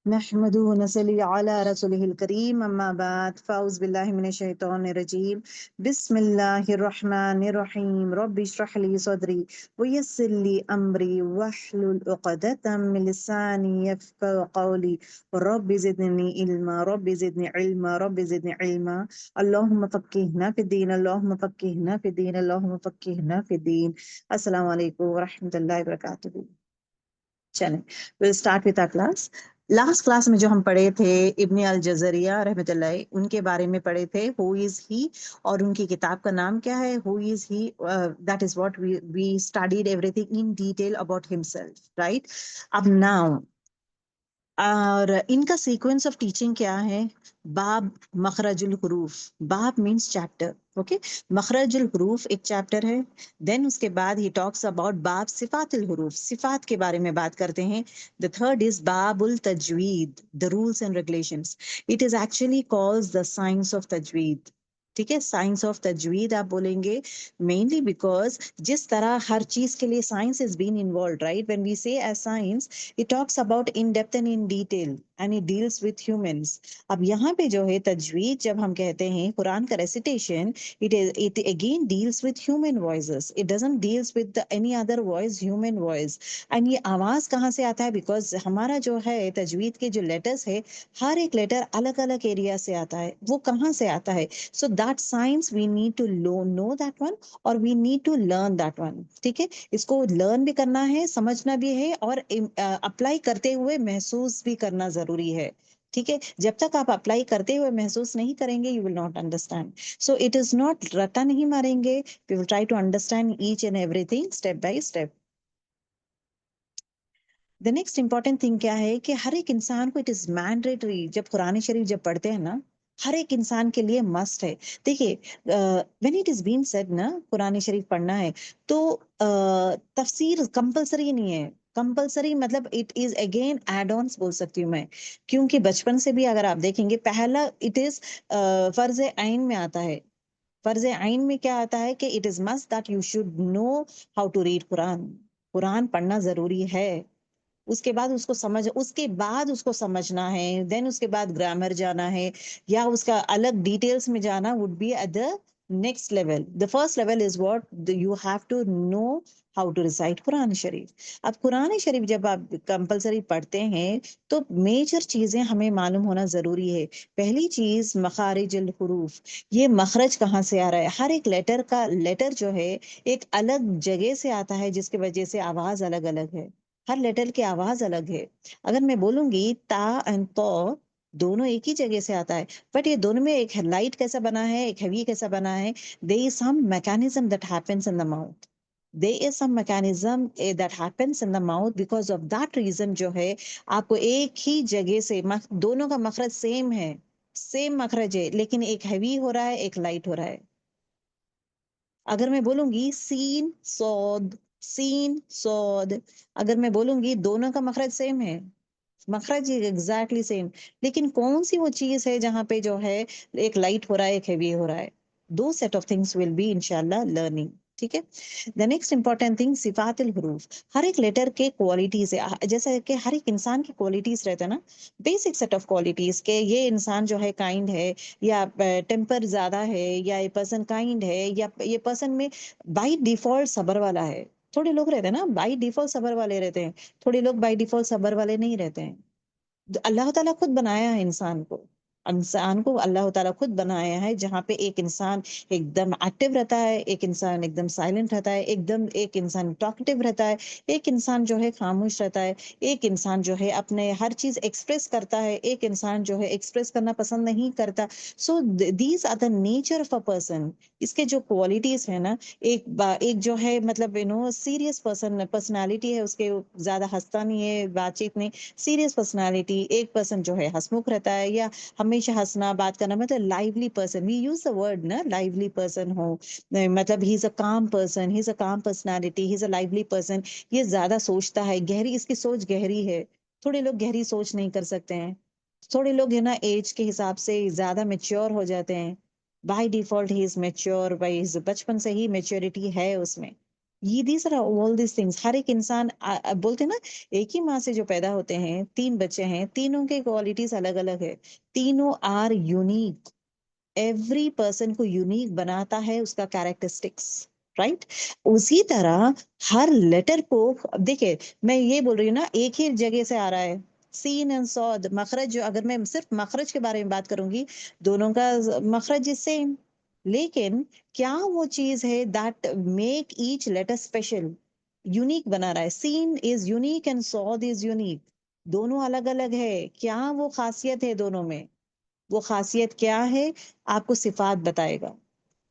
नहमदुहु व नसल्ली अला रसूलिहिल करीम अम्मा बाद फ़ाउज़ बिल्लाहि मिनश शैतानिर रजीम बिस्मिल्लाहिर रहमानिर रहीम रब्बि इश्रह ली सदरी व यस्सिर ली अमरी वहलुल उक़दतम मिन लिसानी यफ़क़हू क़ौली रब्बि ज़िदनी इल्मा रब्बि ज़िदनी इल्मा रब्बि ज़िदनी इल्मा अल्लाहुम्मा फ़क़्क़िहना फ़िद्दीन अल्लाहुम्मा फ़क़्क़िहना फ़िद्दीन अल्लाहुम्मा फ़क़्क़िहना फ़िद्दीन। अस्सलामु अलैकुम व रहमतुल्लाहि व बरकातुहू। चलें, will start with our class. Last class में जो हम पढ़े थे इब्न अल जज़रिया रहमतुल्लाह उनके बारे में पढ़े थे, हु इज ही, और उनकी किताब का नाम क्या है, who is he. That is what we studied everything in detail about himself, right. अब नाउ और इनका सीक्वेंस ऑफ टीचिंग क्या है। बाब मखरजुल हुरूफ, बाब मीन्स चैप्टर, ओके। मखरजुल हुरूफ एक चैप्टर है। देन उसके बाद ही टॉक्स अबाउट बाब सिफातुल हुरूफ, सिफात के बारे में बात करते हैं। द थर्ड इज बाबुल तजवीद, the rules and regulations. It is actually calls the science of तजवीद। ठीक है, साइंस ऑफ तजवीद आप बोलेंगे मेनली बिकॉज जिस तरह हर चीज के लिए science is been involve, right. When we say as science, it talks about in depth and in detail and it deals with humans. अब यहाँ पे जो है तजवीद जब हम कहते हैं कुरान का recitation, it again deals with human voices. It doesn't deals with any other voice, human voice. and ये आवाज कहाँ से आता है, बिकॉज हमारा जो है तजवीद के जो लेटर्स है, हर एक लेटर अलग अलग एरिया से आता है। वो कहाँ से आता है, so that science we need to know that one, और we need to learn that one. ठीक है, इसको लर्न भी करना है, समझना भी है, और अप्लाई करते हुए महसूस भी करना जरूरी है। ठीक है, जब तक आप अप्लाई करते हुए महसूस नहीं करेंगे, you will not understand. So it is not रट्टा नहीं मारेंगे, we will try to understand each and everything step by step. The next important thing क्या है कि हर एक इंसान को इट इज मैंडेटरी, जब कुरान शरीफ जब पढ़ते हैं ना, हर एक इंसान के लिए मस्ट है। देखिए, when it is been said ना कुरान शरीफ पढ़ना है, तो तफसीर कंपलसरी नहीं है। कंपलसरी मतलब it is again add ons बोल सकती हूँ मैं, क्योंकि बचपन से भी अगर आप देखेंगे, पहला इट इज फर्ज आइन में आता है। फर्ज आइन में क्या आता है कि it is must that you should know how to read Quran. कुरान पढ़ना जरूरी है। उसके बाद उसको समझना है, देन उसके बाद ग्रामर जाना है, या उसका अलग डिटेल्स में जाना would be at the next level. The first level is what you have to know how to recite Quran शरीफ। अब कुरान शरीफ जब आप कंपलसरी पढ़ते हैं, तो मेजर चीजें हमें मालूम होना जरूरी है। पहली चीज मखारिजुल हुरूफ, ये मखरज कहाँ से आ रहा है। हर एक लेटर का लेटर जो है एक अलग जगह से आता है, जिसकी वजह से आवाज अलग अलग है। हर लेटर की आवाज अलग है। अगर मैं बोलूंगी ता एंड तो, दोनों एक ही जगह से आता है, बट ये दोनों में एक लाइट कैसा बना है, एक हेवी कैसा बना है। There is some mechanism that happens in the mouth. There is some mechanism that happens in the mouth, because of that reason जो है आपको एक ही जगह से दोनों का मखरज सेम है, सेम मखरज है, लेकिन एक हैवी हो रहा है, एक लाइट हो रहा है। अगर मैं बोलूंगी सीन सौद, सीन सौद, अगर मैं बोलूंगी दोनों का मखरज सेम है, मखरज एग्जैक्टली सेम, लेकिन कौन सी वो चीज है जहां पे जो है एक लाइट हो रहा है, एक हेवी हो रहा है। दो set of things will be इंशाल्लाह लर्निंग। ठीक है, द नेक्स्ट इंपॉर्टेंट थिंग सिफातुल हुरूफ। हर एक लेटर के क्वालिटीज है, जैसे कि हर एक इंसान की क्वालिटीज रहता है ना, बेसिक सेट ऑफ क्वालिटीज के ये इंसान जो है काइंड है, या टेम्पर ज्यादा है, या ये पर्सन काइंड है, या ये पर्सन में बाई डिफॉल्ट सबर वाला है। थोड़े लोग रहते हैं ना बाई डिफॉल्ट सबर वाले रहते हैं, थोड़े लोग बाई डिफॉल्ट सबर वाले नहीं रहते हैं। अल्लाह ताला खुद बनाया है इंसान को, इंसान को अल्लाह ताला खुद बनाया है, जहाँ पे एक इंसान एकदम एक्टिव रहता है, एक इंसान एकदम साइलेंट रहता है, एकदम एक इंसान टॉकटिव रहता है, एक इंसान जो है खामोश रहता है, एक इंसान जो है अपने हर चीज एक्सप्रेस करता है, एक इंसान जो है एक्सप्रेस करना पसंद नहीं करता। So these are the nature of a person. इसके जो क्वालिटीज है ना, एक जो है मतलब सीरियस पर्सनालिटी है उसके, ज्यादा हंसता नहीं है, बातचीत नहीं, सीरियस पर्सनालिटी। एक पर्सन जो है हंसमुख रहता है, या हमेशा हंसना बात करना, मतलब lively person, we use the word ना, लाइवली पर्सन हो, मतलब ही इज अ काम पर्सन, ही इज अ काम personality, he is a lively person. ये ज्यादा सोचता है, गहरी इसकी सोच गहरी है। थोड़े लोग गहरी सोच नहीं कर सकते हैं, थोड़े लोग है ना एज के हिसाब से ज्यादा मेच्योर हो जाते हैं। By default he is mature, by बचपन से ही मेच्योरिटी है उसमें। ये these are all these things. हर एक इंसान बोलते हैं ना, एक ही माँ से जो पैदा होते हैं, 3 बच्चे हैं, तीनों के क्वालिटीज अलग अलग है, तीनों आर यूनिक। एवरी पर्सन को यूनिक बनाता है उसका कैरेक्टरिस्टिक्स, राइट? उसी तरह हर लेटर को, अब देखिए मैं ये बोल रही हूँ ना, एक ही जगह से आ रहा है, सीन एंड सॉद, मखरज जो, अगर मैं सिर्फ मखरज के बारे में बात करूंगी, दोनों का मखरज इज सेम, लेकिन क्या वो चीज है that make each letter special, unique बना रहा है? सीन इज यूनिक एंड सॉद इज यूनिक, दोनों अलग अलग है, क्या वो खासियत है दोनों में? वो खासियत क्या है? आपको सिफात बताएगा,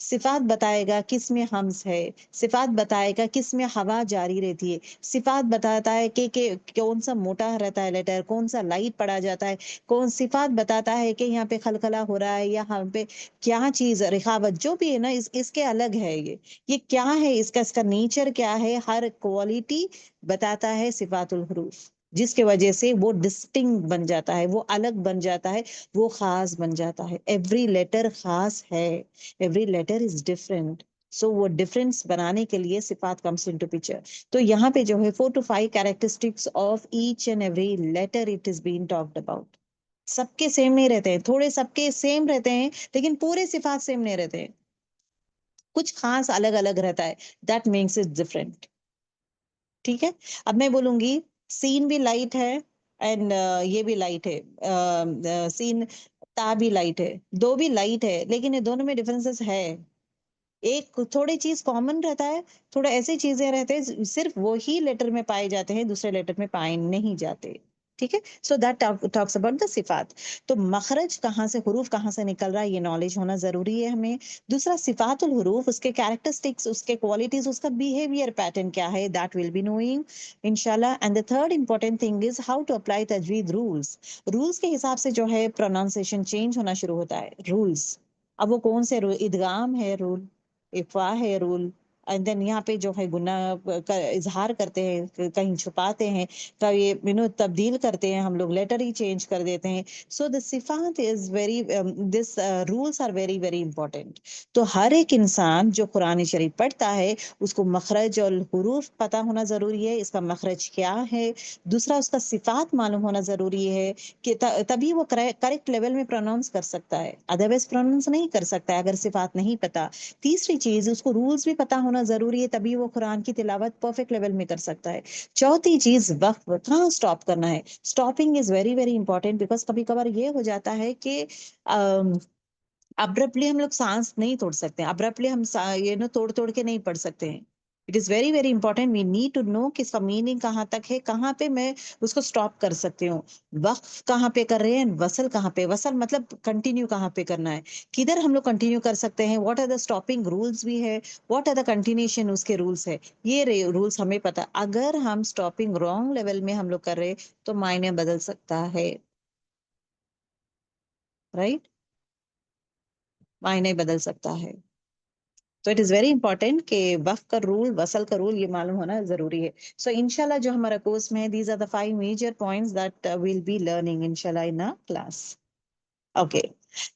सिफात बताएगा किस में हम्स है, सिफात बताएगा किस में हवा जारी रहती है, सिफात बताता है कि कौन सा मोटा रहता है लेटर, कौन सा लाइट पड़ा जाता है, कौन सिफात बताता है कि यहाँ पे खलखला हो रहा है या यहाँ पे क्या चीज रिखावत जो भी है ना, इसके अलग है, ये क्या है, इसका नेचर क्या है, हर क्वालिटी बताता है सिफातुल हरूफ, जिसके वजह से वो डिस्टिंक्ट बन जाता है, वो अलग बन जाता है, वो खास बन जाता है। एवरी लेटर खास है, एवरी लेटर इज डिफरेंट। सो वो डिफरेंस बनाने के लिए सिफात कम्स इनटू पिक्चर। तो यहाँ पे जो है 4 to 5 characteristics of each and every letter it is been talked about. सबके सेम नहीं रहते हैं, थोड़े सबके सेम रहते हैं, लेकिन पूरे सिफात सेम नहीं रहते हैं, कुछ खास अलग अलग रहता है, दैट मेक्स इट डिफरेंट। ठीक है, अब मैं बोलूंगी सीन भी लाइट है एंड ये भी लाइट है, सीन ता भी लाइट है, दो भी लाइट है, लेकिन ये दोनों में डिफरेंसेस है। एक थोड़ी चीज कॉमन रहता है, थोड़ा ऐसी चीजें रहते हैं सिर्फ वो ही लेटर में पाए जाते हैं, दूसरे लेटर में पाए नहीं जाते। ठीक है, so that talks about the सिफात। तो मखरज कहाँ से, हुरूफ कहाँ से निकल रहा है, ये नॉलेज होना जरूरी है हमें। दूसरा सिफातुल हुरूफ, उसके कैरेक्टरिस्टिक्स, उसके क्वालिटीज, उसका बिहेवियर पैटर्न क्या है, दैट विल बी नोइंग इंशाल्लाह। And the third important thing is how to apply तजवीद रूल्स। रूल्स के हिसाब से जो है प्रोनाउंसिएशन चेंज होना शुरू होता है, रूल्स। अब वो कौन से रूल, इदगाम है रूल, इफ़ा है रूल, एंड देन यहाँ पे जो है गुना का इजहार करते हैं, कहीं छुपाते हैं, कभी तब्दील करते हैं, हम लोग लेटर ही चेंज कर देते हैं। सो द सिफात is very, this rules are very very important. तो हर एक इंसान जो कुरान शरीफ पढ़ता है उसको मखरज और हुरूफ पता होना जरूरी है, इसका मखरज क्या है। दूसरा, उसका सिफात मालूम होना जरूरी है कि तभी वो करेक्ट लेवल में प्रोनाउंस कर सकता है, अदरवाइज प्रोनाउंस नहीं कर सकता है अगर सिफात नहीं पता। तीसरी चीज, उसको रूल्स भी पता होना जरूरी है, तभी वो कुरान की तिलावत परफेक्ट लेवल में कर सकता है। चौथी चीज, वक्त कहाँ स्टॉप करना है। Stopping is very very important, because कभी कभार ये हो जाता है कि अब्रप्टली हम लोग सांस नहीं तोड़ सकते, अब्रप्टली हम तोड़ तोड़ के नहीं पढ़ सकते हैं। It is very very important, we need to know कि इसका मीनिंग कहाँ तक है, कहाँ पे मैं उसको स्टॉप कर सकती हूँ, वक्फ कहाँ पे कर रहे हैं, वसल कहाँ पे, वसल मतलब कंटिन्यू कहाँ पे करना है, किधर हम लोग कंटिन्यू कर सकते हैं, what are the stopping rules भी है, व्हाट आर द कंटिन्यूशन उसके रूल्स है, ये रूल्स हमें पता। अगर हम स्टॉपिंग रॉन्ग लेवल में हम लोग कर रहे हैं तो मायने बदल सकता है, राइट? मायने बदल सकता है। तो इट इज वेरी इंपॉर्टेंट कि वक्फ का रूल, वसल का रूल, ये मालूम होना जरूरी है। सो इंशाल्लाह जो हमारा कोर्स में है, these are the 5 major points that will be learning इंशाल्लाह in a class. Okay,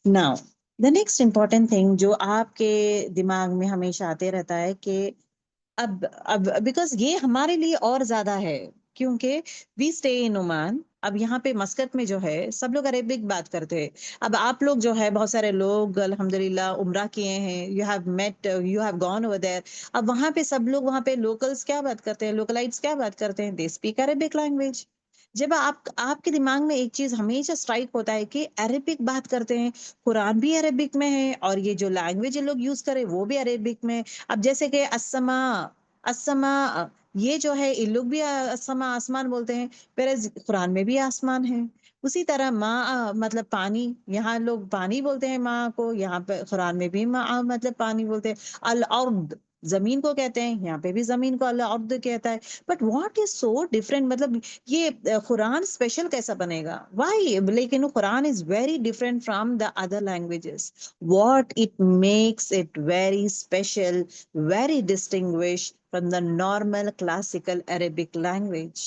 now the next important thing जो आपके दिमाग में हमेशा आते रहता है कि अब बिकॉज ये हमारे लिए और ज्यादा है, क्योंकि वी स्टे इन ओमान। अब यहाँ पे मस्कत में जो है सब लोग अरेबिक बात करते हैं। अब आप लोग जो है, बहुत सारे लोग अल्हम्दुलिल्लाह उम्रा किए हैं, you have met, you have gone over there. अब वहाँ पे सब लोग, वहाँ पे लोकल्स क्या बात करते हैं, लोकलाइट्स क्या बात करते हैं, दे स्पीक अरेबिक लैंग्वेज। जब आपके दिमाग में एक चीज हमेशा स्ट्राइक होता है कि अरेबिक बात करते हैं, कुरान भी अरेबिक में है, और ये जो लैंग्वेज ये लोग यूज करें वो भी अरेबिक में है। अब जैसे कि अस्समा, अस्समा, ये जो है ये लोग भी अस्समा आसमान बोलते हैं, पर कुरान में भी आसमान है। उसी तरह माँ मतलब पानी, यहाँ लोग पानी बोलते हैं माँ को, यहाँ पे कुरान में भी माँ मतलब पानी बोलते हैं। अल अर्द, जमीन को कहते हैं, यहाँ पे भी जमीन को अल अर्द कहता है। But what is so different, मतलब ये कुरान स्पेशल कैसा बनेगा, व्हाई, लेकिन Quran is very different from the other languages. What it makes it very special, very distinguished from the normal classical Arabic language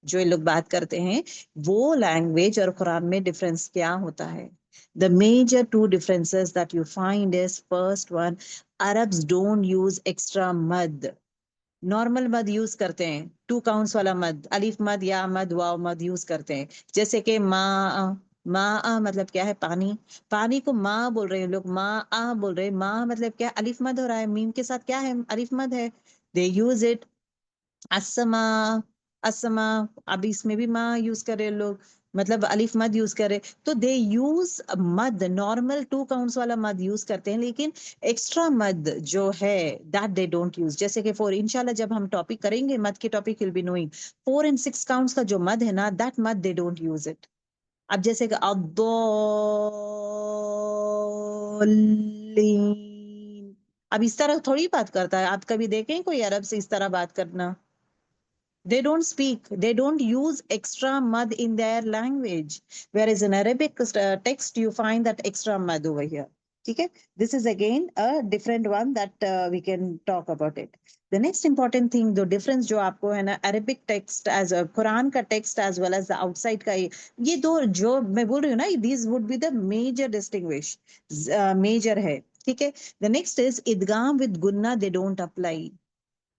जो ये लोग बात करते हैं, वो लैंग्वेज और कुरान में डिफरेंस क्या होता है। The major two differences that you find is, first one, Arabs don't use extra mud. Normal मद यूज करते हैं, 2 काउंट्स वाला मद, अलिफ मद, या मद, वाव मद यूज करते हैं। जैसे कि माँ, माँ मतलब क्या है, पानी, पानी को माँ बोल रहे हैं लोग, माँ आ बोल रहे हैं, माँ मतलब क्या, अलिफ मद हो रहा है, मीम के साथ क्या है, अलिफ मद है, दे यूज इट। असमा, असमा, अब इसमें भी माँ यूज कर रहे हैं लोग, मतलब अलिफ मद यूज करे, तो दे यूज मद, नॉर्मल 2 काउंट्स वाला मद यूज करते हैं, लेकिन एक्स्ट्रा मद जो है दैट दे डोंट यूज। जैसे कि फॉर, इंशाल्लाह जब हम टॉपिक करेंगे मद के topic, will be knowing 4 and 6 counts का जो मद है ना, दैट मद दे डोंट यूज इट। अब जैसे कि अद्दोलिन, अब इस तरह थोड़ी बात करता है, आप कभी देखें कोई अरब से इस तरह बात करना? They don't speak, they don't use extra mud in their language. Whereas in Arabic text, you find that extra mud over here. Okay, this is again a different one that we can talk about it. The next important thing, the difference जो आपको है ना, Arabic text as a Quran का text as well as the outside का, ये दो जो मैं बोल रही हूँ ना, these would be the major distinguish, major है, ठीक है। The next is idgham with gunna, they don't apply।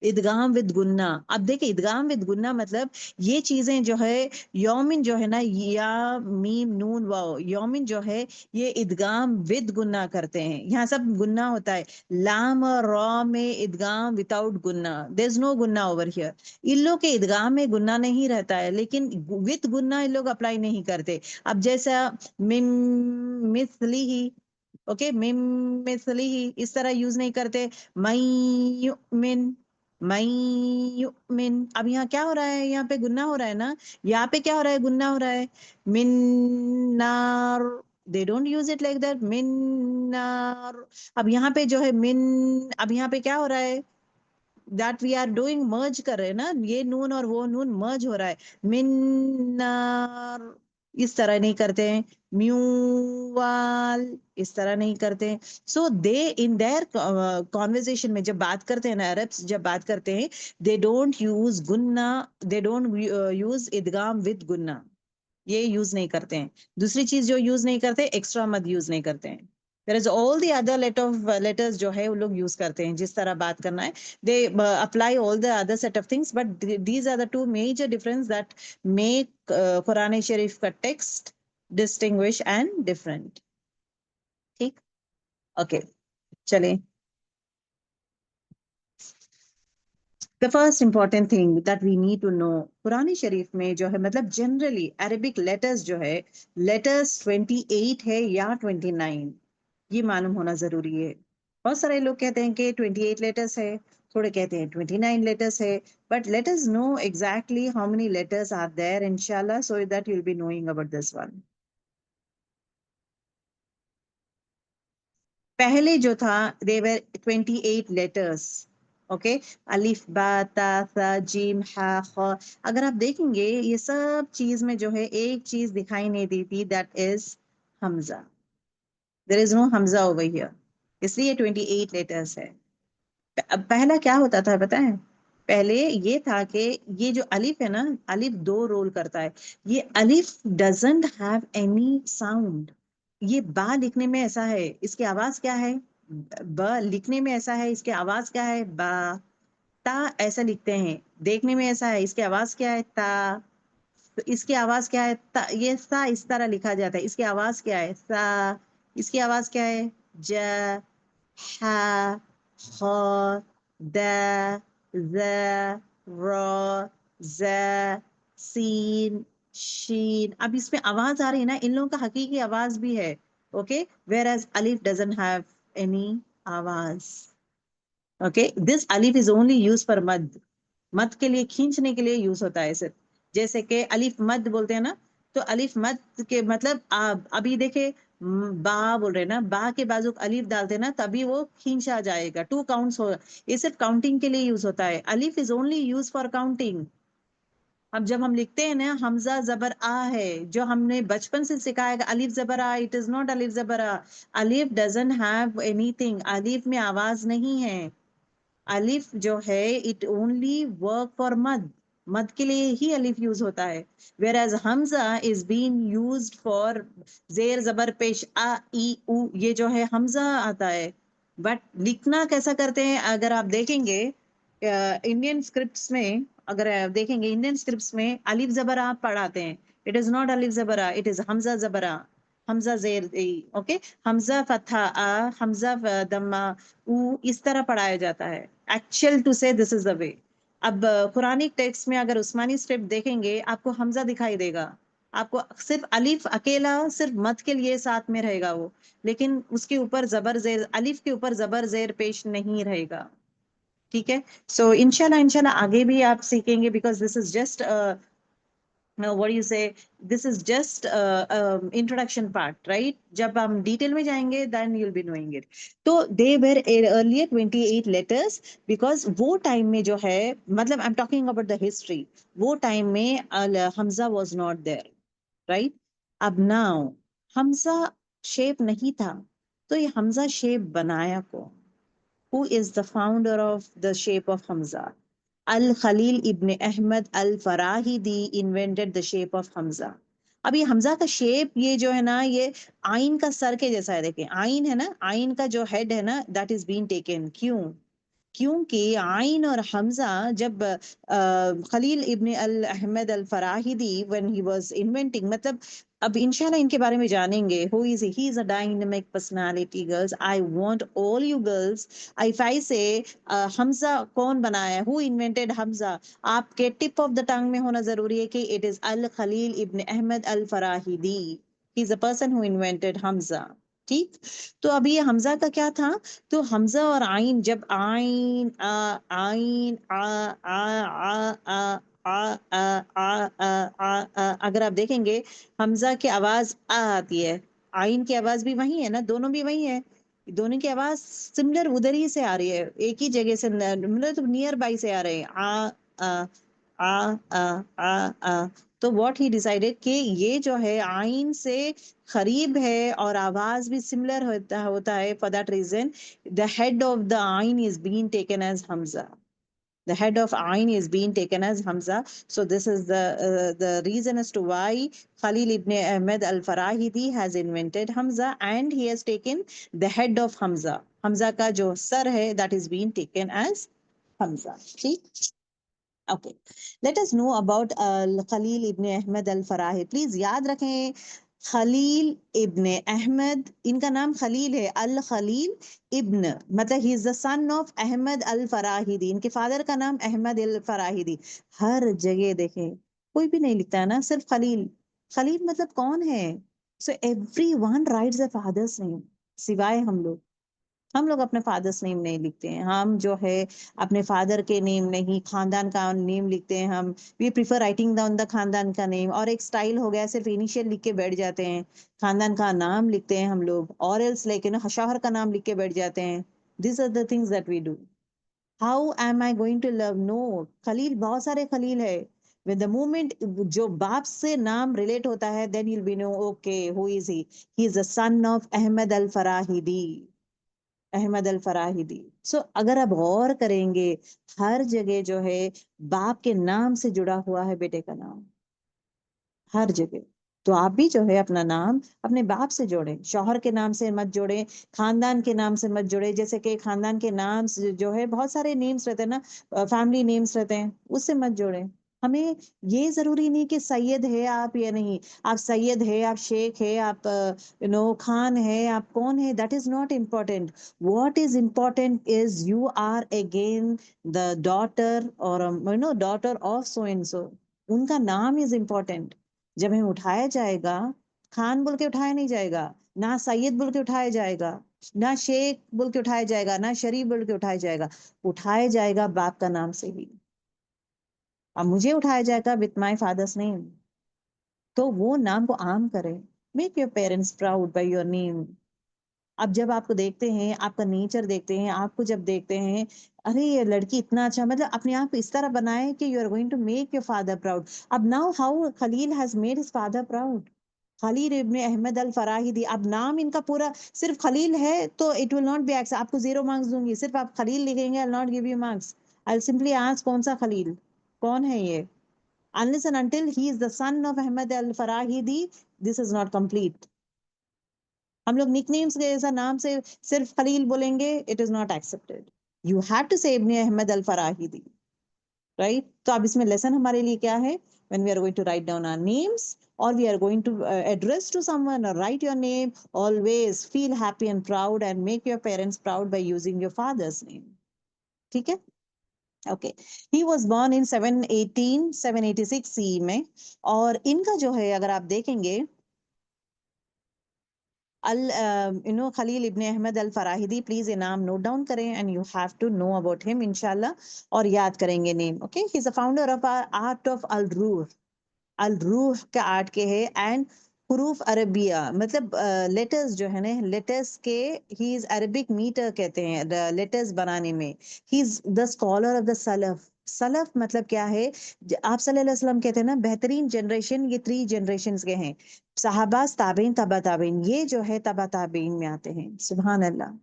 इदगाम विद गुन्ना, अब देखिए इदगाम विद गुन्ना मतलब ये चीजें जो है, यौमिन जो है ना, या मीम नून वाओ, यौमिन जो है ये इदगाम विद गुन्ना करते हैं, यहाँ सब गुन्ना होता है। लाम और रॉ में इदगाम विदाउट गुन्ना, देयर इज नो गुन्ना ओवर हियर। इन लोग के इदगाम में गुन्ना नहीं रहता है, लेकिन विद गुन्ना इन लोग अप्लाई नहीं करते। अब जैसा मिम मिसली ही, ओके, मिम मिसली ही इस तरह यूज नहीं करते। मई मिन, अब यहाँ क्या हो रहा है, यहाँ पे गुन्ना हो रहा है ना, यहाँ पे क्या हो रहा है, गुन्ना हो रहा है। मिन्नार, they don't use it like that, मिन्नार। अब यहाँ पे जो है मिन, अब यहाँ पे क्या हो रहा है, दैट वी आर डूइंग, मर्ज कर रहे हैं ना, ये नून और वो नून मर्ज हो रहा है, मिन्नार। इस तरह नहीं करते हैं। म्यूवाल, इस तरह नहीं करते हैं। सो दे इन देयर कॉन्वर्जेशन में जब बात करते हैं ना, अरब्स जब बात करते हैं, दे डोंट यूज गुन्ना, दे डोंट यूज इदगाम विद गुन्ना, ये यूज नहीं करते हैं। दूसरी चीज जो यूज नहीं करते, एक्स्ट्रा मद यूज नहीं करते हैं। There is all the other letters जो है वो लोग यूज करते हैं, जिस तरह बात करना है, they apply all the other set of things, but these are the two major difference that make Quran शरीफ का टेक्स्ट डिस्टिंग्विश एंड डिफरेंट। ठीक, ओके, चलिए। The first important thing that we need to know, Quran शरीफ में जो है, मतलब generally Arabic letters जो है, लेटर्स 28 है या 29, ये मालूम होना जरूरी है। बहुत सारे लोग कहते हैं कि 28 लेटर्स है, थोड़े कहते हैं 29 लेटर्स है, but let us know exactly how many letters are there इंशाल्लाह, so that you will be knowing about this one. पहले जो था, देवर 28 लेटर्स, ओके, अलिफ बा ता सा जीम हा ख। अगर आप देखेंगे ये सब चीज में जो है एक चीज दिखाई नहीं देती, दैट इज हमजा। देयर इज नो हमजा ओवर हियर, इसलिए 28 लेटर्स है। अब पहला क्या होता था पता है, पहले ये था कि ये जो अलिफ है ना, अलिफ दो रोल करता है। ये अलिफ डजंट हैव एनी साउंड। ये बा लिखने में ऐसा है, इसकी आवाज क्या है, ब लिखने में ऐसा है, इसकी आवाज क्या है, बा। ता ऐसा लिखते हैं, देखने में ऐसा है, इसकी आवाज क्या है, ता। तो इसकी आवाज क्या है, ता। ये सा इस तरह लिखा जाता है, इसकी आवाज क्या है, सा। इसकी आवाज क्या है, ज, हा, ख, द, ज, र, ज, सीन, शीन। अब इसमें आवाज आ रही है ना, इन लोगों का हकीकी आवाज भी है, ओके, वेयर एज अलिफ डजंट हैव एनी आवाज। ओके, दिस अलिफ इज ओनली यूज फॉर मद, मद के लिए, खींचने के लिए यूज होता है सिर्फ। जैसे कि अलिफ मद बोलते हैं ना, तो अलिफ मद के मतलब अभी देखे, बा बोल रहे हैं ना, बा के बाजू अलिफ डालते हैं ना, तभी वो खींचा जाएगा, 2 काउंट्स होगा। ये सिर्फ काउंटिंग के लिए यूज होता है, अलिफ is only use for counting. अब जब हम लिखते हैं ना, हमजा जबर आ है, जो हमने बचपन से सिखाया है, अलिफ जबर आ, इट इज नॉट अलिफ जबर आ। अलिफ डजंट हैव एनीथिंग, अलिफ में आवाज नहीं है। अलिफ जो है इट ओनली वर्क फॉर मद, मद के लिए ही अलिफ यूज होता है। वेयर एज हमजा इज बीन यूज फॉर जेर जबर पेश, आ ई उ, ये जो है हमजा आता है। बट लिखना कैसा करते हैं, अगर आप देखेंगे इंडियन स्क्रिप्ट्स में अगर देखेंगे, इंडियन स्क्रिप्ट्स में अलिफ जबर आप पढ़ाते हैं, इट इज नॉट अलिफ जबरा, इट इज हमजा जबरा, हमजा जेर ई, ओके, हमजा फथा आ, हमजा दम्मा ऊ, इस तरह पढ़ाया जाता है। एक्चुअल टू से दिस इज द वे। अब कुरानिक टेक्स्ट में अगर उस्मानी स्क्रिप्ट देखेंगे, आपको हमजा दिखाई देगा, आपको सिर्फ अलिफ अकेला सिर्फ मत के लिए साथ में रहेगा वो, लेकिन उसके ऊपर जबर जेर, अलिफ के ऊपर जबर जेर पेश नहीं रहेगा। ठीक है। सो इंशाल्लाह इंशाल्लाह आगे भी आप सीखेंगे, because this is just what do you say, this is just introduction part, right? जब हम डिटेल में जाएंगे then you'll be knowing it. तो they were earlier 28 letters, because वो टाइम में जो है, मतलब I'm talking about the history, वो टाइम में Hamza was not there, right? अब now हमजा शेप नहीं था, तो ये हमजा शेप बनाया कौन? Who is the founder of the shape of Hamza? Al Khalil ibn Ahmad al Farahidi invented the shape of Hamza. अब ये हमजा का शेप, ये जो है ना, ये आइन का सर के जैसा है। देखें, आइन है ना, आइन का जो हेड है ना, दैट इज बीन टेकन। क्यों? क्योंकि आइन और हमजा जब खलील इब्न अल Ahmad al फराहिदी when he was inventing, मतलब अब इंशाल्लाह इनके बारे में जानेंगे। ही is a dynamic personality girls, I want all you girls, if I से हमजा कौन बनाया, हु इन्वेंटेड हमजा, आपके टिप ऑफ द टंग में होना जरूरी है कि it is al Khalil ibn Ahmad al Farahidi, he is a person who invented हमजा। ठीक। तो अभी ये हमजा का क्या था? तो हमजा और आइन, जब आइन आ, आइन आ, आ, आ, आ, आ, आ, आ, आ, आ, आ, अगर आप देखेंगे, हमजा की आवाज आ आती है, आइन की आवाज भी वही है ना, दोनों भी वही है, दोनों की आवाज सिमिलर उधर ही से आ रही है, एक ही जगह से, मतलब तो नियर बाई से आ रहे हैं, आ आ आ आ आ। तो व्हाट ही डिसाइडेड कि ये जो है आइन से करीब है और आवाज भी सिमिलर होता होता है, for that reason the head of the ain is being taken as Hamza. The head of ain is being taken as Hamza. So this is the reason as to why Khalil ibn Ahmed al-Farahidi has invented Hamza, and he has taken the head of Hamza. Hamza का जो sir है, that is being taken as Hamza. ठीक? Okay. Let us know about Khalil ibn Ahmed al-Farahidi. Please याद रखें, Khalil ibn Ahmad, इनका नाम खलील है, अल Khalil ibn, मतलब he is the son of Ahmad al Farahidi, इनके फादर का नाम अहमद अल फराहिदी। हर जगह देखें, कोई भी नहीं लिखता है ना, सिर्फ खलील। खलील मतलब कौन है? So every one rights the father's name, सिवाय हम लोग अपने फादर्स नेम नहीं लिखते हैं। हम जो है अपने फादर के नेम नहीं, खानदान का नेम लिखते हैं। हम we prefer writing down the खानदान का नेम, और एक स्टाइल हो गया, सिर्फ इनिशियल लिख के बैठ जाते हैं, खानदान का नाम लिखते हैं हम लोग, और एल्स लाइक शौहर का नाम लिख के बैठ जाते हैं। This are the things that we do. How am I going to love? No, Khalil बहुत सारे खलील है। When the moment जो बाप से नाम रिलेट होता है, then you'll be know, okay, who is he? He is the son of Ahmad al-Farahidi, Ahmad al फराहिदी। सो अगर आप गौर करेंगे, हर जगह जो है बाप के नाम से जुड़ा हुआ है बेटे का नाम, हर जगह। तो आप भी जो है अपना नाम अपने बाप से जोड़ें, शौहर के नाम से मत जोड़ें, खानदान के नाम से मत जोड़ें। जैसे कि खानदान के नाम जो है बहुत सारे नेम्स रहते हैं ना, फैमिली नेम्स रहते हैं, उससे मत जोड़ें। हमें ये जरूरी नहीं कि सैयद है आप या नहीं, आप सैयद है, आप शेख है, आप खान है, आप कौन है, that is not important. What is important is you are again the daughter, और daughter of so and so, उनका नाम इज इम्पोर्टेंट। जब हमें उठाया जाएगा, खान बोल के उठाया नहीं जाएगा, ना सैयद बोल के उठाया जाएगा, ना शेख बोल के उठाया जाएगा, ना शरीफ बोल के उठाया जाएगा, उठाया जाएगा बाप का नाम से ही। अब मुझे उठाया जाएगा विथ माई फादर्स नेम, तो वो नाम को आम करें। Make your parents proud by your name. अब जब आपको देखते हैं, आपका नेचर देखते हैं, आपको जब देखते हैं, अरे ये लड़की इतना अच्छा, मतलब अपने आप को इस तरह बनाए कि you are going to make your father proud. अब now how Khalil has made his father proud, Khalil Ibn Ahmad al Farahidi. अब नाम इनका पूरा सिर्फ खलील है, तो it will not be ex, आपको 0 मार्क्स दूंगी, सिर्फ आप खलील लिखेंगे, I will not give you marks. I will simply ask कौन सा खलील, कौन है ये? Unless and until he is the son of Ahmad al Farahidi, this is not complete. हम लोग निकनेम्स के जैसा नाम से सिर्फ खलील बोलेंगे, it is not accepted. You have to say Ibn Ahmad al-Farahidi, right? तो अब इसमें लेसन हमारे लिए क्या है? When we are going to write down our names or we are going to address to someone or write your name, always feel happy and proud and make your parents proud by using your father's name. ठीक है? Okay. He was born in 786 CE में, और इनका जो है अगर आप देखेंगे Khalil ibn Ahmad al Farahidi, please ये नाम नोट डाउन करें and you have to know about him इंशाल्लाह, और याद करेंगे name. Okay, he is a founder of art of अल रूह. अल रूह का आर्ट के है, एंड हुरूफ अरबिया मतलब लेटर्स जो है ना, लेटर्स के, ही इज अरबिक मीटर कहते हैं लेटर्स बनाने में. ही is the scholar of the self. Self मतलब क्या है? आप सल्लल्लाहु अलैहि वसल्लम कहते हैं ना बेहतरीन जनरेशन, ये 3 जनरेशंस के हैं, सहाबास, ताबीन, तबा ताबीन. ये जो है तबा ताबीन में आते हैं. सुभान अल्लाह.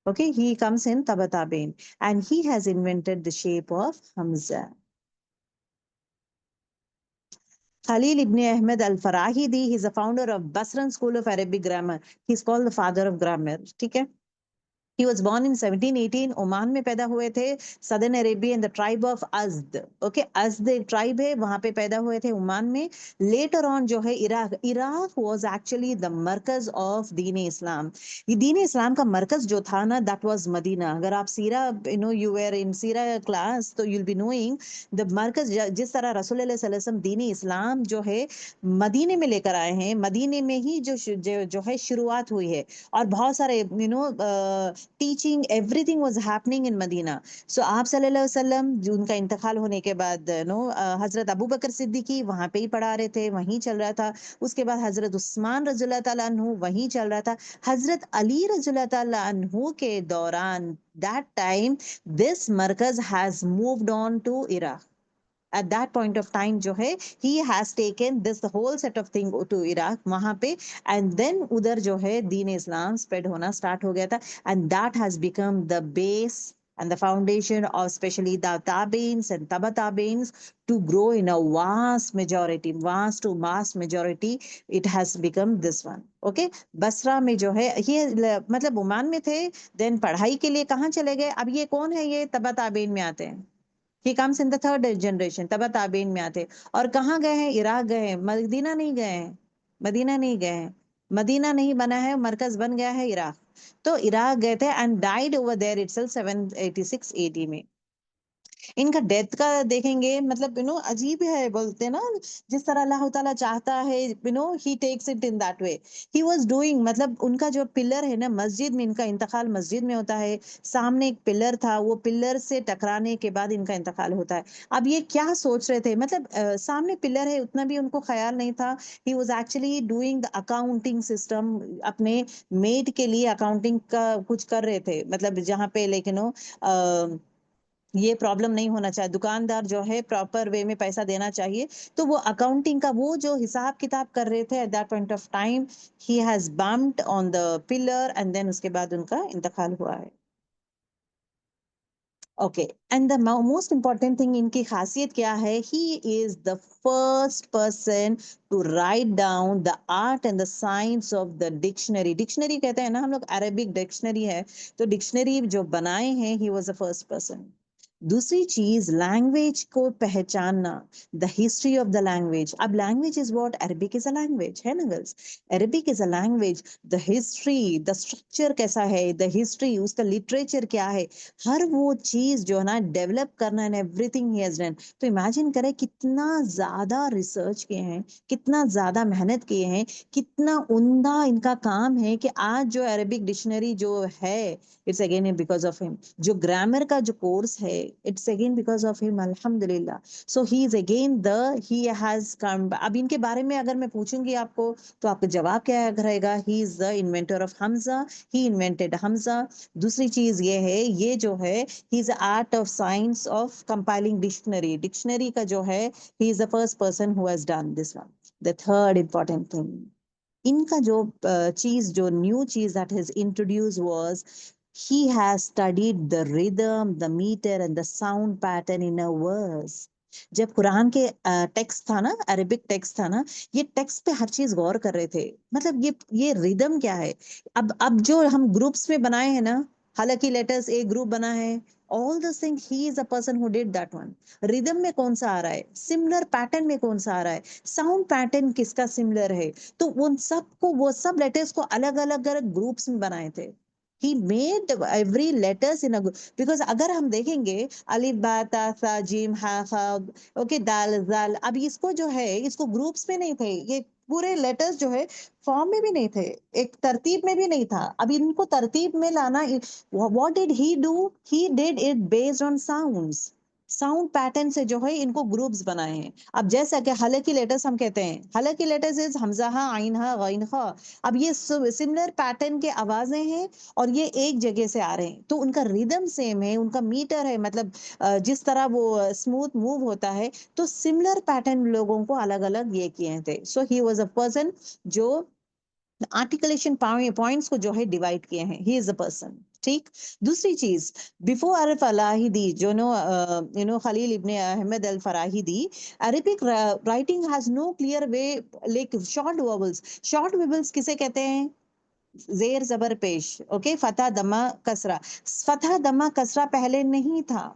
Okay, he comes in taba tabein, and he has invented the shape of Hamza. Khalil ibn Ahmed al-Farahidi, he is a founder of Basran School of Arabic Grammar. He is called the father of grammar. ठीक है? He was born in 1718. Oman में पैदा हुए थे. Southern Arabia in the tribe of Azd. Okay, Azd एक tribe है, वहां पे पैदा हुए थे ओमान में. लेटर ऑन जो है Iraq, Iraq was actually the Markaz of दीन इस्लाम. ये दीन इस्लाम का मरकज जो था ना, दैट वाज मदीना. अगर आप सीरा you where in Sira class, तो यूल बी नोइंग द मरकज. जिस तरह रसूल सल्लल्लाहु अलैहि वसल्लम दीन इस्लाम जो है मदीने में लेकर आए हैं, मदीने में ही जो है शुरुआत हुई है, और बहुत सारे teaching, everything was happening in Medina. So आप सल्लल्लाहु अलैहि वसल्लम उनका इंतकाल होने के बाद हजरत अबू बकर सिद्दीकी वहां पे ही पढ़ा रहे थे, वहीं चल रहा था. उसके बाद हजरत उस्मान रज़ियल्लाहु ताला अन्हु वहीं चल रहा था. हजरत अली रज़ियल्लाहु ताला अन्हु के दौरान, दैट टाइम, दिस मरकज has moved on to Iraq. At that point of time जो है, he has taken this whole set of thing to Iraq वहां पे, and then उधर जो है दीन इस्लाम spread होना start हो गया था, and that has become the base and the foundation of especially the tabeins and taba tabeins to grow in a vast to mass majority. It has become this one. Okay, Basra में जो है ये मतलब Oman में थे, then पढ़ाई के लिए कहाँ चले गए? अब ये कौन है? ये तबा ताबीन में आते हैं. He comes in the third generation, तबा ताबीन में आते. और कहाँ गए हैं? इराक गए हैं, मदीना नहीं गए हैं. मदीना नहीं गए हैं, मदीना नहीं बना है, मरकज बन गया है इराक. तो इराक गए थे, and died over there itself 786 AD में. इनका डेथ का देखेंगे, मतलब अजीब है, बोलते हैं ना, जिस तरह अल्लाह ताला चाहता है, he takes it in that way. He was doing, मतलब उनका जो पिलर है ना मस्जिद में, इनका इंतकाल मस्जिद में होता है. सामने एक पिलर था, वो पिलर से टकराने के बाद इनका इंतकाल होता है. अब ये क्या सोच रहे थे, मतलब सामने पिलर है, उतना भी उनको ख्याल नहीं था. He was actually doing the accounting system, अपने मेड के लिए अकाउंटिंग का कुछ कर रहे थे, मतलब जहाँ पे लेकिन ये प्रॉब्लम नहीं होना चाहिए, दुकानदार जो है प्रॉपर वे में पैसा देना चाहिए. तो वो अकाउंटिंग का वो जो हिसाब किताब कर रहे थे, at that point of time he has bumped on the pillar, and then उसके बाद उनका इंतकाल हुआ है. Okay, and the most important thing, इनकी खासियत क्या है? He is the first person to write down the art and the science of the dictionary. Dictionary कहते हैं ना हम लोग, अरेबिक डिक्शनरी है, तो डिक्शनरी जो बनाए हैं, he was the first person. दूसरी चीज, लैंग्वेज को पहचानना, the history of the language. अब language is what? Arabic is a language, है ना girls? Arabic is a language. The history, the structure कैसा है, द हिस्ट्री, उसका लिटरेचर क्या है, हर वो चीज जो है ना डेवलप करना, and everything he has done. तो इमेजिन करें कितना ज्यादा रिसर्च किए हैं, कितना ज्यादा मेहनत किए हैं, कितना उम्दा इनका काम है, कि आज जो अरबिक डिक्शनरी जो है, it's again because of him. जो ग्रामर का जो कोर्स है, it's again because of him, अल्हम्दुलिल्लाह. So he is again the, he has come. अब इनके बारे में अगर मैं पूछूंगी आपको, तो आपका जवाब क्या रहेगा? ही is the inventor of Hamza. He invented Hamza. दूसरी चीज ये है, ये जो है, he is art of science of compiling dictionary. Dictionary का जो है, he is the first person who has done this one. The third important thing, इनका जो चीज, जो न्यू चीज that has introduce was, he has studied the rhythm, the meter and the sound pattern in a verse. जब कुरान के text था ना, Arabic text था ना, ये टेक्स्ट पे हर चीज गौर कर रहे थे. मतलब ये रिदम क्या है. अब जो हम ग्रुप्स में बनाए हैं ना, हालांकि लेटर्स एक ग्रुप बना है, all those things he is a person who did that one. Rhythm में कौन सा आ रहा है, सिमिलर पैटर्न में कौन सा आ रहा है, साउंड पैटर्न किसका सिमिलर है, तो उन सब को, वो सब लेटर्स को अलग अलग अलग ग्रुप्स में बनाए थे. He made every letters in a group. Because अगर हम देखेंगे अलिफ बा ता सा जीम हा खा, ओके दाल जाल, अब इसको जो है इसको ग्रुप्स में नहीं थे, ये पूरे लेटर्स जो है फॉर्म में भी नहीं थे, एक तरतीब में भी नहीं था. अब इनको तरतीब में लाना, what did he do, he did it based on sounds, sound pattern से जो है इनको ग्रुप्स बनाए हैं. अब जैसा कि हलकी लेटर्स हम कहते हैं, हलकी लेटर्स इज हमजा हा आइन हा गैन खा. अब ये सिमिलर पैटर्न के आवाजें हैं और ये एक जगह से आ रहे हैं, तो उनका रिदम सेम है, उनका मीटर है, मतलब जिस तरह वो स्मूथ मूव होता है, तो सिमिलर पैटर्न लोगों को अलग अलग ये किए थे. सो ही वाज अ पर्सन जो आर्टिकुलेशन पॉइंट्स को जो है डिवाइड किए हैं, ही इज अ पर्सन. ठीक. दूसरी चीज, बिफोर अरफ अलाहिदी जो नो Khalil Ibn Ahmad al Farahidi, Arabic writing has no clear way, like short vowels किसे कहते हैं, जेर जबर पेश, ओके, फतह दमा कसरा. फतह दमा कसरा पहले नहीं था.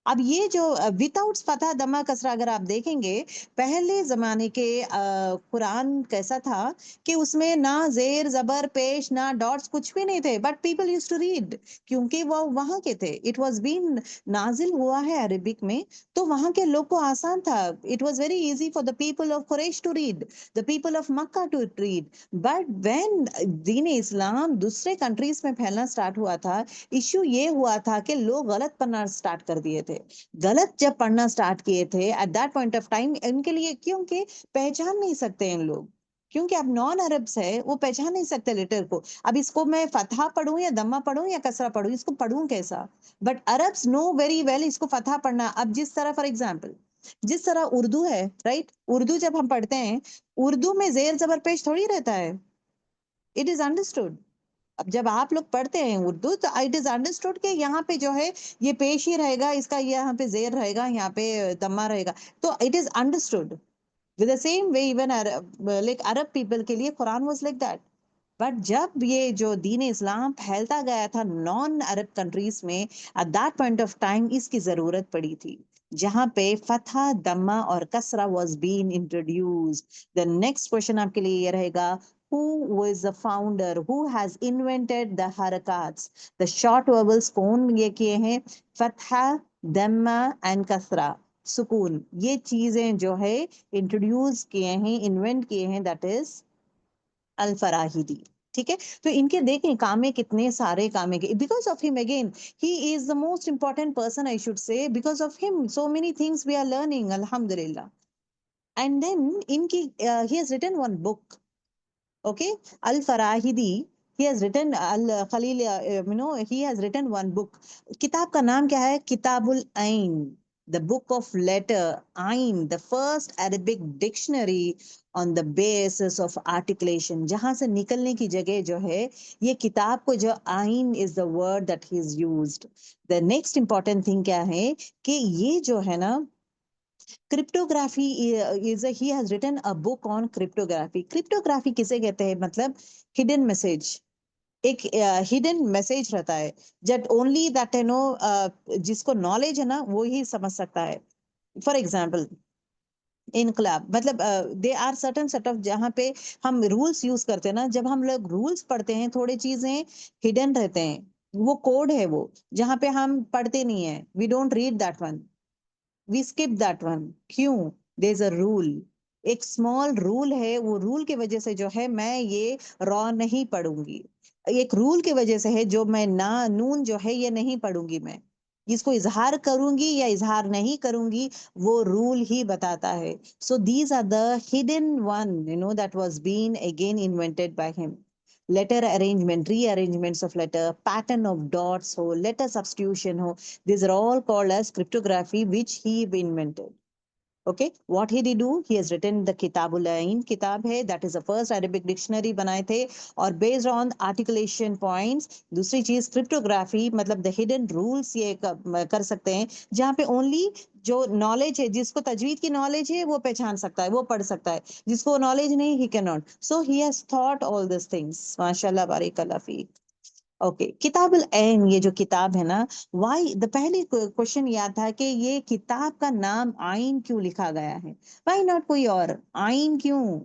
अब ये जो विदाउट फतह दमा कसरा अगर आप देखेंगे, पहले जमाने के कुरान कैसा था कि उसमें ना जेर जबर पेश ना डॉट्स कुछ भी नहीं थे, but people used to read, क्योंकि वो वहां के थे, इट वाज बीन नाजिल हुआ है अरबिक में, तो वहां के लोग को आसान था. It was very easy for the people of Quraysh to read, the people of Mecca to read. But when दीन इस्लाम दूसरे कंट्रीज में फैलना स्टार्ट हुआ था, इश्यू ये हुआ था कि लोग गलत पढ़ना स्टार्ट कर दिए थे. गलत जब पढ़ना स्टार्ट किए थे at that point of time, इनके लिए, क्योंकि पहचान नहीं सकते इन लोग, क्योंकि अब नॉन अरब्स है, वो पहचान नहीं सकते लेटर को. अब इसको मैं फतहा पढ़ूं या दम्मा पढ़ूं या कसरा पढ़ूं, इसको पढ़ूं कैसा. But Arabs know very well इसको फतहा पढ़ना. अब जिस तरह फॉर एग्जाम्पल, जिस तरह उर्दू है, राइट, उर्दू जब हम पढ़ते हैं, उर्दू में जेर जबर पेश थोड़ी रहता है, इट इज अंडरस्टूड. अब जब आप लोग पढ़ते हैं उर्दू, तो इट इज अंडरस्टूड कि यहाँ पे जो है ये पेश ही रहेगा, इसका यहाँ पे जेर रहेगा, यहाँ पे दम्मा रहेगा, तो it is understood. With the same way even like Arab people के लिए Quran was like that. But जब ये जो दीन इस्लाम फैलता गया था नॉन अरब कंट्रीज में, at that point of time इसकी जरूरत पड़ी थी, जहां पे फतह दम्मा और कसरा was been introduced. The next question आपके लिए ये रहेगा, who was the founder, who has invented the harakats, the short vowels कौन ये किए हैं, फतह दम्मा एंड कसरा, सुकून, ये चीजें जो है इंट्रोड्यूस किए हैं, इन्वेंट किए हैं, दैट इज अल फराहिदी. ठीक है. तो इनके देखें कामे कितने सारे कामे के, because of him again, he is the most important person I should say, because of him so many things we are learning अल्हम्दुलिल्लाह. एंड देन इनकी he has written one book, okay, al farahidi, he has written al khalil, he has written one book. किताब का नाम क्या है, किताबुल आइन, the book of letter, ain, the first Arabic dictionary on the basis of articulation, जहां से निकलने की जगह जो है, ये किताब को जो आइन is the word that he is used. The next important thing क्या है कि ये जो है ना, cryptography is, he has written a book on cryptography. Cryptography किसे कहते हैं, मतलब हिडन मैसेज, एक हिडन मैसेज रहता है, जट ओनली दैट जिसको नॉलेज है ना वो ही समझ सकता है. फॉर एग्जाम्पल इनकलाब, मतलब they are certain set of, जहाँ पे हम रूल्स यूज करते हैं ना, जब हम लोग रूल्स पढ़ते हैं, थोड़े चीजें हिडन रहते हैं, वो कोड है वो, जहाँ पे हम पढ़ते नहीं है, we don't read that one, we skip that one. क्यों, देयर इज अ रूल, एक स्मॉल रूल है, वो रूल की वजह से जो है मैं ये रॉ नहीं पढ़ूंगी, एक रूल की वजह से है जो मैं ना नून जो है ये नहीं पढ़ूंगी, मैं इसको इजहार करूंगी या इजहार नहीं करूंगी, वो रूल ही बताता है. So these are the hidden one, that was been again invented by him. Letter arrangement, rearrangements of letter, pattern of dots हो, letter substitution हो, these are all called as cryptography, which he invented. Okay, what he did do, he has written the Kitabul Ain, किताब है, that is the first Arabic dictionary बनाए थे, और based on articulation points. दूसरी चीज cryptography, मतलब the hidden rules ये कर सकते हैं, जहाँ पे only जो नॉलेज है, जिसको तजवीद की नॉलेज है वो पहचान सकता है, वो पढ़ सकता है, जिसको नॉलेज नहीं, he cannot. So he has thought all these things. माशाल्लाह बारिक अल्लाह फीक. ओके, किताबुल ऐन, ये जो किताब है ना, वाई द पहले क्वेश्चन यह था कि ये किताब का नाम आइन क्यों लिखा गया है, वाई नॉट कोई और, आइन क्यों,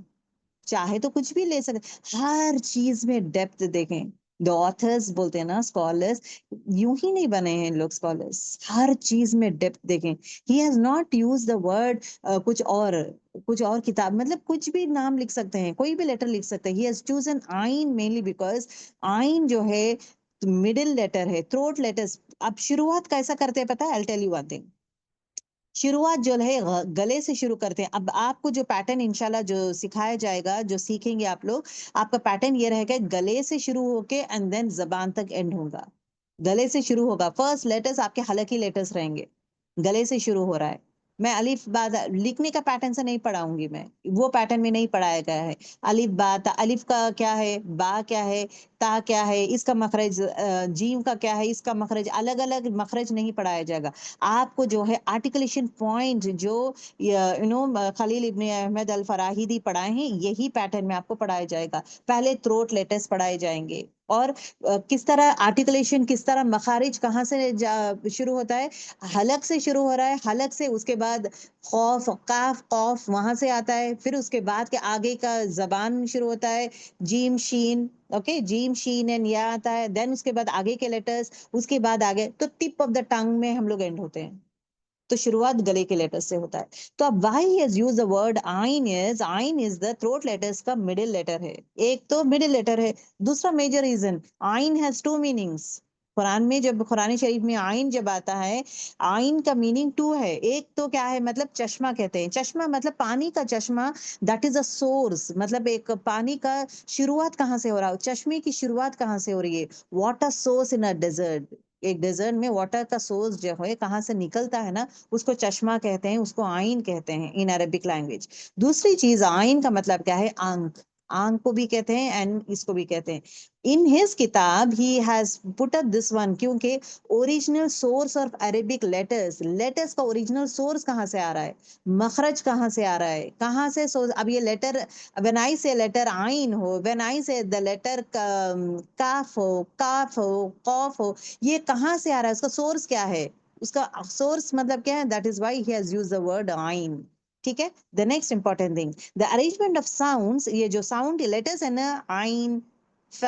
चाहे तो कुछ भी ले सकते, हर चीज में डेप्थ देखें। द ऑथर्स बोलते हैं ना, स्कॉलर्स यूं ही नहीं बने हैं लोग स्कॉलर्स, हर चीज में डेप्थ देखें। He has not use the word कुछ और किताब, मतलब कुछ भी नाम लिख सकते हैं, कोई भी लेटर लिख सकते हैं। ही हैज चूजन आइन मेनली बिकॉज आइन जो है मिडिल लेटर है, थ्रोट लेटर्स। अब शुरुआत कैसा करते हैं पता है, I tell you one thing. शुरुआत जो है गले से शुरू करते हैं। अब आपको जो पैटर्न इंशाल्लाह जो सिखाया जाएगा, जो सीखेंगे आप लोग, आपका पैटर्न ये रहेगा, गले से शुरू होके एंड देन जबान तक एंड होगा। गले से शुरू होगा, फर्स्ट लेटर्स आपके हलकी लेटर्स रहेंगे, गले से शुरू हो रहा है। मैं अलिफ बा लिखने का पैटर्न से नहीं पढ़ाऊंगी, मैं वो पैटर्न में नहीं पढ़ाया गया है। अलिफ बा अलिफ का क्या है, बा क्या है, ता क्या है, इसका मखरज, जीम का क्या है, इसका मखरज, अलग अलग मखरज नहीं पढ़ाया जाएगा। आपको जो है आर्टिकुलेशन पॉइंट जो खलील इब्ने अहमद अल फराहिदी पढ़ाए हैं, यही पैटर्न में आपको पढ़ाया जाएगा। पहले थ्रोट लेटर्स पढ़ाए जाएंगे, और किस तरह आर्टिकुलेशन, किस तरह मखारिज कहाँ से शुरू होता है, हलक से शुरू हो रहा है, हलक से उसके बाद खौफ, काफ, कौफ वहां से आता है, फिर उसके बाद के आगे का जबान शुरू होता है, जीम शीन, ओके, जीम शीन एंड या आता है, देन उसके बाद आगे के लेटर्स, उसके बाद आगे तो टिप ऑफ द टंग में हम लोग एंड होते हैं। तो शुरुआत गले के लेटर से होता है। तो अब why he has used the word आइन इज द थ्रोट लेटर्स का मिडिल लेटर है। एक तो मिडिल लेटर है, दूसरा मेजर रीजन, आइन हैज टू मीनिंग्स। कुरान में जब कुरान शरीफ में आइन जब आता है, आइन का मीनिंग टू है। एक तो क्या है, मतलब चश्मा कहते हैं, चश्मा मतलब पानी का चश्मा, दैट इज अ सोर्स, मतलब एक पानी का शुरुआत कहाँ से हो रहा है, चश्मे की शुरुआत कहाँ से हो रही है, water source in a desert. एक डेजर्ट में वाटर का सोर्स जो है कहाँ से निकलता है ना, उसको चश्मा कहते हैं, उसको आइन कहते हैं इन अरबिक लैंग्वेज। दूसरी चीज, आइन का मतलब क्या है, आंख, आंख को भी कहते हैं एंड इसको भी कहते हैं। इन हिज किताब he has put up this one, क्योंकि original source of Arabic letters, letters का ओरिजिनल सोर्स कहाँ से आ रहा है, मखरज कहाँ से आ रहा है, कहाँ से सोर्स। अब ये लेटर, व्हेन आई से लेटर आइन हो, व्हेन आई से द लेटर काफ हो, कौफ हो, ये कहाँ से आ रहा है, उसका सोर्स क्या है, उसका सोर्स मतलब क्या है, that is why he has used the word आइन। ठीक है। The next important thing, the arrangement of sounds, ये जो साउंड लेटर्स है ना, आइन, फ,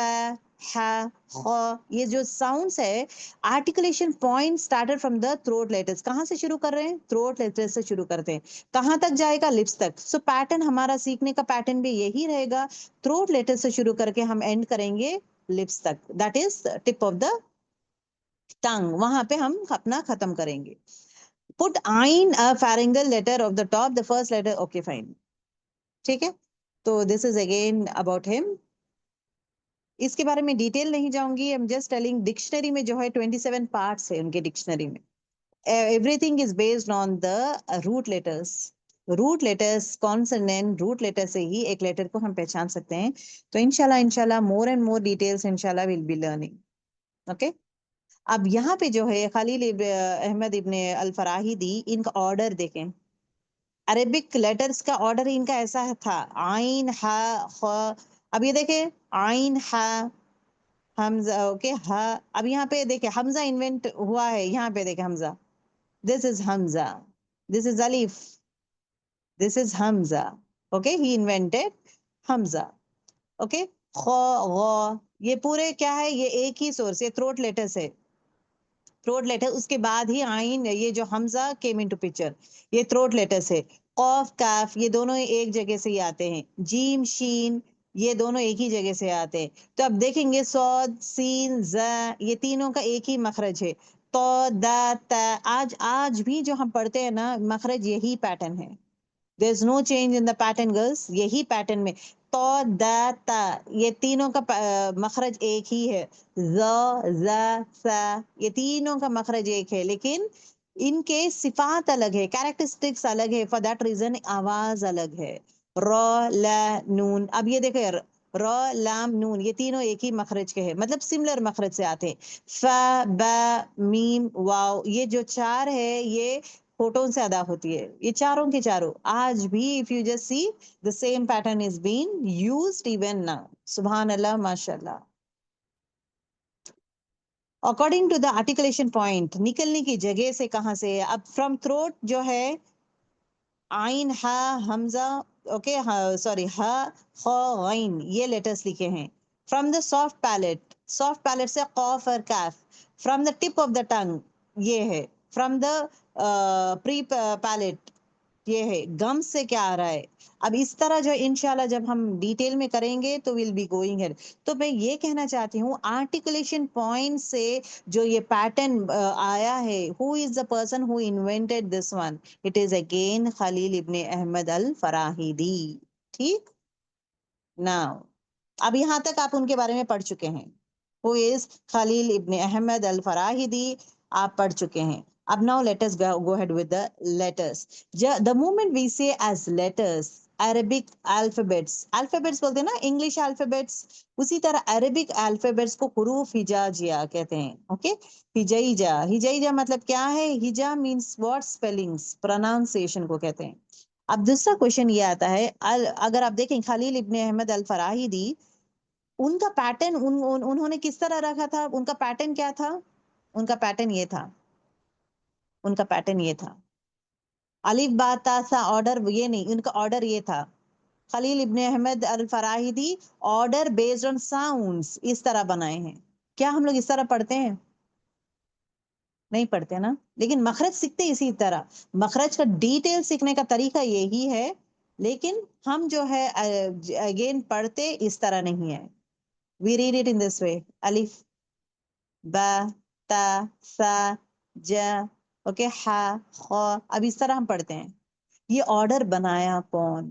ह, ख, ये जो साउंड्स है, articulation point started from the throat letters. कहाँ से शुरू कर रहे हैं, थ्रोट लेटर्स से शुरू करते हैं, कहाँ तक जाएगा, लिप्स तक। सो पैटर्न हमारा सीखने का पैटर्न भी यही रहेगा, थ्रोट लेटर से शुरू करके हम एंड करेंगे लिप्स तक, that is tip of the tongue, वहां पे हम अपना खत्म करेंगे। पुट आइन a pharyngeal letter of the top, the first letter, okay fine, ठीक है। तो this is again about him, इसके बारे में डिटेल नहीं जाऊंगी, I am just telling. Dictionary में जो है 27 पार्ट्स है उनके डिक्शनरी में, everything is based on the root letters. Root letters, consonant root letter से ही एक लेटर को हम पहचान सकते हैं। तो इंशाल्लाह इंशाल्लाह मोर एंड मोर डिटेल्स इंशाल्लाह विल बी लर्निंग, ओके। अब यहाँ पे जो है खलील अहमद इब्ने अल फराहिदी, इनका ऑर्डर देखें, अरेबिक लेटर्स का ऑर्डर इनका ऐसा था, आइन, हा, ख। अब ये देखें, आइन, हा, हमजा, ओके, हा। अब यहाँ पे देखे हमजा इन्वेंट हुआ है, यहाँ पे देखे Hamza, this is Hamza, this is Alif, this is Hamza, okay, he invented Hamza, okay. ख, ग, ये पूरे क्या है, ये एक ही सोर्स, ये थ्रोट लेटर्स है, थ्रोट लेटर। उसके बाद ही आइन, ये जो हमजा केम इनटू पिक्चर, ये थ्रोट लेटर्स है। कॉफ, काफ, ये दोनों एक जगह से ही आते हैं। जीम, शीन, ये दोनों एक ही जगह से आते हैं। तो अब देखेंगे, सौद, सीन, ज, ये तीनों का एक ही मखरज है, तो, दा, ता। आज आज भी जो हम पढ़ते हैं ना, मखरज यही पैटर्न है, there is no change in the pattern girls, यही पैटर्न में। तो, द, ता, ये तीनों का मखरज एक ही है। ज, सा, ये तीनों का मखरज एक है, लेकिन इनके सिफात अलग है, कैरेक्टरिस्टिक्स अलग है, फॉर दैट रीजन आवाज अलग है। र, ल, नून, अब ये देखे, र, लाम, नून, ये तीनों एक ही मखरज के हैं, मतलब सिमिलर मखरज से आते हैं। फ, ब, मीम, वाव, ये जो चार है, ये फोटोन से अदा होती है, ये चारों के चारों आज भी, if you just see, the same pattern is been used even now. सुभान अल्लाह, माशाल्लाह। According to the articulation point, निकलने की जगह से कहां से, अब फ्रॉम थ्रोट जो है आइन हा हमजा, ओके, सॉरी हा ख गैन, ये लेटर्स लिखे हैं। From the soft palate, soft palate से कॉफ और Kaif. From the tip of the टंग, ये है। फ्रॉम द प्री पैलेट, ये है। गम से क्या आ रहा है। अब इस तरह जो इंशाल्लाह जब हम डिटेल में करेंगे तो विल बी गोइंग है। तो मैं ये कहना चाहती हूँ आर्टिकुलेशन पॉइंट से जो ये पैटर्न आया है, who is the person who invented this one, it is again Khalil Ibn Ahmad al Farahidi. ठीक। नाउ अब यहाँ तक आप उनके बारे में पढ़ चुके हैं, who is Khalil Ibn Ahmad al फराहिदी, आप पढ़ चुके हैं। अब now let us go ahead with the letters. The moment we say as letters, Arabic alphabets, alphabets बोलते हैं ना, इंग्लिश अल्फाबेट्स, उसी तरह अरेबिक अल्फाबेट्स को हुरूफ हिजाजिया कहते हैं। ओके, हिजैजा, हिजैजा मतलब क्या है, हिजा मींस व्हाट, स्पेलिंग्स, प्रोनाउंसिएशन को कहते हैं। अब दूसरा क्वेश्चन ये आता है, अगर आप देखें खलील इब्ने अहमद अल फराहिदी, उनका पैटर्न उन्होंने किस तरह रखा था, उनका पैटर्न क्या था, उनका पैटर्न ये था, उनका पैटर्न ये था, अलिफ बा ता सा ऑर्डर, ये नहीं, उनका ऑर्डर ये था। खलील इब्ने Ahmad al फराहिदी order based on sounds इस तरह बनाए हैं। क्या हम लोग इस तरह पढ़ते हैं? नहीं पढ़ते ना, लेकिन मखरज सीखते इसी तरह। मखरज का डिटेल सीखने का तरीका यही है, लेकिन हम जो है अगेन पढ़ते इस तरह नहीं है। We read it in this way, अलिफ बा ता सा जा, ओके, हा ख, अब इस तरह हम पढ़ते हैं। ये ऑर्डर बनाया कौन?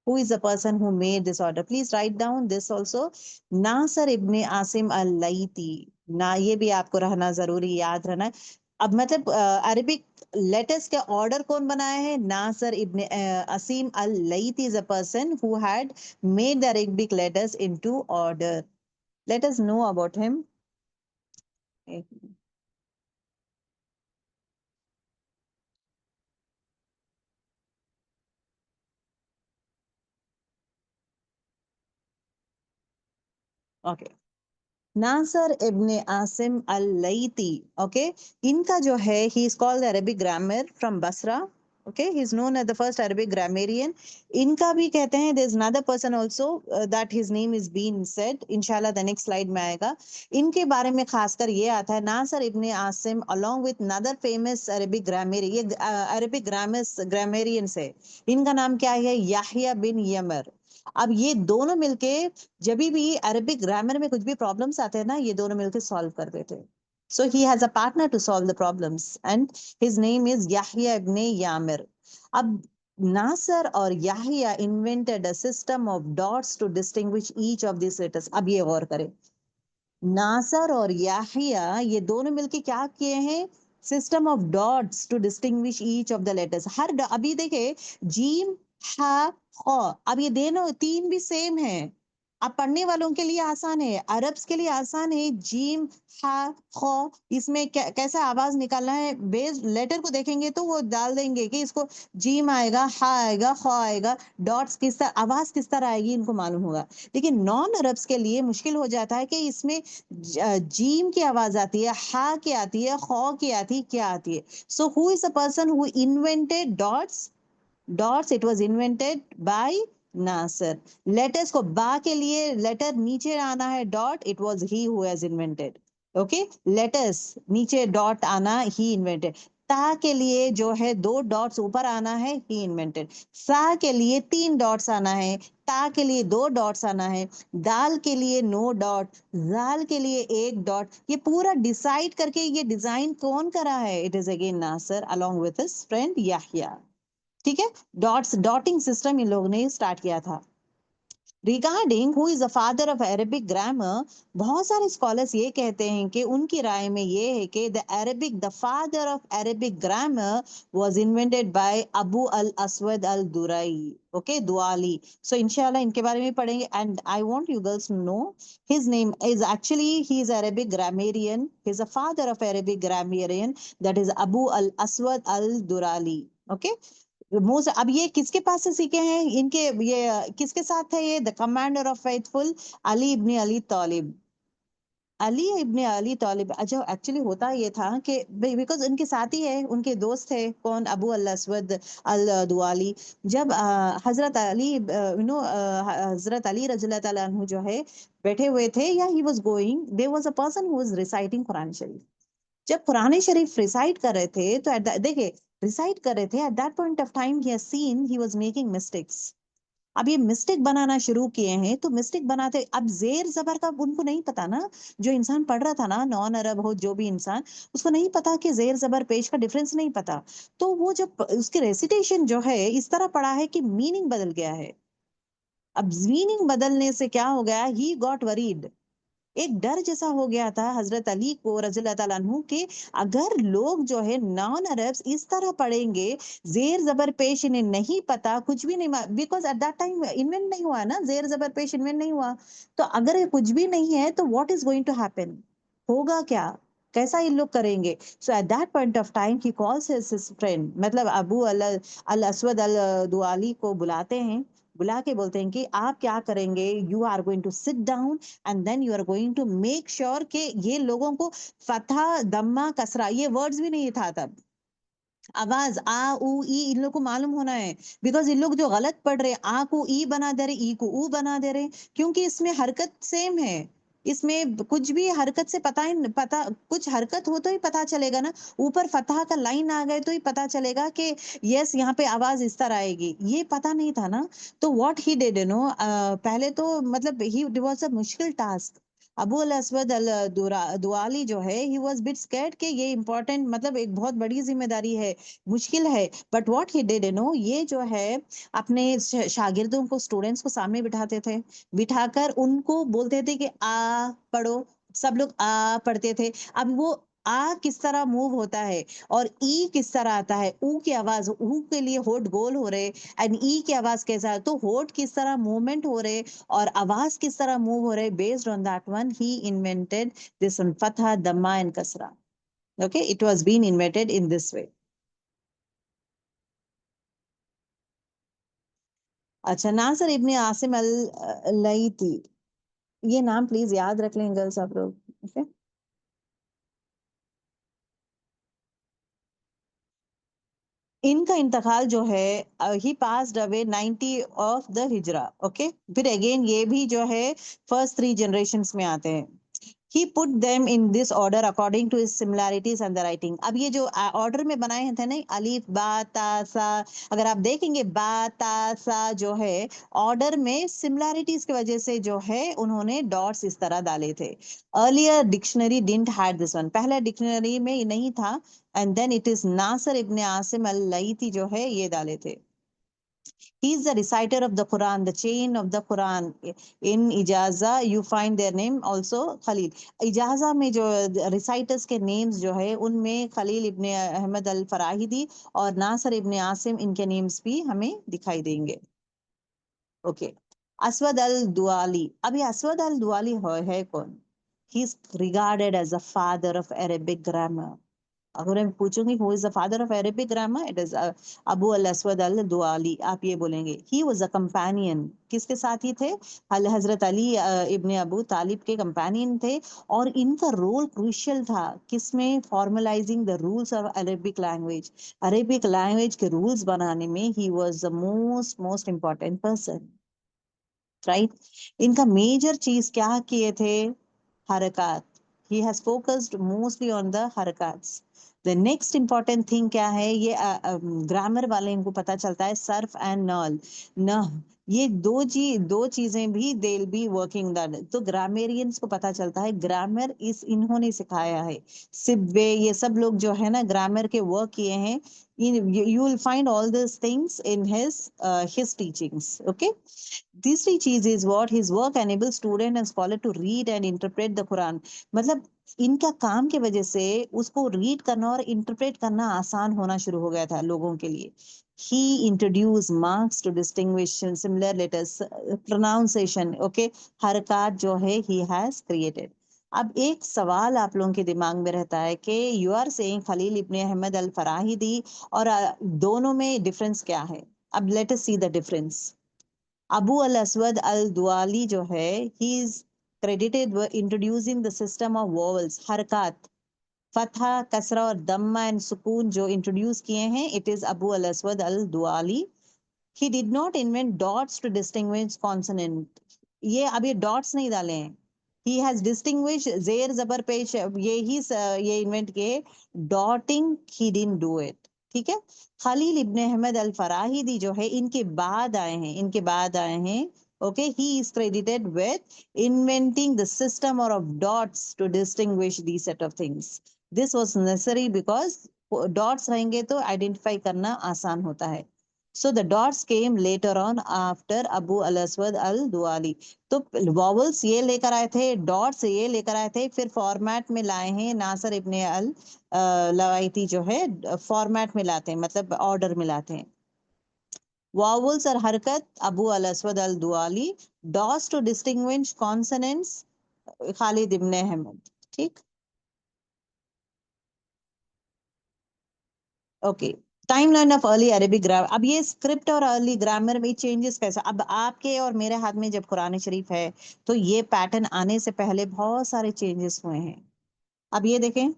Who is the person who made this order? Please write down this also. Nasser ibn Asim al लईती, ना ये भी आपको रहना जरूरी, याद रहना है। अब मतलब अरबिक लेटर्स के ऑर्डर कौन बनाया है? Nasr Ibn Asim Al लईती is a person who had made the Arabic letters into order. Let us know about him. Okay. Nasr ibn Asim al Laythi, okay, इनका जो है, he is called Arabic grammar from Basra, okay, he is known as the first Arabic grammarian. इनका भी कहते हैं, there is another person also that his name is been said, इंशाल्लाह the next slide में आएगा। इनके बारे में खासकर ये आता है, Nasr ibn Asim along with another famous Arabic grammarian, ये अरबिक ग्रामेरियन से, इनका नाम क्या है? याहिया बिन यमर। अब ये दोनों मिलके जब भी अरबिक ग्रामर में कुछ भी प्रॉब्लम्स आते हैं ना, ये दोनों मिलकर सॉल्व कर देते हैं। So he has a partner to solve the problems and his name is Yahya ibn Yamar. अब नासर और Yahya invented a system of dots to distinguish each of this letters. अब ये गौर करें, नासर और याहिया ये दोनों मिलके क्या किए हैं? System of dots to distinguish each of the letters. अभी देखे, जीम हा खौ, अब ये दोनों तीन भी सेम है। अब पढ़ने वालों के लिए आसान है, अरब्स के लिए आसान है। जीम हा खौ, इसमें कैसा आवाज निकालना है, बेस लेटर को देखेंगे तो वो डाल देंगे कि इसको जीम आएगा, हा आएगा, खौ आएगा, डॉट्स किस तरह, आवाज किस तरह आएगी, इनको मालूम होगा। लेकिन नॉन अरब्स के लिए मुश्किल हो जाता है कि इसमें जीम की आवाज आती है, हा की आती है, खौ की आती है, क्या आती है। So who is the person who invented dots? Dots, it was invented by Nasr. Letters को बा के लिए लेटर नीचे आना है dot, it was he who has invented. Okay, letters नीचे डॉट आना, ही इन्वेंटेड। ता के लिए जो है दो डॉट्स ऊपर आना है, ही इन्वेंटेड। सा के लिए तीन डॉट्स आना है, ता के लिए दो डॉट्स आना है, दाल के लिए नो डॉट, जाल के लिए एक डॉट। ये पूरा डिसाइड करके ये डिजाइन कौन करा है? It is again Nasr along with his friend Yahya. ठीक है, डॉट्स, डॉटिंग सिस्टम इन लोगों ने स्टार्ट किया था। Regarding who is the father of Arabic grammar, बहुत सारे स्कॉलर्स ये कहते हैं कि उनकी राय में ये है कि the father of Arabic grammar was invented by Abu al Aswad al Duali, okay, Duali. So इंशाल्लाह इनके बारे में पढ़ेंगे and I want you girls to know his name is actually, he is Arabic grammarian, he is a father of Arabic grammarian, that is Abu al Aswad al Duali. Okay, most, अब ये किसके पास से सीखे हैं? इनके ये किसके साथ है? ये the commander of faithful, Ali ibn Ali Talib, Ali ibn Ali Talib, अच्छा एक्चुअली होता ये था कि बिकॉज उनके साथी है, उनके दोस्त थे कौन, अबू अल असवद अल दुआली। जब हजरत अली हजरत अली रज़ियल्लाहु ताला अन्हु जो है बैठे हुए थे, या he was going, there was a person who was reciting Quran शरीफ। जब कुरान शरीफ रिसाइट कर रहे थे तो देखिए, रिसाइट कर रहे थे, at that point of time he has seen he was making mistakes. अब ये मिस्टेक बनाना शुरू किए हैं, तो मिस्टेक बनाते, अब जेर जबर का उनको नहीं पता ना, जो इंसान पढ़ रहा था ना, नॉन अरब हो जो भी इंसान, उसको नहीं पता कि जेर जबर पेश का डिफरेंस नहीं पता। तो वो जब उसके रेसिटेशन जो है इस तरह पढ़ा है कि मीनिंग बदल गया है। अब मीनिंग बदलने से क्या हो गया, ही गॉट वरीड, एक डर जैसा हो गया था हजरत अली को रज़ियल्लाहु ताला अन्हु के, अगर लोग जो है नॉन अरब्स इस तरह पढ़ेंगे, जेर जबर पेश इन्हें नहीं पता, कुछ भी नहीं, because at that time invent नहीं हुआ ना, जेर जबर पेश इन्वेंट नहीं हुआ। तो अगर ये कुछ भी नहीं है तो what is going to happen, होगा क्या, कैसा ये लोग करेंगे। So at that point of time he calls his friend, मतलब अबू अल अल असवद अल दुआली को बुलाते हैं, बुला के बोलते हैं कि आप क्या करेंगे, you are going to sit down and then you are going to make sure कि ये लोगों को फतह दम्मा कसरा ये वर्ड्स भी नहीं था तब, आवाज आ उ ई इन लोग को मालूम होना है। बिकॉज इन लोग जो गलत पढ़ रहे, आ को ई बना दे रहे, ई को ऊ बना दे रहे, क्योंकि इसमें हरकत सेम है, इसमें कुछ भी हरकत से पता ही पता, कुछ हरकत हो तो ही पता चलेगा ना, ऊपर फतह का लाइन आ गए तो ही पता चलेगा कि यस यहाँ पे आवाज इस तरह आएगी, ये पता नहीं था ना। तो व्हाट ही डिड नो, पहले तो मतलब ही वाज अ मुश्किल task. Abu al Aswad al Duali जो है, ही वाज बिट स्कैर्ड कि ये इंपॉर्टेंट, मतलब एक बहुत बड़ी जिम्मेदारी है, मुश्किल है। बट व्हाट ही डिड ये जो है अपने शागिर्दों को, स्टूडेंट्स को सामने बिठाते थे, बिठाकर उनको बोलते थे कि आ पढ़ो, सब लोग आ पढ़ते थे। अब वो आ किस तरह मूव होता है और ई किस तरह आता है, ऊ की आवाज, ऊ के लिए होठ गोल हो रहे, एंड ई की आवाज कैसा है, तो होठ किस तरह मूवमेंट हो रहे और आवाज किस तरह मूव हो रहे, based on that one he invented this one, Fataha दम्मा and कसरा। Okay, it was being invented in this way. अच्छा, नासर इब्ने आसिम अल लईती, ये नाम प्लीज याद रख लें गर्ल्स आप लोग। ओके, इनका इंतकाल जो है, he passed away 90 of the हिजरा। ओके, फिर अगेन ये भी जो है फर्स्ट थ्री जनरेशंस में आते हैं। He put them in this order according to his similarities and the writing. अब ये जो ऑर्डर में बनाए हैं थे नहीं, अलीफ बा ता सा, अगर आप देखेंगे बा ता सा जो है, ऑर्डर में सिमिलैरिटीज की वजह से जो है उन्होंने डॉट्स इस तरह डाले थे। Earlier dictionary didn't had this one, पहले डिक्शनरी में ये नहीं था, and then it is Nasser ibn Asim al लईती जो है ये डाले थे। He is the reciter of the Quran, the chain of the Quran. In Ijaza, you find their name also Khalil. इजाजा में जो रिसाइटर्स के नेम्स जो है उनमें खलील इब्ने अहमद अल फराहिदी और नासर इब्ने आसिम, इनके नेम्स भी हमें दिखाई देंगे। ओके, असवद अल दुआली, अब ये असवद अल दुआली है कौन? He is regarded as a father of Arabic grammar. अगर मैं पूछूंगी who is the father of Arabic grammar, it is Abu al Aswad al Duali, आप ये बोलेंगे। ही वाज अ कंपेनियन, किसके साथ ही थे, हजरत अली इब्ने अबू तालिब के कंपेनियन थे, और इनका रोल क्रूशियल था किसमें, formalising the rules of Arabic language, Arabic language के रूल्स बनाने में he was the most most important person, right. इनका मेजर चीज क्या किए थे, हरकत, he has focused mostly on the हरकत्स। the next important thing क्या है, ये ग्रामर वाले इनको पता चलता है सर्फ एंड नॉल न, ये दो चीजें भी they will be working that, तो ग्रामेरियंस को पता चलता है ग्रामर इस इन्होंने सिखाया है। सिब्बे ये सब लोग जो है ना ग्रामर के वर्क किए हैं, you will find all these things in his teachings. Okay, तीसरी चीज is what, his work enable student and scholar to read and interpret the Quran, मतलब इनका काम की वजह से उसको रीड करना और इंटरप्रेट करना आसान होना शुरू हो गया था लोगों के लिए। he introduced marks to distinguish similar letters, pronunciation, okay, हरकत जो है he has created। अब एक सवाल आप लोगों के दिमाग में रहता है कि you are saying Khalil Ibn Ahmad al Farahidi, और दोनों में डिफरेंस क्या है। अब let us see the difference. Abu al Aswad al Duali जो है, he is credited were introducing the system of vowels, हरकत, फतहा, कसरा और दम्मा एंड सुकून जो इंट्रोड्यूस किए हैं, it is Abu al Aswad al Duali. He did not invent dots to distinguish consonant. ये अभी डॉट्स नहीं डाले हैं. He has distinguished जेर जबर पेश, ये इन्वेंट किए. डॉटिंग he didn't do it. ठीक है. खलील इब्ने अहमद अल फराहिदी जो है इनके बाद आए हैं. Okay, he is credited with inventing the system or of dots to distinguish these set of things. This was necessary because dots रहेंगे तो आइडेंटिफाई करना आसान होता है. So the dots came later on after Abu al-Aswad al-Duali. तो vowels ये लेकर आए थे, dots ये लेकर आए थे, फिर फॉर्मेट में लाए हैं नासर इब्ने अल लवाइती जो है फॉर्मेट में लाते हैं, मतलब ऑर्डर में लाते हैं. Vowels और हरकत Abu अल-अस्वद अल-दुआली. Dots to distinguish consonants Khalid इब्ने अहमद. ठीक. Okay. Timeline of early Arabic grammar. अब ये स्क्रिप्ट और अर्ली ग्रामर में चेंजेस कैसा, अब आपके और मेरे हाथ में जब कुरान शरीफ है तो ये पैटर्न आने से पहले बहुत सारे चेंजेस हुए हैं. अब ये देखें,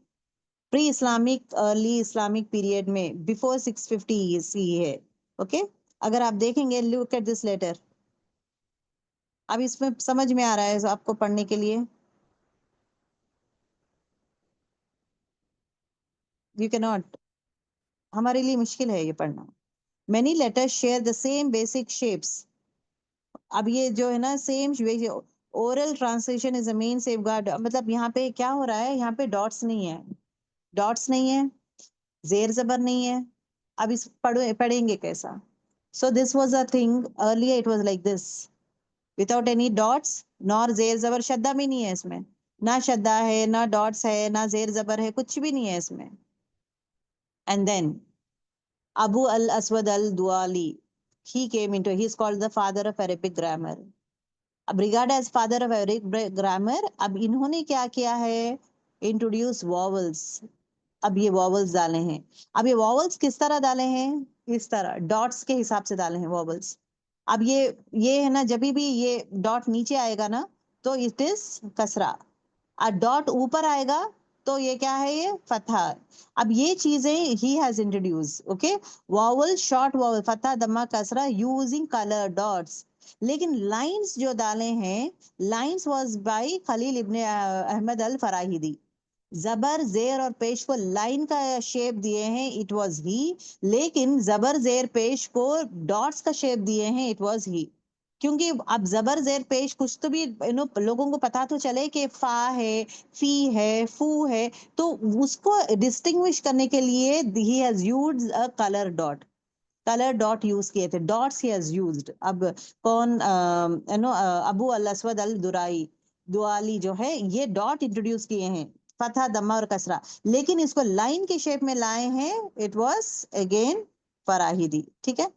pre Islamic early Islamic period में बिफोर 650 सी है. ओके. अगर आप देखेंगे, लुक एट दिस लेटर. अब इसमें समझ में आ रहा है आपको पढ़ने के लिए? यू कैन नॉट, हमारे लिए मुश्किल है ये पढ़ना. Many letters share the same basic shapes. अब ये जो है ना same oral translation is a main safeguard. मतलब यहाँ पे क्या हो रहा है, यहाँ पे डॉट्स नहीं है, डॉट्स नहीं है, जेर जबर नहीं है. अब इस पढ़ेंगे कैसा? So this was a thing earlier, it was like this, without any dots nor जेर जबर. शद्दा भी नहीं है इसमें, ना शद्दा है ना डॉट्स है ना जेर जबर है, कुछ भी नहीं है इसमें. And then Abu al Aswad al Duali, he came into, he is called the father of Arabic grammar. अब regard as father of Arabic grammar. अब इन्होंने क्या किया है, इंट्रोड्यूस वॉवल्स. अब ये वॉवल्स डाले हैं. अब ये वॉवल्स किस तरह डाले हैं, इस तरह डॉट्स के हिसाब से डाले हैं वॉवल्स. अब ये है ना, जब भी ये डॉट नीचे आएगा ना तो इट इज कसरा, और डॉट ऊपर आएगा तो ये क्या है, ये फतहा. अब ये चीजें ही has introduce. Okay. Vowel, short vowel, Fataha दम्मा कसरा यूजिंग कलर डॉट्स. लेकिन लाइंस जो डाले हैं, lines was by Khalil Ibn Ahmad al फराहिदी. जबर जेर और पेश को लाइन का शेप दिए हैं, इट वाज ही. लेकिन जबर जेर पेश को डॉट्स का शेप दिए हैं, इट वाज ही. क्योंकि अब जबर जेर पेश कुछ तो भी लोगों को पता तो चले कि फा है, फी है, फू है, तो उसको डिस्टिंग्विश करने के लिए he has used a colour dot. Colour dot use किए थे, डॉट्स ही हैज यूज्ड. अब कौन, अबू अल अस्वद अल दुराई दुआली जो है ये डॉट इंट्रोड्यूस किए हैं, फतहा दम्मा और कसरा. लेकिन इसको लाइन के शेप में लाए हैं, इट वाज अगेन फराहिदी. ठीक है.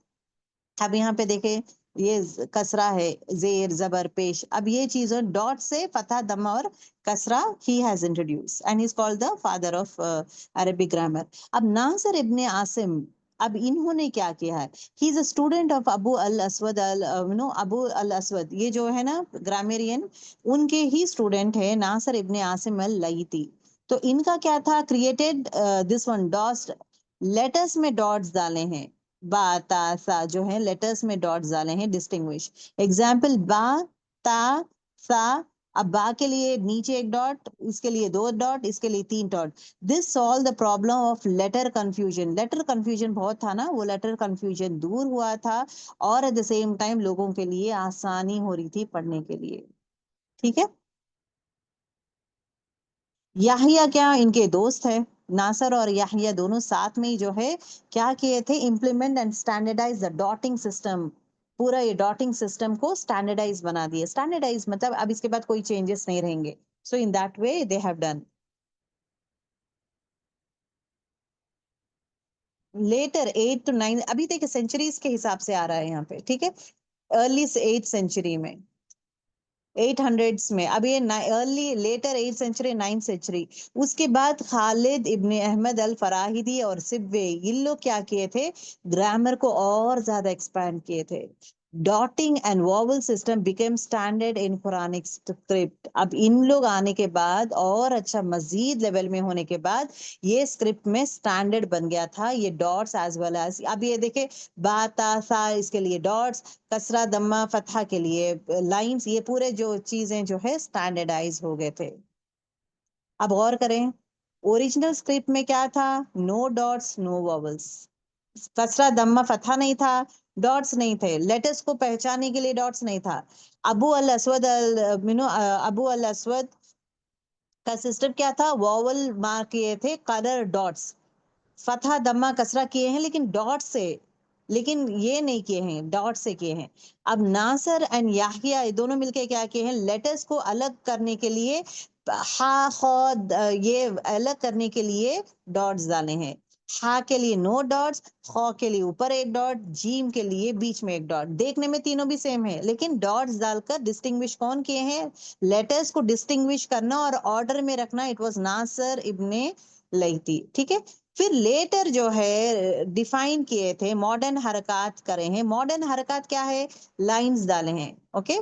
अब यहाँ पे देखे, ये कसरा है, जेर जबर पेश. अब ये चीजों डॉट से फतहा दम्मा और कसरा he has introduce, and he is called the father of Arabic grammar. अब नासिर इब्ने आसिम, अब इन्होंने क्या किया है, he is a student of Abu al Aswad al Abu al Aswad, ये जो है ना ग्रामेरियन, उनके ही स्टूडेंट है नासिर इब्ने आसिम अल लईती. तो इनका क्या था, created this one dots. Letters में डॉट्स डाले हैं, बा ता सा जो है लेटर्स में डॉट्स डाले हैं, डिस्टिंग्विश. एग्जाम्पल, बा ता सा. अब बा के लिए नीचे एक डॉट, इसके लिए दो डॉट, इसके लिए तीन dot. This solve the problem of letter confusion. Letter confusion बहुत था ना, वो लेटर कंफ्यूजन दूर हुआ था, और एट द सेम टाइम लोगों के लिए आसानी हो रही थी पढ़ने के लिए. ठीक है. याहिया क्या इनके दोस्त है, नासर और याहिया दोनों साथ में ही जो है क्या किए थे, implement and standardise the dotting system. पूरा ये डॉटिंग सिस्टम को स्टैंडर्डाइज बना दिए. स्टैंडर्डाइज मतलब अब इसके बाद कोई चेंजेस नहीं रहेंगे. So in that way they have done. Letter 8 to 9, अभी देखिए सेंचुरीज के हिसाब से आ रहा है यहाँ पे. ठीक है. अर्ली 8th century में, 800s में. अब ये early letter 8th century 9th century. उसके बाद खालिद इब्ने अहमद अल फराहिदी और सिब्वे, ये लोग क्या किए थे, ग्रामर को और ज्यादा एक्सपैंड किए थे. Dotting and vowel system became standard in Quranic script. अब इन लोग आने के बाद और अच्छा मजीद लेवल में होने के बाद ये स्क्रिप्ट में स्टैंडर्ड बन गया था, ये डॉट्स एज वेल एज, अब ये देखे बा ता सा इसके लिए डॉट्स, कसरा दम्मा फतहा के लिए लाइंस, ये पूरे जो चीजें जो है स्टैंडर्डाइज हो गए थे। अब गौर करें, ओरिजिनल स्क्रिप्ट में क्या था? नो डॉट्स नो वॉवल्स, कसरा दम्मा फतहा नहीं था, डॉट्स नहीं थे, लेटर्स को पहचानने के लिए डॉट्स नहीं था। अबू अल असवद अबू अल असवद का सिस्टम क्या था? वॉवल मार्क किए थे, कलर डॉट्स, फतहा दम्मा कसरा किए हैं लेकिन डॉट से, लेकिन ये नहीं किए हैं, डॉट से किए हैं। अब नासर एंड याहिया ये दोनों मिलके क्या किए हैं? लेटर्स को अलग करने के लिए, हा खौ ये अलग करने के लिए डॉट्स डाले हैं। हा के लिए नो डॉट्स, खौ के लिए ऊपर एक डॉट, जीम के लिए बीच में एक डॉट। देखने में तीनों भी सेम है लेकिन डॉट्स डालकर डिस्टिंग्विश कौन किए हैं? लेटर्स को डिस्टिंग्विश करना और ऑर्डर में रखना, इट वाज नासर इब्ने लैती। ठीक है। फिर लेटर जो है डिफाइन किए थे, मॉडर्न हरकत करे हैं। मॉडर्न हरकत क्या है? लाइंस डाले हैं। ओके,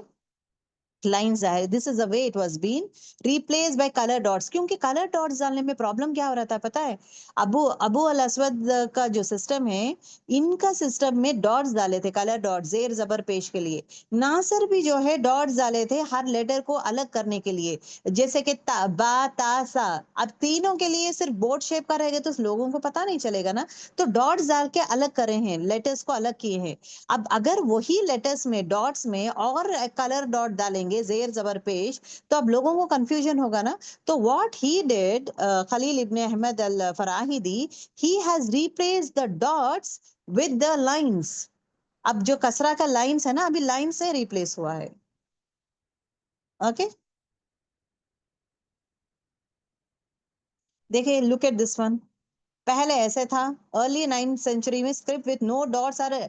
लाइंस है, this is the way it was been replace by colour dots. क्योंकि कलर डॉट्स डालने में प्रॉब्लम क्या हो रहा था पता है? अबू अबू अल असवद का जो सिस्टम है, इनका सिस्टम में डॉट्स डाले थे, कलर डॉट्स जेर जबर पेश के लिए। नासर भी जो है डॉट्स डाले थे हर लेटर को अलग करने के लिए, जैसे कि ता बा ता सा। अब तीनों के लिए सिर्फ बोर्ड शेप का रहेगा तो लोगों को पता नहीं चलेगा ना, तो डॉट्स डाल के अलग करे हैं, लेटर्स को अलग किए हैं। अब अगर वही लेटर्स में डॉट्स में और कलर डॉट डालेंगे जेर जबर पेश, तो अब लोगों को कंफ्यूजन होगा ना। तो what he did, Khalil Ibn Ahmad al Farahidi, he has replaced the dots with the lines. अब जो कसरा का लाइंस है ना, अभी लाइन से रिप्लेस हुआ है। ओके, देखिए लुक एट दिस वन। पहले ऐसे था, अर्ली 9th सेंचुरी में स्क्रिप्ट विथ नो डॉट्स और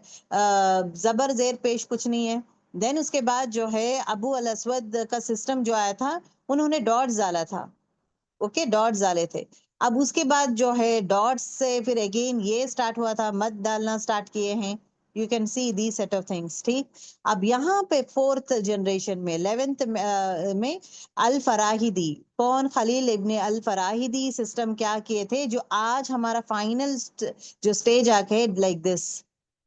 जबर जेर पेश कुछ नहीं है। देन उसके बाद जो है अबू अल असवद का सिस्टम जो आया था, उन्होंने डॉट्स डाला था। ओके, डॉट्स डाले थे। अब उसके बाद जो है डॉट्स से फिर अगेन ये स्टार्ट हुआ था, मत डालना स्टार्ट किए हैं। You can see the set of things. ठीक। अब यहाँ पे फोर्थ जनरेशन में 11th में अल फराहिदी, कौन? खलील इब्ने अल फराहिदी सिस्टम क्या किए थे, जो आज हमारा फाइनल जो स्टेज आके लाइक दिस,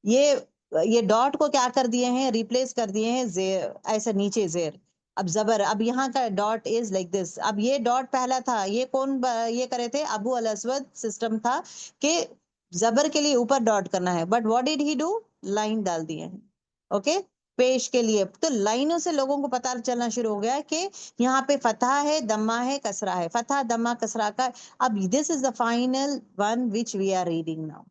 ये ये डॉट को क्या कर दिए हैं? रिप्लेस कर दिए हैं जेर, ऐसा नीचे जेर। अब जबर, अब यहाँ का डॉट इज लाइक दिस। अब ये डॉट पहला था, ये कौन ये करे थे? अबू अल असवद सिस्टम था कि जबर के लिए ऊपर डॉट करना है, but what did he do? Line डाल दिए हैं। ओके, पेश के लिए तो लाइनों से लोगों को पता चलना शुरू हो गया कि यहाँ पे फतहा है, दम्मा है, कसरा है, फतहा दम्मा कसरा का। अब this is the final one which we are reading now.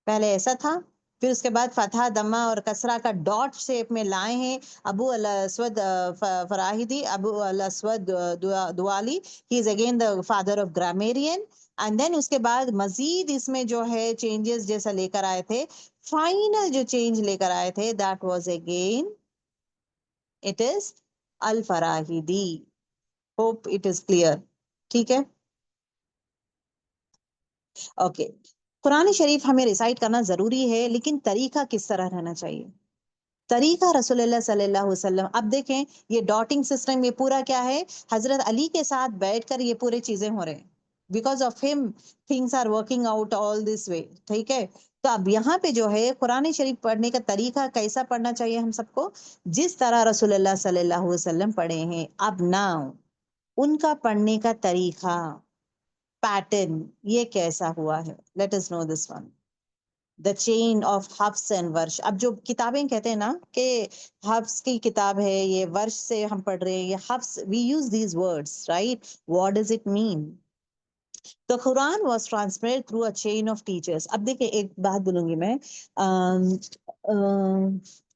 पहले ऐसा था, फिर उसके बाद फतहा दम्मा और कसरा का डॉट शेप में लाए हैं Abu al Aswad Farahidi, Abu al Aswad Duali. He is again the father of grammarian. And then उसके बाद मजीद इसमें जो है चेंजेस जैसा लेकर आए थे। फाइनल जो चेंज लेकर आए थे, that was again, it is al Farahidi. Hope it is clear. ठीक है। ओके, कुरान शरीफ हमें रिसाइट करना जरूरी है, लेकिन तरीका किस तरह रहना चाहिए? तरीका रसूलुल्लाह सल्लल्लाहु अलैहि वसल्लम। अब देखें, ये डॉटिंग सिस्टम ये पूरा क्या है? हजरत अली के साथ बैठकर ये पूरे चीजें हो रहे हैं। Because of him things are working out all this way. ठीक है। तो अब यहाँ पे जो है कुरान शरीफ पढ़ने का तरीका कैसा पढ़ना चाहिए हम सबको? जिस तरह रसूलुल्लाह सल्लल्लाहु अलैहि वसल्लम पढ़े हैं। अब नाउ उनका पढ़ने का तरीका, पैटर्न, ये कैसा हुआ है? Late us no this one. The chain of Hafs and वर्ष। अब जो किताबें कहते हैं ना कि हफ्स की किताब है, ये वर्ष से हम पढ़ रहे हैं, ये Hafs, we use these words, right? What does it mean? The Quran was transmitted through a chain of teachers. अब देखिए एक बात बोलूंगी मैं,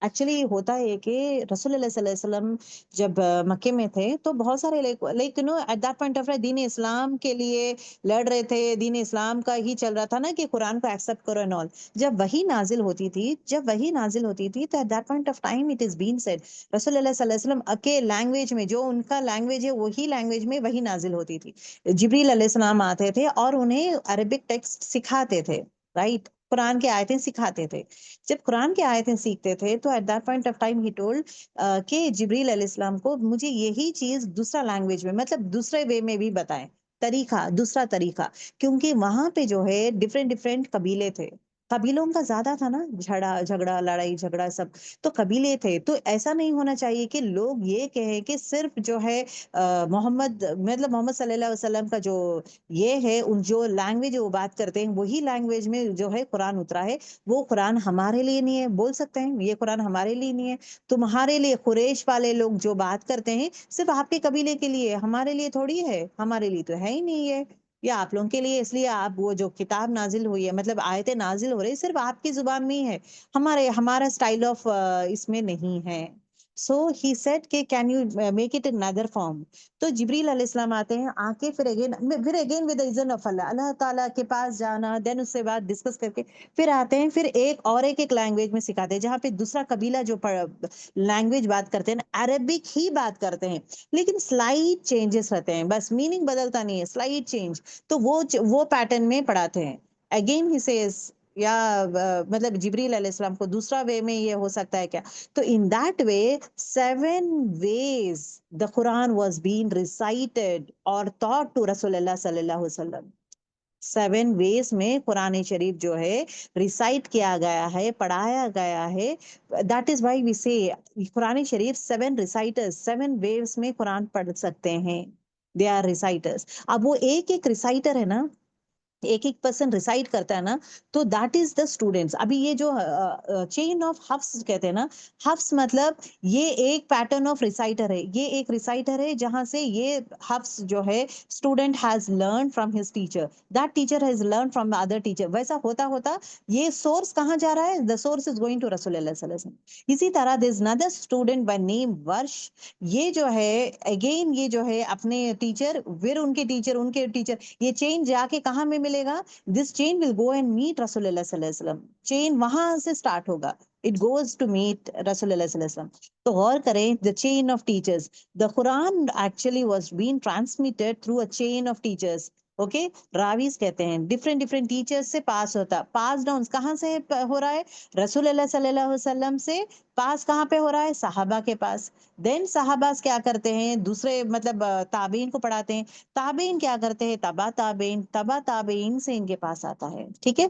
एक्चुअली होता है कि रसूलुल्लाह सल्लल्लाहु अलैहि वसल्लम जब मक्के में थे तो बहुत सारे like you know at that point of दीन इस्लाम के लिए लड़ रहे थे। दीन इस्लाम का ही चल रहा था ना कि कुरान को एक्सेप्ट करो एंड ऑल। जब वही नाजिल होती थी, जब वही नाजिल होती थी, तो at that point of time it is been said, रसूलुल्लाह सल्लल्लाहु अलैहि वसल्लम के लैंग्वेज में, जो उनका लैंग्वेज है वही लैंग्वेज में वही नाजिल होती थी। जिब्रील अलैहिस्सलाम आते थे और उन्हें अरबिक टेक्स्ट सिखाते थे, राइट? कुरान की आयतें सिखाते थे। जब कुरान की आयतें सीखते थे तो at that point of time he told कि जिब्रील अलैहिस्सलाम को मुझे यही चीज दूसरा लैंग्वेज में, मतलब दूसरे वे में भी बताएं, तरीका, दूसरा तरीका। क्योंकि वहां पे जो है डिफरेंट डिफरेंट कबीले थे, कबीलों का ज्यादा था ना, झगड़ा झगड़ा लड़ाई झगड़ा सब, तो कबीले थे। तो ऐसा नहीं होना चाहिए कि लोग ये कहें कि सिर्फ जो है मोहम्मद, मतलब मोहम्मद सल्लल्लाहु अलैहि वसल्लम का जो ये है, उन जो लैंग्वेज वो बात करते हैं वही लैंग्वेज में जो है कुरान उतरा है, वो कुरान हमारे लिए नहीं है। बोल सकते हैं ये कुरान हमारे लिए नहीं है, तुम्हारे लिए कुरैश वाले लोग जो बात करते हैं सिर्फ आपके कबीले के लिए, हमारे लिए थोड़ी है, हमारे लिए तो है ही नहीं है, या आप लोगों के लिए। इसलिए आप वो जो किताब नाजिल हुई है, मतलब आयतें नाजिल हो रही, सिर्फ आपकी जुबान में ही है, हमारा स्टाइल ऑफ इसमें नहीं है। सो ही सेड कि can you make it in another form. तो जिब्रील अलैहिस्सलाम आते हैं, आके फिर अगेन विद द इज़्न ऑफ अल्लाह, अल्लाह ताला के पास जाना, देन उससे बाद डिस्कस करके फिर आते हैं, फिर एक लैंग्वेज में सिखाते हैं, जहाँ पे दूसरा कबीला जो लैंग्वेज बात करते हैं ना, अरबिक ही बात करते हैं, लेकिन स्लाइट चेंजेस रहते हैं, बस मीनिंग बदलता नहीं है, स्लाइट चेंज। तो वो पैटर्न में पढ़ाते हैं। अगेन ही सेज, या मतलब जिब्रील अलैहिस्सलाम को दूसरा वे में ये हो सकता है क्या? तो इन that way 7 ways the Quran was being recited or taught to Rasulullah sallallahu alaihi wasallam। 7 ways में कुरान शरीफ जो है रिसाइट किया गया है, पढ़ाया गया है। दैट इज वाई वी से कुरान शरीफ 7 रिसाइटर्स, 7 ways में कुरान पढ़ सकते हैं, दे आर रिसाइटर्स। अब वो एक एक रिसाइटर है ना, एक एक पर्सन रिसाइड करता है ना, तो दैट इज द स्टूडेंट्स। अभी ये जो चेन ऑफ हफ्स कहते हैं ना, हफ्स मतलब ये एक पैटर्न ऑफ रिसाइटर है, ये एक रिसाइटर है जहां से ये हफ्स जो है student has learn from his teacher, that teacher has learn from the other teacher, वैसा होता होता ये सोर्स कहाँ जा रहा है? The source is going to रसूलुल्लाह सल्लल्लाहु अलैहि वसल्लम। इसी तरह this another student by name Warsh, ये जो है अगेन ये जो है अपने टीचर, फिर उनके टीचर, ये चेन जाके कहाँ में मिलेगा? This chain will go and meet रसूलुल्लाह सल्लल्लाहु अलैहि वसल्लम, चेन वहां से स्टार्ट होगा, इट गोज टू मीट रसूलुल्लाह सल्लल्लाहु अलैहि वसल्लम। तो गौर करें, the chain of teachers, the Quran actually was been transmitted through a chain of teachers. Okay, रावीज कहते हैं डिफरेंट डिफरेंट टीचर्स से पास होता, पास डाउन कहाँ से हो रहा है? रसूलुल्लाह सल्लल्लाहु अलैहि वसल्लम से पास कहाँ पे हो रहा है? सहाबा के पास। देन सहाबास क्या करते हैं? दूसरे मतलब ताबीन को पढ़ाते हैं, ताबीन क्या करते हैं? तबा ताबीन से इनके पास आता है। ठीक है,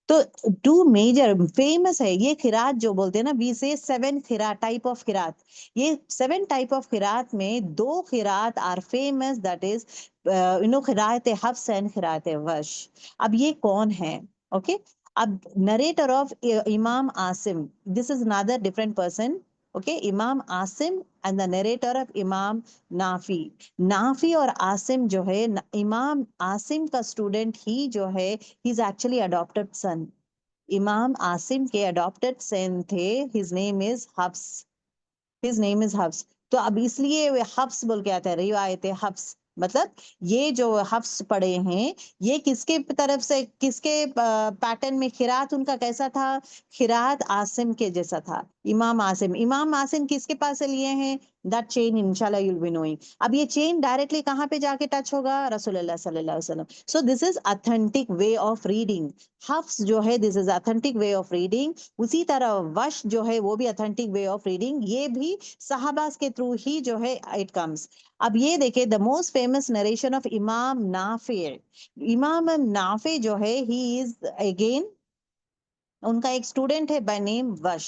तो टू मेजर फेमस है ये खिरात जो बोलते हैं ना, वी से 7 खिरात, टाइप ऑफ खिरात। ये 7 टाइप ऑफ खिरात में 2 खिरात आर फेमस, दैट इज खिरात हफ्स एंड खिरात वर्श। अब ये कौन है? ओके, अब नरेटर ऑफ इमाम Asim, this is another different person. Okay, इमाम Asim and the narrator of इमाम नाफी। नाफी और आसिम जो है, इमाम आसिम का स्टूडेंट ही जो है, ही इज एक्चुअली अडॉप्टेड सन। इमाम आसिम के अडॉप्टेड सन थे, his name is Hafs, his name is Hafs. तो अब इसलिए वे हफ्स बोल के आता है, रिवायत हफ्स, मतलब ये जो हफ्स पढ़े हैं, ये किसके तरफ से, किसके पैटर्न में? खिरात उनका कैसा था? खिरात आसिम के जैसा था। इमाम आसिम किसके पास से लिए हैं? दैट चेन इंशाल्लाह यू विल बी नोइंग। अब ये चेन डायरेक्टली कहाँ पे जाके टच होगा? रसूलुल्लाह सल्लल्लाहु अलैहि वसल्लम। सो this is authentic way of reading. Hafs जो है, this is authentic way of reading. उसी तरह वश जो है वो भी ऑथेंटिक वे ऑफ रीडिंग, ये भी सहाबास के थ्रू ही जो है इट कम्स। अब ये देखिए, the most famous narration of इमाम नाफे। इमाम नाफे जो है, ही इज अगेन, उनका एक स्टूडेंट है बाय नेम वश।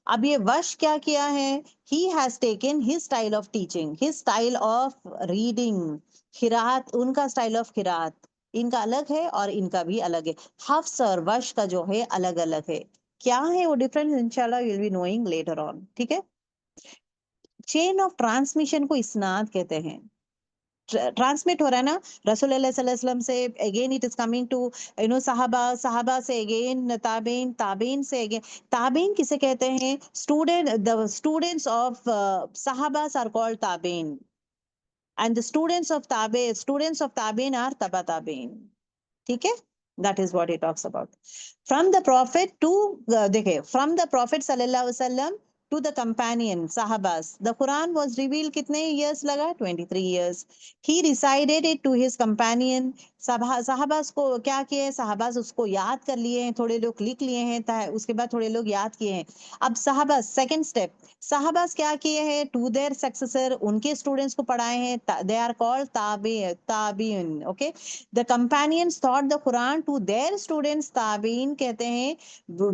अब ये वश क्या किया है? He has taken his style of teaching, his style of reading. खिरात, उनका स्टाइल ऑफ खिरात इनका अलग है और इनका भी अलग है। हफ्स और वश का जो है अलग अलग है। क्या है वो डिफरेंस? इंशाल्लाह you will be knowing later on. ठीक है, चेन ऑफ ट्रांसमिशन को इस्नाद कहते हैं। ट्रांसमिट हो रहा है ना रसूलुल्लाह सल्लल्लाहु अलैहि वसल्लम से, again it is coming to सहाबा, सहाबा से अगेन ताबीन, ताबीन से अगेन, ताबीन किसे कहते हैं? स्टूडेंट, द स्टूडेंट्स ऑफ सहाबास आर कॉल्ड ताबीन, एंड द स्टूडेंट्स ऑफ ताबीन आर तबा ताबीन। ठीक है, that is what he talks about. From the prophet to, देखिए, फ्रॉम द प्रॉफिट सल्लल्लाहु अलैहि वसल्लम टू द कंपेनियन साहबास, द कुरान वाज रिवील कितने इयर्स लगा? 23 years। He recited it to his companion साहबाज को क्या किए हैं, साहबाज उसको याद कर लिए हैं, थोड़े लोग लिख लिए हैं, उसके बाद थोड़े लोग याद किए हैं। अब साहबाज सेकंड स्टेप, साहबाज क्या किए हैं, टू देयर सक्सेसर, उनके स्टूडेंट्स को पढ़ाए हैं, दे आर कॉल्ड ताबीन। Okay, the companions thought the Quran to their students, ताबीन कहते हैं।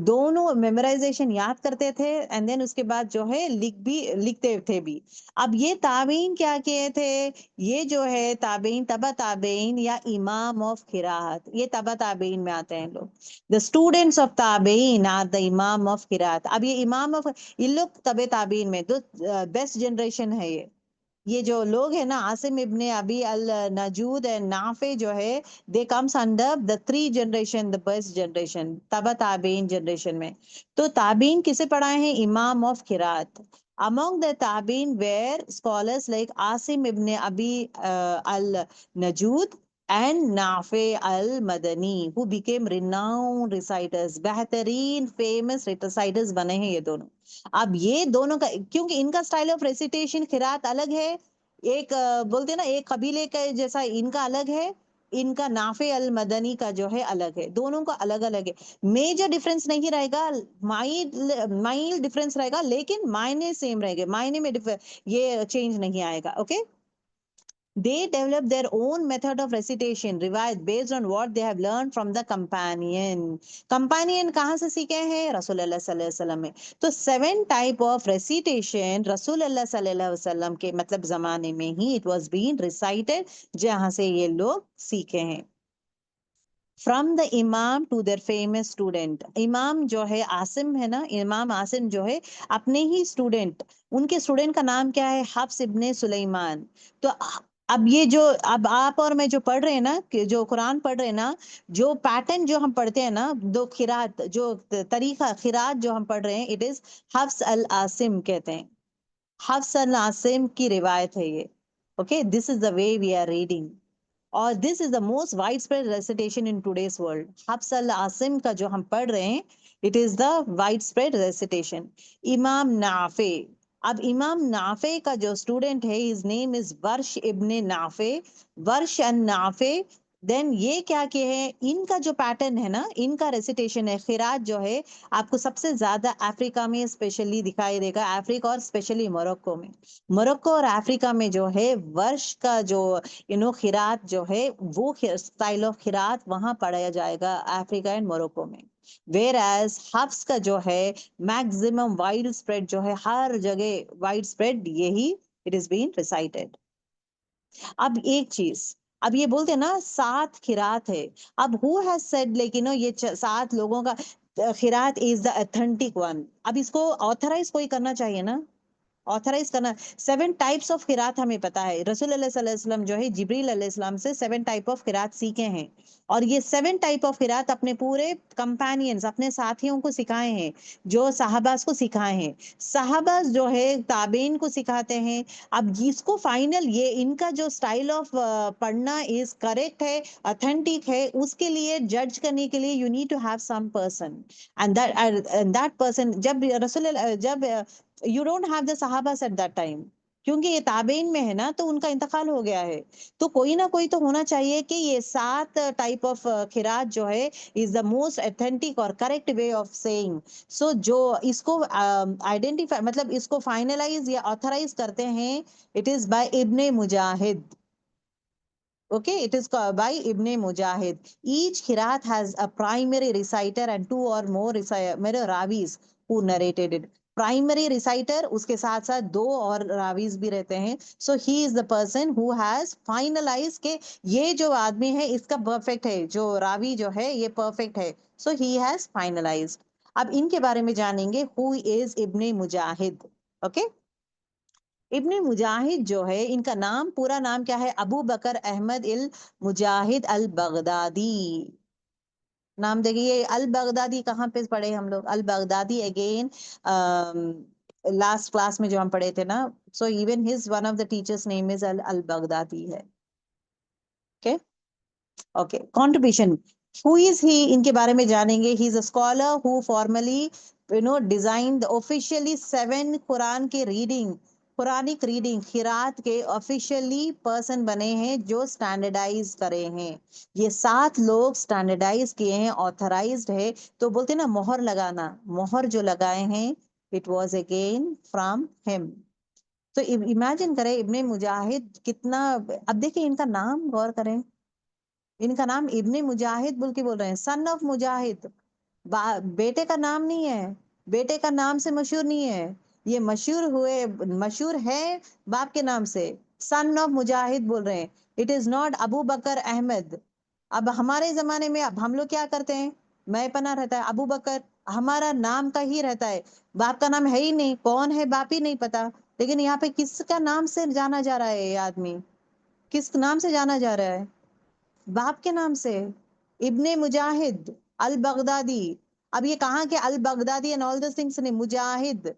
दोनों मेमोराइजेशन याद करते थे एंड देन उसके बाद जो है लिखते थे भी। अब ये ताबीन क्या किए थे, ये जो है ताबीन, तबा ताबीन या इमाम ऑफ किरात, ये तबा ताबीन में आते हैं लोग। द स्टूडेंट्स ऑफ ताबीन आर द इमाम ऑफ किरात। अब ये इमाम ऑफ, ये लोग तबे ताबीन में दो बेस्ट जनरेशन है ये जो लोग है ना, Asim Ibn Abi al नजूद and Nafe जो है, they comes under the three generation, the best generation, तबा ताबीन जनरेशन में। तो ताबीन किसे पढ़ाए हैं, इमाम of Kirat. among the tabi'in were scholars like Asim ibn Abi al-Najud and Nafi al-Madani, who became renowned reciters, बेहतरीन famous reciters बने हैं ये दोनों। अब ये दोनों का, क्योंकि इनका स्टाइल ऑफ रेसिटेशन किरात अलग है, एक बोलते हैं ना एक कबीले का जैसा इनका अलग है, इनका नाफे अल मदनी का जो है अलग है, दोनों का अलग अलग है। मेजर डिफरेंस नहीं रहेगा, माइल्ड माइल्ड डिफरेंस रहेगा, लेकिन मायने सेम रहेंगे, मायने में ये चेंज नहीं आएगा। Okay, they develop their own method of recitation revised based on what they have learned from the companion। companion कहाँ से सीखे हैं, रसूल अल्लाह सल्लल्लाहु अलैहि वसल्लम में। तो 7 टाइप ऑफ रेसिटेशन रसूल अल्लाह सल्लल्लाहु अलैहि वसल्लम के मतलब जमाने में ही इट वाज बीन रिसाइटेड, जहां से ये लोग सीखे हैं। फ्रॉम द इमाम टू देयर फेमस स्टूडेंट, इमाम जो है आसिम है ना, इमाम आसिम जो है अपने ही स्टूडेंट, उनके स्टूडेंट का नाम क्या है, हफ्स इब्ने सुलेमान। तो अब ये जो अब आप और मैं जो पढ़ रहे हैं ना, कि जो कुरान पढ़ रहे हैं ना, जो पैटर्न जो हम पढ़ते हैं ना, दो खिरात जो तरीका खिरात जो हम पढ़ रहे हैं, it is Hafs al Asim कहते हैं। हफ्स अल आसिम की रिवायत है ये। Okay, this is the way we are reading, और this is the most wide spread recitation in today's world. Hafs al Asim का जो हम पढ़ रहे हैं, it is the wide spread recitation. Imam Nafi, अब इमाम नाफे का जो स्टूडेंट है, हिज नेम इज वर्श इब्ने नाफे, वर्श एंड नाफे। देन ये क्या किए हैं, इनका जो पैटर्न है ना, इनका रेसिटेशन है खिरात जो है, आपको सबसे ज्यादा अफ्रीका में स्पेशली दिखाई देगा, अफ्रीका और स्पेशली मोरक्को में। मोरक्को और अफ्रीका में जो है वर्ष का जो खिरात जो है, वो स्टाइल ऑफ खिरात वहां पढ़ाया जाएगा अफ्रीका एंड मोरक्को में। वेर एज हफ्स का जो है मैक्सिमम वाइड स्प्रेड जो है, हर जगह वाइड स्प्रेड यही इट इज बीन रिसाइटेड। अब एक चीज, अब ये बोलते हैं ना 7 खिरात है। अब हु हैज सेड, लेकिन ये 7 लोगों का खिरात इज द ऑथेंटिक वन। अब इसको ऑथराइज कोई करना चाहिए ना, ऑथराइज करना। 7 टाइप्स ऑफ किरात हमें पता है, रसूल अल्लाह सल्लल्लाहु अलैहि वसल्लम जो है जिब्रील अलैहिस्सलाम से 7 टाइप ऑफ किरात सीखे हैं, और ये 7 टाइप ऑफ किरात अपने पूरे कंपेनियंस, अपने साथियों को सिखाए हैं, जो साहबाज को सिखाए हैं। साहबाज जो है ताबीन को सिखाते हैं। अब जिसको फाइनल ये इनका जो स्टाइल ऑफ पढ़ना इज करेक्ट है, ऑथेंटिक है, उसके लिए जज करने के लिए you need to have some person, and that person, जब यू डोंट हैव द सहाबास एट दैट टाइम, क्योंकि ये ताबेइन में है ना, तो उनका इंतकाल हो गया है। तो कोई ना कोई तो होना चाहिए कि ये 7 टाइप ऑफ खिरात जो है इज द मोस्ट ऑथेंटिक और करेक्ट वे ऑफ सेइंग। सो जो इसको आइडेंटिफाई मतलब इसको फाइनलाइज या ऑथराइज करते हैं, it is by Ibn Mujahid. Okay, it is by Ibn Mujahid. Each Khirat has a primary reciter and 2 or more ravis who narrated it. Primary reciter, उसके साथ साथ 2 और रावीज भी रहते हैं। So he is the person who has finalize के ये जो आदमी है इसका परफेक्ट है, जो रावी जो है ये परफेक्ट है, सो ही हैज फाइनलाइज्ड। अब इनके बारे में जानेंगे, who is Ibn Mujahid. Okay, Ibn Mujahid जो है, इनका नाम पूरा नाम क्या है, अबू बकर अहमद इल मुजाहिद अल बगदादी नाम। देखिए अल बगदादी कहाँ पे पढ़े हम लोग, al Baghdadi again last class में जो हम पढ़े थे ना, so even his one of the teachers name is al al Baghdadi है। Okay, okay, contribution, who is he, इनके बारे में जानेंगे। ही is a scholar who formally designed officially 7 Quran के रीडिंग, कुरानिक रीडिंग खिरात के ऑफिशियली पर्सन बने हैं जो स्टैंडर्डाइज करे हैं। ये 7 लोग स्टैंडर्डाइज किए हैं, ऑथराइज्ड है। तो बोलते हैं ना मोहर लगाना, मोहर जो लगाए हैं, it was again from him. तो इमेजिन करें इब्ने मुजाहिद कितना। अब देखिए इनका नाम गौर करें, इनका नाम इब्ने मुजाहिद बोल के बोल रहे हैं, सन ऑफ मुजाहिद। बेटे का नाम नहीं है, बेटे का नाम से मशहूर नहीं है, ये मशहूर हुए, मशहूर है बाप के नाम से, सन ऑफ मुजाहिद बोल रहे हैं। It is not Abu Bakr Ahmad. अब हमारे जमाने में अब हम लोग क्या करते हैं, मैं पना रहता है अबू बकर, हमारा नाम का ही रहता है, बाप का नाम है ही नहीं, कौन है बाप ही नहीं पता। लेकिन यहाँ पे किसका नाम से जाना जा रहा है ये आदमी, किस नाम से जाना जा रहा है, बाप के नाम से, इब्ने मुजाहिद अल बगदादी। अब ये कहाँ के al Baghdadi and all this things ने, Mujahid.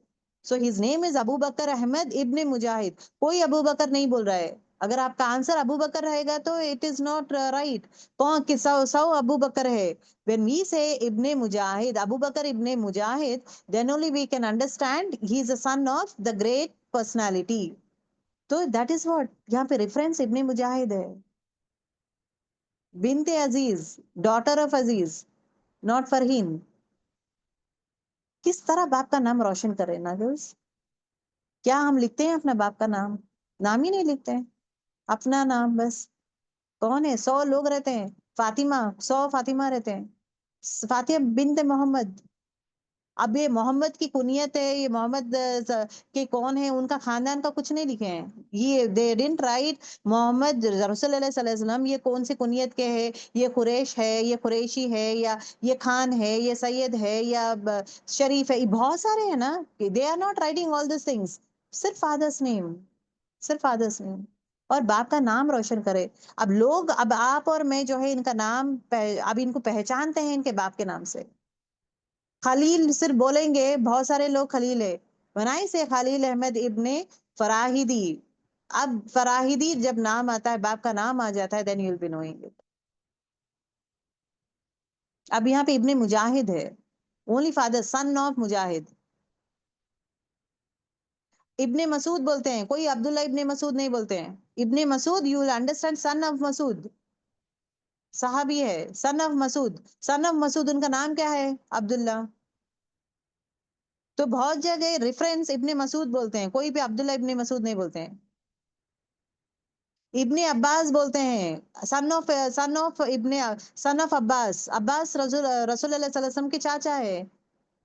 So his name is Abu Bakr Ahmad Ibn Mujahid. कोई अबू बकर नहीं बोल रहा है। अगर आपका आंसर अबू बकर रहेगा तो इट इज नॉट राइट। कौन कि सौ अबू बकर है। when we say Ibn Mujahid, Abu Bakr Ibn Mujahid, then only we can understand he is a son of the great personality। तो दैट इज व्हाट यहाँ पे रेफरेंस इब्ने मुजाहिद है। बिनते Aziz, daughter of Aziz, not Farheen. किस तरह बाप का नाम रोशन करे ना गर्ल्स। क्या हम लिखते हैं अपना बाप का नाम, नाम ही नहीं लिखते हैं, अपना नाम बस। कौन है, 100 लोग रहते हैं, फातिमा, 100 फातिमा रहते हैं, फातिमा बिनते मोहम्मद। अब ये मोहम्मद की कुनियत है, ये मोहम्मद के कौन है, उनका खानदान का कुछ नहीं लिखे हैं। ये दे डिडंट राइट मोहम्मद रसूलुल्लाह सल्लल्लाहु अलैहि वसल्लम ये कौन सी कुनियत के है, ये कुरैश है, ये कुरैशी है, या ये खान है, ये सैयद है, या शरीफ है, ये बहुत सारे हैं ना। They are not writing all this things. सिर्फ फादर्स नेम, सिर्फ फादर्स नेम, और बाप का नाम रोशन करे। अब लोग, अब आप और मैं जो है इनका नाम अब इनको पहचानते हैं इनके बाप के नाम से। खलील सिर्फ बोलेंगे, बहुत सारे लोग खलील है, बनाई से खलील अहमद इब्ने फराहिदी। अब फराहिदी जब नाम आता है, बाप का नाम आ जाता है, then you will be knowing it. अब यहाँ पे इब्ने मुजाहिद है, only father, son of Mujahid. Ibn Masud बोलते हैं, कोई अब्दुल्ला इब्ने मसूद नहीं बोलते हैं। Ibn Masud, you will understand, son of Masud, साहबी है, son of Masud. Son of Masud उनका नाम क्या है, अब्दुल्ला। तो बहुत जगह रेफरेंस इब्ने मसूद बोलते हैं, कोई भी अब्दुल्ला इब्ने मसूद नहीं बोलते हैं। इब्ने अब्बास बोलते हैं, son of Ibn, son of Abbas, Abbas रसूलुल्लाह सल्लल्लाहु अलैहि वसल्लम के चाचा है।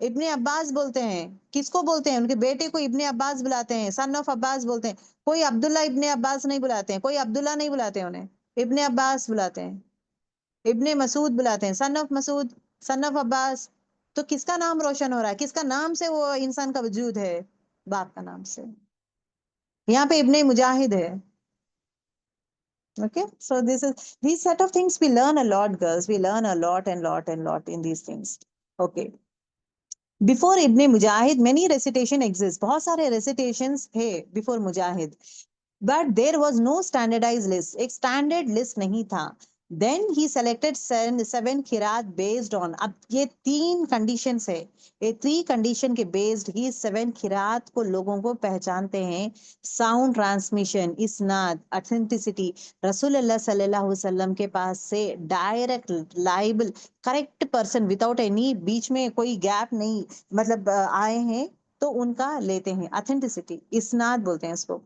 इब्ने अब्बास बोलते हैं, किसको बोलते हैं, उनके बेटे को इब्ने अब्बास बुलाते हैं, सन ऑफ अब्बास बोलते हैं। कोई अब्दुल्ला इब्ने अब्बास नहीं बुलाते हैं, कोई अब्दुल्ला नहीं बुलाते हैं उन्हें, इब्ने अब्बास बुलाते हैं, इब्ने मसूद बुलाते हैं, son of Masud, son of Abbas. तो किसका नाम रोशन हो रहा है, किसका नाम से वो इंसान का वजूद है, बाप का नाम से। यहाँ पे इब्ने मुजाहिद है। Okay, so this is, these set of things we learn a lot, girls. We learn a lot and lot and lot in these things. Okay. Before Ibn Mujahid, many recitation exists. बहुत सारे recitations थे before Mujahid. But there was no standardized list. एक standard list नहीं था. Then he selected seven खिरात based on. अब ये 3 conditions है. ये 3 condition के based ही 7 खिरात को लोगों को पहचानते हैं. Sound transmission, isnad, authenticity. रसूलुल्लाह सल्लल्लाहु अलैहि वसल्लम के पास से direct liable correct person without any बीच में कोई गैप नहीं, मतलब आए हैं, तो उनका लेते हैं। अथेंटिसिटी, इसनाद बोलते हैं इसको।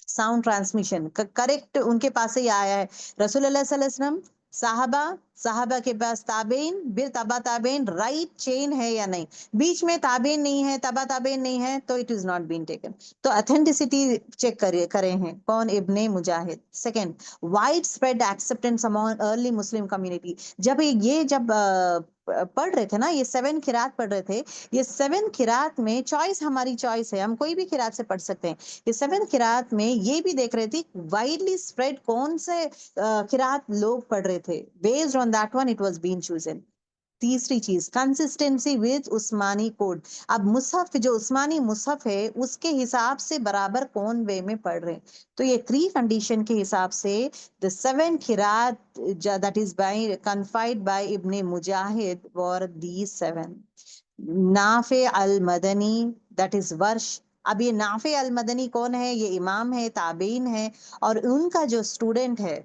साउंड ट्रांसमिशन करेक्ट उनके पास से ही आया है। रसूलुल्लाह सल्लल्लाहु अलैहि वसल्लम, साहबा, साहबा के पास ताबेन, फिर तबा ताबेन, राइट चेन है या नहीं, बीच में ताबेन नहीं है, तबा ताबेन नहीं है, तो it is not been taken. तो अथेंटिसिटी चेक करे हैं कौन, Ibn Mujahid. Second, wide spread acceptance among early Muslim community. जब ये जब पढ़ रहे थे ना, ये 7 खिरात पढ़ रहे थे, ये 7 खिरात में चॉइस, हमारी चॉइस है, हम कोई भी खिरात से पढ़ सकते हैं। ये 7 किरात में ये भी देख रहे थे वाइडली स्प्रेड कौन से किरात लोग पढ़ रहे थे, based on that one it was been chosen. तीसरी चीज, कंसिस्टेंसी विद उस्मानी कोड। अब मुसहफ जो उस्मानी मुसहफ है उसके हिसाब से बराबर कौन वे में पढ़ रहे हैं। तो ये 3 कंडीशन के हिसाब से द 7 खिरात that is by confide by Ibn Mujahid were the 7। Nafi al Madani, that is Warsh, अब ये नाफे अल मदनी कौन है? ये इमाम है, ताबीन है, और उनका जो स्टूडेंट है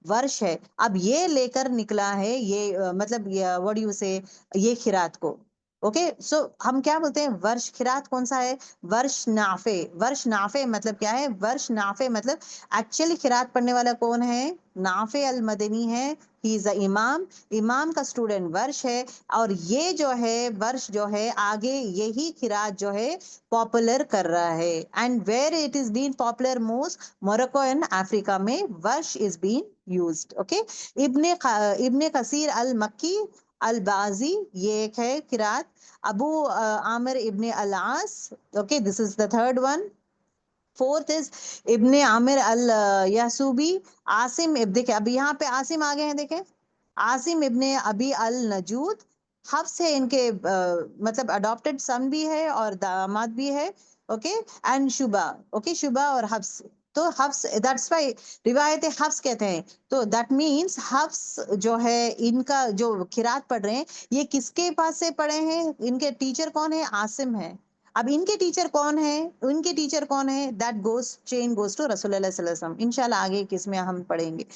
वर्ष है, अब ये लेकर निकला है ये मतलब व्हाट यू से, ये खिरात को। ओके, सो हम क्या बोलते हैं, वर्ष खिरात कौन सा है? वर्ष नाफे। वर्ष नाफे मतलब क्या है? वर्ष नाफे मतलब एक्चुअली खिरात पढ़ने वाला कौन है? नाफे अल मदनी है, ही इज अ इमाम। इमाम का स्टूडेंट वर्ष है, और ये जो है वर्ष जो है आगे यही खिरात जो है पॉपुलर कर रहा है। And where it is been popular most, Morocco and Africa में Warsh is been used. Okay, Ibn Kathir al Makki al Bazzi, ये एक है किरात। Abu Amir Ibn al As, okay, this is the third one. Fourth is Ibn Amir al Yasubi. Asim देखिए, अभी यहाँ पे आसिम आ गए हैं, देखें, Asim Ibn Abi al नजूद। Hafs है इनके मतलब अडॉप्टेड सन भी है और दामाद भी है। Okay, and Shuba. Okay, Shuba और हफ्स। तो हफ्स, दैट्स व्हाई रिवायत हफ्स कहते हैं। तो दैट मीन्स हफ्स जो है, इनका जो किरात पढ़ रहे हैं, ये किसके पास से पढ़े हैं? इनके टीचर कौन है? आसिम है। अब इनके टीचर कौन है? उनके टीचर कौन है? That goes chain goes to रसूलुल्लाह सल्लल्लाहु अलैहि वसल्लम। इंशाल्लाह आगे किसमें हम पढ़ेंगे।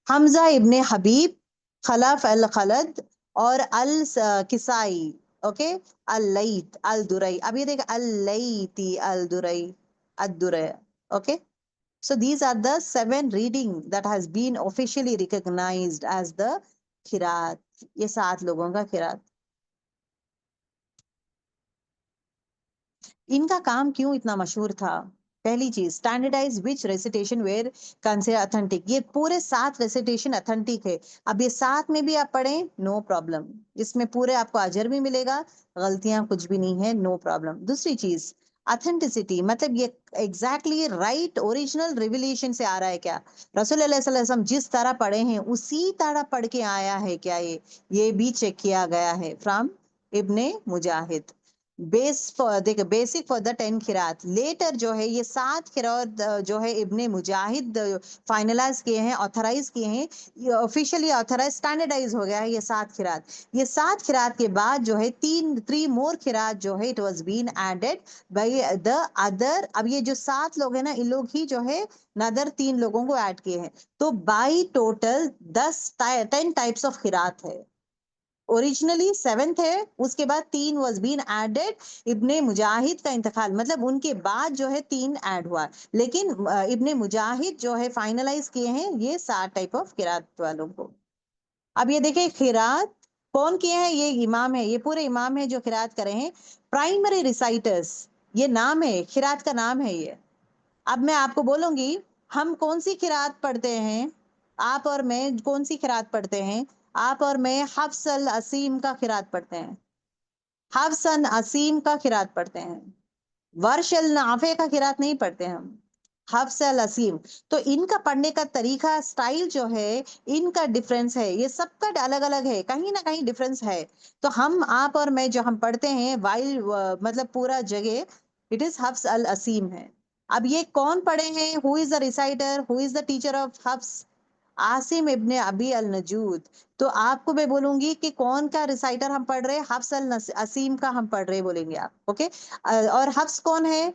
हमजा इब्ने हबीब, खलफ अल खलद, और अल किसाई। ओके, अल लईत अल दुरई। अब ये देख, अल लईती अल दुरई, अद Durai. Okay, so these are the seven reading that has been officially recognized as the खिरात। ये 7 लोगों का खिरात। इनका काम क्यों इतना मशहूर था? पहली चीज, standardise which recitation were consider authentic. ये पूरे 7 रेसिटेशन अथेंटिक है। अब ये 7 में भी आप पढ़ें, नो प्रॉब्लम, इसमें पूरे आपको अजर भी मिलेगा, गलतियां कुछ भी नहीं है, नो प्रॉब्लम। दूसरी चीज, अथेंटिसिटी, मतलब ये एग्जैक्टली राइट ओरिजिनल रिविलेशन से आ रहा है क्या? रसूल सल्लल्लाहु अलैहि वसल्लम जिस तरह पढ़े हैं उसी तरह पढ़ के आया है क्या? ये भी चेक किया गया है from Ibn Mujahid. Base for देखो, बेसिक फॉर द 10 खिरात। लेटर जो है ये 7 खिरात जो है इब्ने मुजाहिद फाइनलाइज किए हैं, ऑथराइज किए हैं, ये ऑफिशियली ऑथराइज स्टैंडर्डाइज हो गया है ये 7 खिरात। ये 7 खिरात के बाद जो है 3 मोर खिरात जो है it was been added by the other. अब ये जो 7 लोग हैं ना, इन लोग ही जो है नदर 3 लोगों को ऐड किए हैं। तो बाई टोटल 10 टाइप्स ऑफ खिरात है। ओरिजिनली 7th है, उसके बाद 3 वॉज बीन एडेड। इब्ने मुजाहिद का इंतकाल, मतलब उनके बाद जो है 3 ऐड हुआ, लेकिन इब्ने मुजाहिद जो है फाइनलाइज किए हैं ये 7 टाइप ऑफ किरात वालों को। अब ये देखिए, खिरात कौन किए हैं? ये इमाम है, ये पूरे इमाम है जो खिरात करे हैं। प्राइमरी रिसाइटर्स, ये नाम है, खिरात का नाम है ये। अब मैं आपको बोलूंगी, हम कौन सी किरात पढ़ते हैं, आप और मैं कौन सी किरात पढ़ते हैं? आप और मैं हफ्स अल असीम का किरात पढ़ते हैं। हफ्स अल असीम का किरात पढ़ते हैं, वर्श अल नाफे का किरात नहीं पढ़ते हम। हफ्स अल असीम। तो इनका पढ़ने का तरीका, स्टाइल जो है, इनका डिफरेंस है, ये सबका अलग अलग है, कहीं ना कहीं डिफरेंस है। तो हम, आप और मैं जो हम पढ़ते हैं वाइल मतलब पूरा जगह, it is Hafs al Asim है। अब ये कौन पढ़े हैं? Who is the reciter, who is the teacher of Hafs? Asim Ibn Abi al Najud. तो आपको मैं बोलूंगी कि कौन का रिसाइटर हम पढ़ रहे हैं? हफ्स अल असीम का हम पढ़ रहे बोलेंगे आप। ओके, और हफ्स कौन है?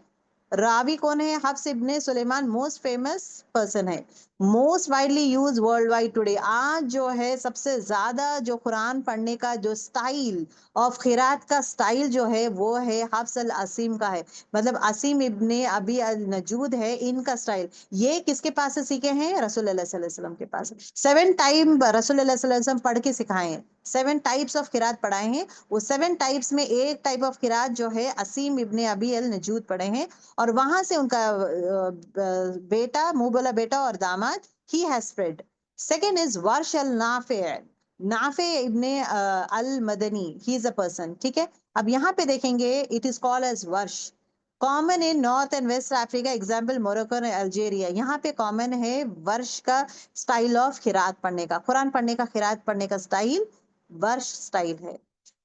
रावी कौन है? हफ्स इब्ने सुलेमान मोस्ट फेमस पर्सन है, most widely use world wide today. आज जो है सबसे ज्यादा जो कुरान पढ़ने का जो स्टाइल ऑफ खिरात का स्टाइल जो है वो है हफ्स अल असीम का है। मतलब असीम इब्ने अबी अल नजूद है इनका स्टाइल। ये किसके पास से सीखे हैं? रसूलुल्लाह सल्लल्लाहु अलैहि वसल्लम के पास। 7 टाइम रसूलुल्लाह सल्लल्लाहु अलैहि वसल्लम पढ़ के सिखाए हैं, 7 टाइप्स ऑफ किरात पढ़ाए हैं। वो 7 टाइप्स में एक टाइप ऑफ किरात जो है असीम इब्ने अबी अल नजूद पढ़े हैं, और वहां से उनका बेटा, मुंह बोला बेटा और दामाद, he has spread. Second is Warsh al Nafi, Nafi Ibn al Madani, he is a person. ठीक है, अब यहाँ पे देखेंगे, it is called as Warsh. Common in North and West Africa, example Morocco and Algeria. यहाँ पे common है वर्ष का स्टाइल ऑफ खिरात पढ़ने का, कुरान पढ़ने का, खिरात पढ़ने का स्टाइल वर्ष स्टाइल है।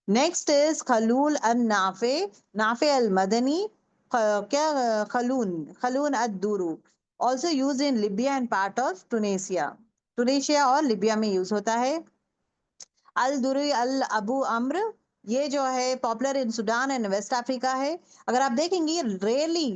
Next is Qalun an Nafi, Nafi al Madani, क्या Qalun, Qalun ad Duri. Also use in Libya and part of Tunisia, Tunisia और लिबिया में यूज होता है। अल दुरी अल अबू अम्र, ये जो है popular in Sudan and West Africa है। अगर आप देखेंगे rarely,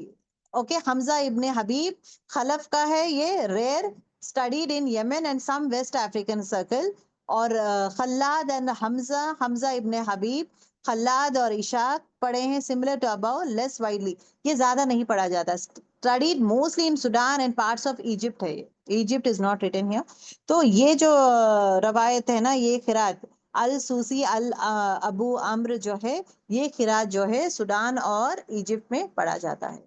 okay, Hamza Ibn Habib Khalaf का है, ये rare, studied in Yemen and some West African circle. और Khallad and Hamza, Hamza Ibn Habib, Khallad और इशाक पढ़े हैं, similar to above, less widely, ये ज्यादा नहीं पढ़ा जाता, studied mostly in Sudan and parts of Egypt है। Egypt is not written here. तो ये जो रवायत है ना, ये खिरात अल सूसी अल अबू अम्र जो है, ये खिरात जो है सूडान और इजिप्ट में पढ़ा जाता है।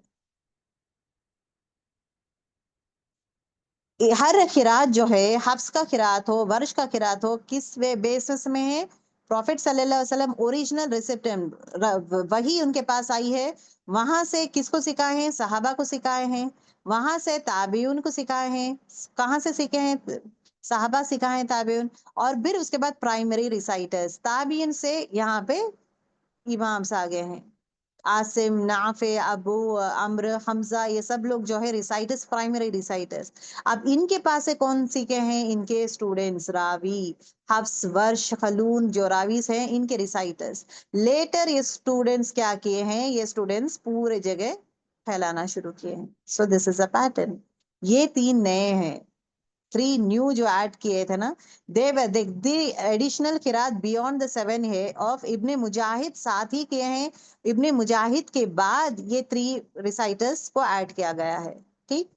हर खिरात जो है, हफ्स का खिरात हो, वर्ष का खिरात हो, किस वे बेसिस में है? प्रॉफिट सल्लल्लाहु अलैहि वसल्लम ओरिजिनल रिसिप्टेंट, वही उनके पास आई है, वहां से किसको सिखाए हैं? सहाबा को सिखाए हैं, वहां से ताबीउन को सिखाए हैं। कहाँ से सीखे हैं? सहाबा सिखाए हैं, ताबीउन। और फिर उसके बाद प्राइमरी रिसाइटर्स, ताबीउन से यहाँ पे इमाम्स आ गए हैं, आसिम, नाफे, अबू अम्र, हमजा, ये सब लोग जो है रिसाइटर्स, प्राइमरी रिसाइटर्स। अब इनके पास से कौन सीखे हैं? इनके स्टूडेंट्स, रावी, हफ्स, वर्ष, खलून, जो रावीस हैं, इनके रिसाइटर्स। लेटर ये स्टूडेंट्स क्या किए हैं? ये स्टूडेंट्स पूरे जगह फैलाना शुरू किए हैं। सो दिस इज अ पैटर्न। ये तीन नए हैं, थ्री न्यू जो ऐड किए थे ना, दे additional Kirat beyond the seven है ऑफ इब्ने मुजाहिद, साथ ही किए हैं इब्ने मुजाहिद के बाद ये थ्री रिसाइटर्स को ऐड किया गया है। ठीक,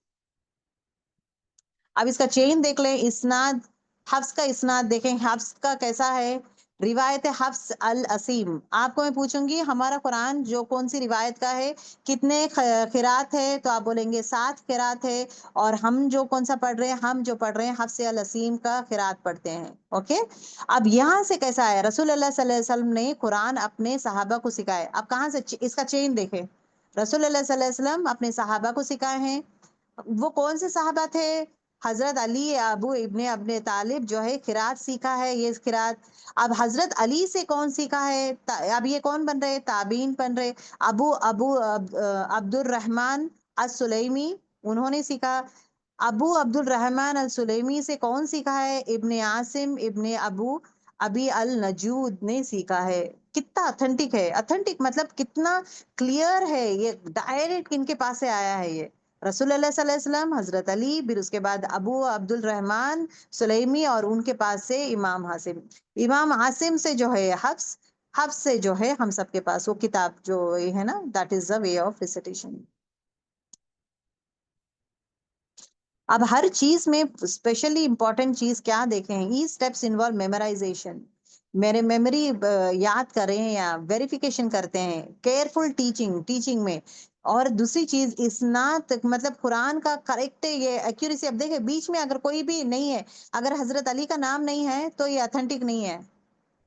अब इसका चेन देख लें, इस्नाद, हफ्स का इस्नाद देखें, हफ्स का कैसा है? रिवायत हफ्स अल असीम। आपको मैं पूछूंगी हमारा कुरान जो कौन सी रिवायत का है, कितने खिरात है, तो आप बोलेंगे 7 खिरात है। और हम जो कौन सा पढ़ रहे हैं? हम जो पढ़ रहे हैं हफ्स अल असीम का खिरात पढ़ते हैं। ओके, अब यहाँ से कैसा है? रसूल अल्लाह सल्लल्लाहु अलैहि वसल्लम ने कुरान अपने सहाबा को सिखाए। अब कहाँ से इसका चेन देखें? रसूल अल्लाह सल्लल्लाहु अलैहि वसल्लम अपने सहाबा को सिखाए हैं। वो कौन से साहबा थे? हजरत अली अबू इब्ने अब्ने तालिब जो है खिरात सीखा है, ये खिरात। अब हजरत अली से कौन सीखा है? अब ये कौन बन रहे? ताबीन बन रहे। अबू अबू अब्दुल रहमान अस-सुलैमी, उन्होंने सीखा। अबू अब्दुल रहमान अल सुलेमी से कौन सीखा है? इब्ने आसिम इब्ने अबू अबी अल नजूद ने सीखा है। कितना अथेंटिक है? अथेंटिक मतलब कितना क्लियर है, ये डायरेक्ट इनके पास से आया है ये। रसूल अल्लाह सल्लल्लाहु अलैहि वसल्लम, हजरत अली, फिर उसके बाद अबू अब्दुल रहमान सुलेमी, और उनके पास से इमाम हासिम। इमाम हासिम से जो है हफ्स, हफ्स से जो है हम सबके पास वो किताब जो ये है ना, that is the way of recitation. अब हर चीज में स्पेशली इंपॉर्टेंट चीज क्या देखें? ई स्टेप्स इन्वॉल्व मेमोराइजेशन, मेरे मेमोरी याद कर रहे हैं या वेरिफिकेशन करते हैं, केयरफुल टीचिंग, टीचिंग में। और दूसरी चीज इसनात, मतलब कुरान का करेक्ट ये एक्यूरेसी। अब देखिए बीच में अगर कोई भी नहीं है, अगर हजरत अली का नाम नहीं है तो ये अथेंटिक नहीं है,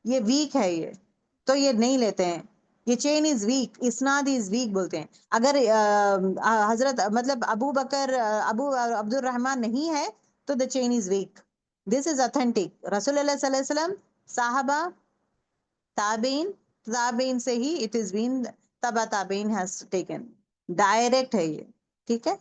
ये वीक है ये, तो ये नहीं लेते हैं। ये चेन इज वीक, इसनाद इज वीक बोलते हैं। अगर हजरत मतलब अबू बकर अबू अब्दुल रहमान नहीं है तो the chain is week. This is authentic. रसूल सल्लल्लाहु अलैहि वसल्लम, साहबा, ताबीन, ताबीन से ही इट इज बीन, तबा ताबीन हैज टेकन, डायरेक्ट है ये। ठीक है,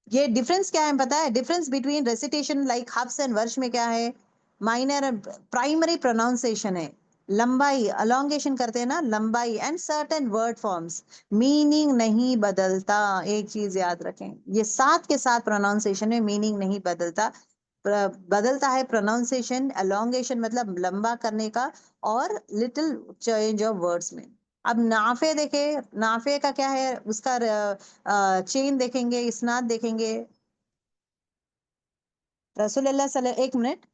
ये डिफरेंस क्या है पता है? Difference between recitation like Hafs and वर्श में क्या है? माइनर, प्राइमरी प्रोनाउंसिएशन है, लंबाई, अलोंगेशन करते हैं ना, लंबाई, and certain word forms, meaning नहीं बदलता। एक चीज याद रखें, ये साथ के साथ प्रोनाउंसिएशन में मीनिंग नहीं बदलता। बदलता है प्रोनाउंसिएशन, अलोंगेशन मतलब लंबा करने का, और लिटिल चेंज ऑफ वर्ड्स में। अब नाफे देखे, नाफे का क्या है? उसका चेन देखेंगे, इसनाद देखेंगे। रसूलुल्लाह सल्लल्लाहु, एक मिनट।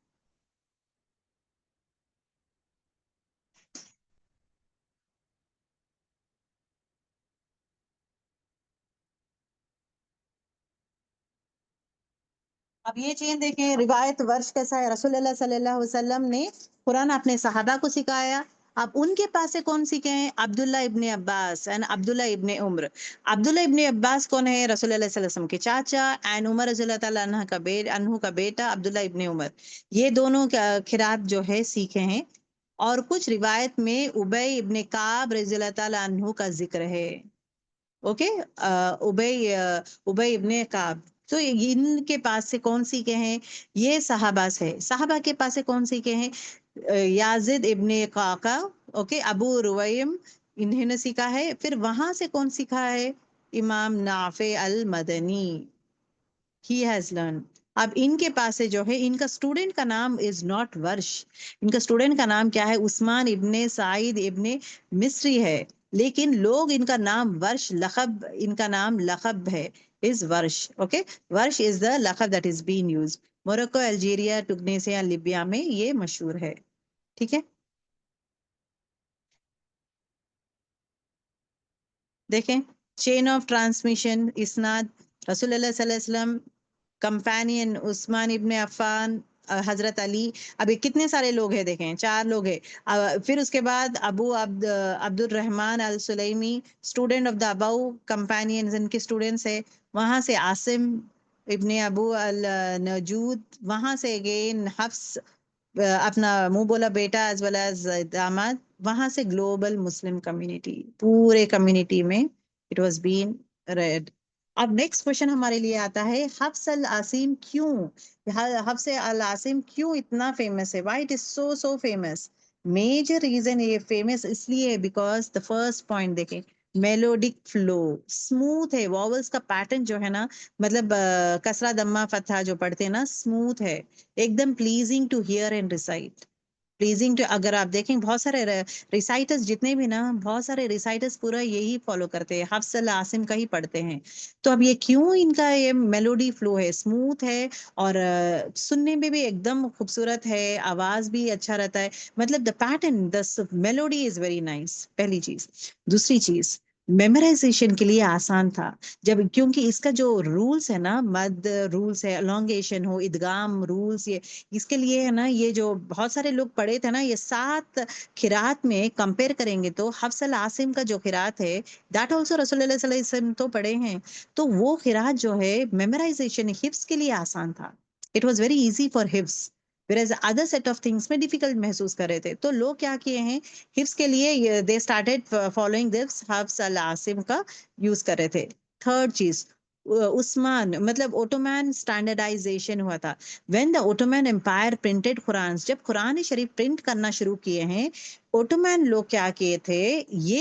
अब ये चेन देखें, रिवायत वर्ष कैसा है? रसूलुल्लाह सल्लल्लाहु अलैहि वसल्लम ने कुरान अपने सहाबा को सिखाया। अब उनके पास से कौन सीखे हैं? अब्दुल्ला इब्ने अब्बास एंड अब्दुल्ला इब्ने उम्र। अब्दुल्ला इब्ने अब्बास कौन है? रसूलुल्लाह सल्लल्लाहु अलैहि वसल्लम के चाचा, एंड उमर रज़ी अल्लाह ताला अन्हु का बेटा अब्दुल्ला इब्ने उमर। ये दोनों खिरात जो है सीखे हैं। और कुछ रिवायत में उबई इब्ने काब रज़ी अल्लाह ताला अन्हु का जिक्र है। ओके, उबई उबई इब्ने काब। तो इनके पास से कौन सीखे हैं? ये सहाबा से, सहाबा के पास से कौन सीखे हैं? याजिद इब्ने काका, ओके, अबू रुवैम, इन्होंने सीखा है। फिर वहां से कौन सीखा है? इमाम Nafe al Madani, he has learn. अब इनके पास से जो है, इनका स्टूडेंट का नाम इज नॉट वर्ष, इनका स्टूडेंट का नाम क्या है? उस्मान इब्ने साइद इब्ने मिस्री है, लेकिन लोग इनका नाम वर्ष लखब, इनका नाम लखब है, is Warsh, okay. Warsh is the लखब that is been use. Morocco, Algeria, Tunisia, Libya में ये मशहूर है, ठीक है। देखें, चेन ऑफ ट्रांसमिशन, इसनाद, रसूलुल्लाह सल्लल्लाहु अलैहि वसल्लम, कंपेनियन उस्मान इब्ने अफ़ान, हजरत अली। अभी कितने सारे लोग हैं, देखें, 4 लोग हैं। फिर उसके बाद Abu Abdul Rahman al Sulami, student of the above companions, इनके स्टूडेंट्स है। वहां से आसिम इब्ने अबू अल नजूद, वहां से अगेन हफ्स, अपना मुंह बोला बेटा एज वेल एज दामाद। वहां से ग्लोबल मुस्लिम कम्युनिटी, पूरे कम्युनिटी में इट वाज बीन रेड। अब नेक्स्ट क्वेश्चन हमारे लिए आता है, हफ्स अल आसिम क्यों, हफ्स अल आसिम क्यों इतना फेमस है? Why it is so so famous? Major reason ये फेमस इसलिए है बिकॉज द फर्स्ट पॉइंट देखें, मेलोडिक फ्लो, स्मूथ है, वॉवल्स का पैटर्न जो है ना, मतलब कसरा दम्मा फतहा जो पढ़ते हैं ना, स्मूथ है, एकदम pleasing to hear and recite, pleasing to. अगर आप देखें बहुत सारे रिसाइटर्स जितने भी ना, बहुत सारे रिसाइटर्स पूरा यही फॉलो करते हैं, हफ्स अल आसिम का ही पढ़ते हैं। तो अब ये क्यों, इनका ये मेलोडी फ्लो है, स्मूथ है, और सुनने में भी एकदम खूबसूरत है, आवाज भी अच्छा रहता है, मतलब the pattern, the melody is very nice, पहली चीज। दूसरी चीज, मेमोराइजेशन के लिए आसान था, जब, क्योंकि इसका जो रूल्स है ना, मद रूल्स है, अलोंगेशन हो, इदगाम रूल्स, ये इसके लिए है ना, ये जो बहुत सारे लोग पढ़े थे ना, ये 7 खिरात में कंपेयर करेंगे तो हफ्स अल आसिम का जो खिरात है, दैट ऑल्सो रसूलुल्लाह सल्लल्लाहु अलैहि वसल्लम तो पढ़े हैं, तो वो खिरात जो है मेमोराइजेशन, हिफ्स के लिए आसान था, it was very easy for हिफ्स। whereas other set of things में डिफिकल्ट महसूस कर रहे थे, तो लोग क्या किए हैं, हिफ्स के लिए they started following this Hafs al Asim का यूज कर रहे थे। थर्ड चीज, उस्मान, मतलब ओटोमैन स्टैंडर्डाइजेशन हुआ था। When the Ottoman empire printed Quran, जब कुरान शरीफ प्रिंट करना शुरू किए हैं, ओटोमैन लोग क्या किए थे, ये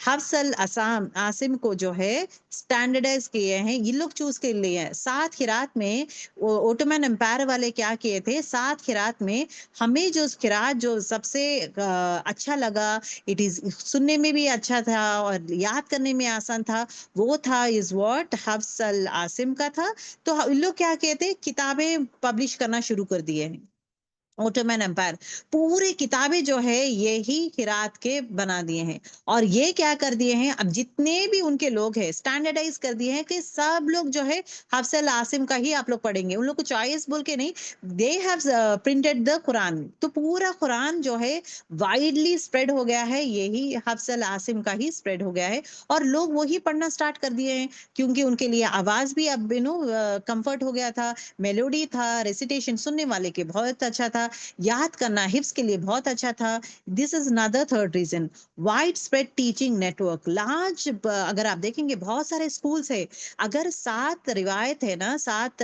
हफ्स अल असाम आसिम को जो है स्टैंडर्डाइज किए हैं, ये लोग चूज के लिए हैं। 7 खिरात में ओटोमैन एम्पायर वाले क्या किए थे, 7 खिरात में हमें जो खिरात जो सबसे अच्छा लगा, इट इज सुनने में भी अच्छा था और याद करने में आसान था, वो था is what Hafs al Asim का था। तो इन लोग क्या कहते, किताबें पब्लिश करना शुरू कर दिए हैं, ओटोमन एम्पायर, पूरी किताबें जो है यही किरात के बना दिए हैं। और ये क्या कर दिए हैं, अब जितने भी उनके लोग हैं स्टैंडर्डाइज कर दिए हैं कि सब लोग जो है हफ्स आसिम का ही आप लोग पढ़ेंगे, उन लोग को चॉइस बोल के नहीं, they have printed the Quran, तो पूरा कुरान जो है वाइडली स्प्रेड हो गया है, यही हफ्स आसिम का ही स्प्रेड हो गया है, और लोग वही पढ़ना स्टार्ट कर दिए हैं, क्योंकि उनके लिए आवाज भी अब कंफर्ट हो गया था, मेलोडी था, रेसिटेशन सुनने वाले के बहुत अच्छा था, याद करना हिफ्स के लिए बहुत अच्छा था। This is another third reason, wide spread teaching network, large, अगर आप देखेंगे बहुत सारे स्कूल्स है, अगर 7 रिवायत है ना, 7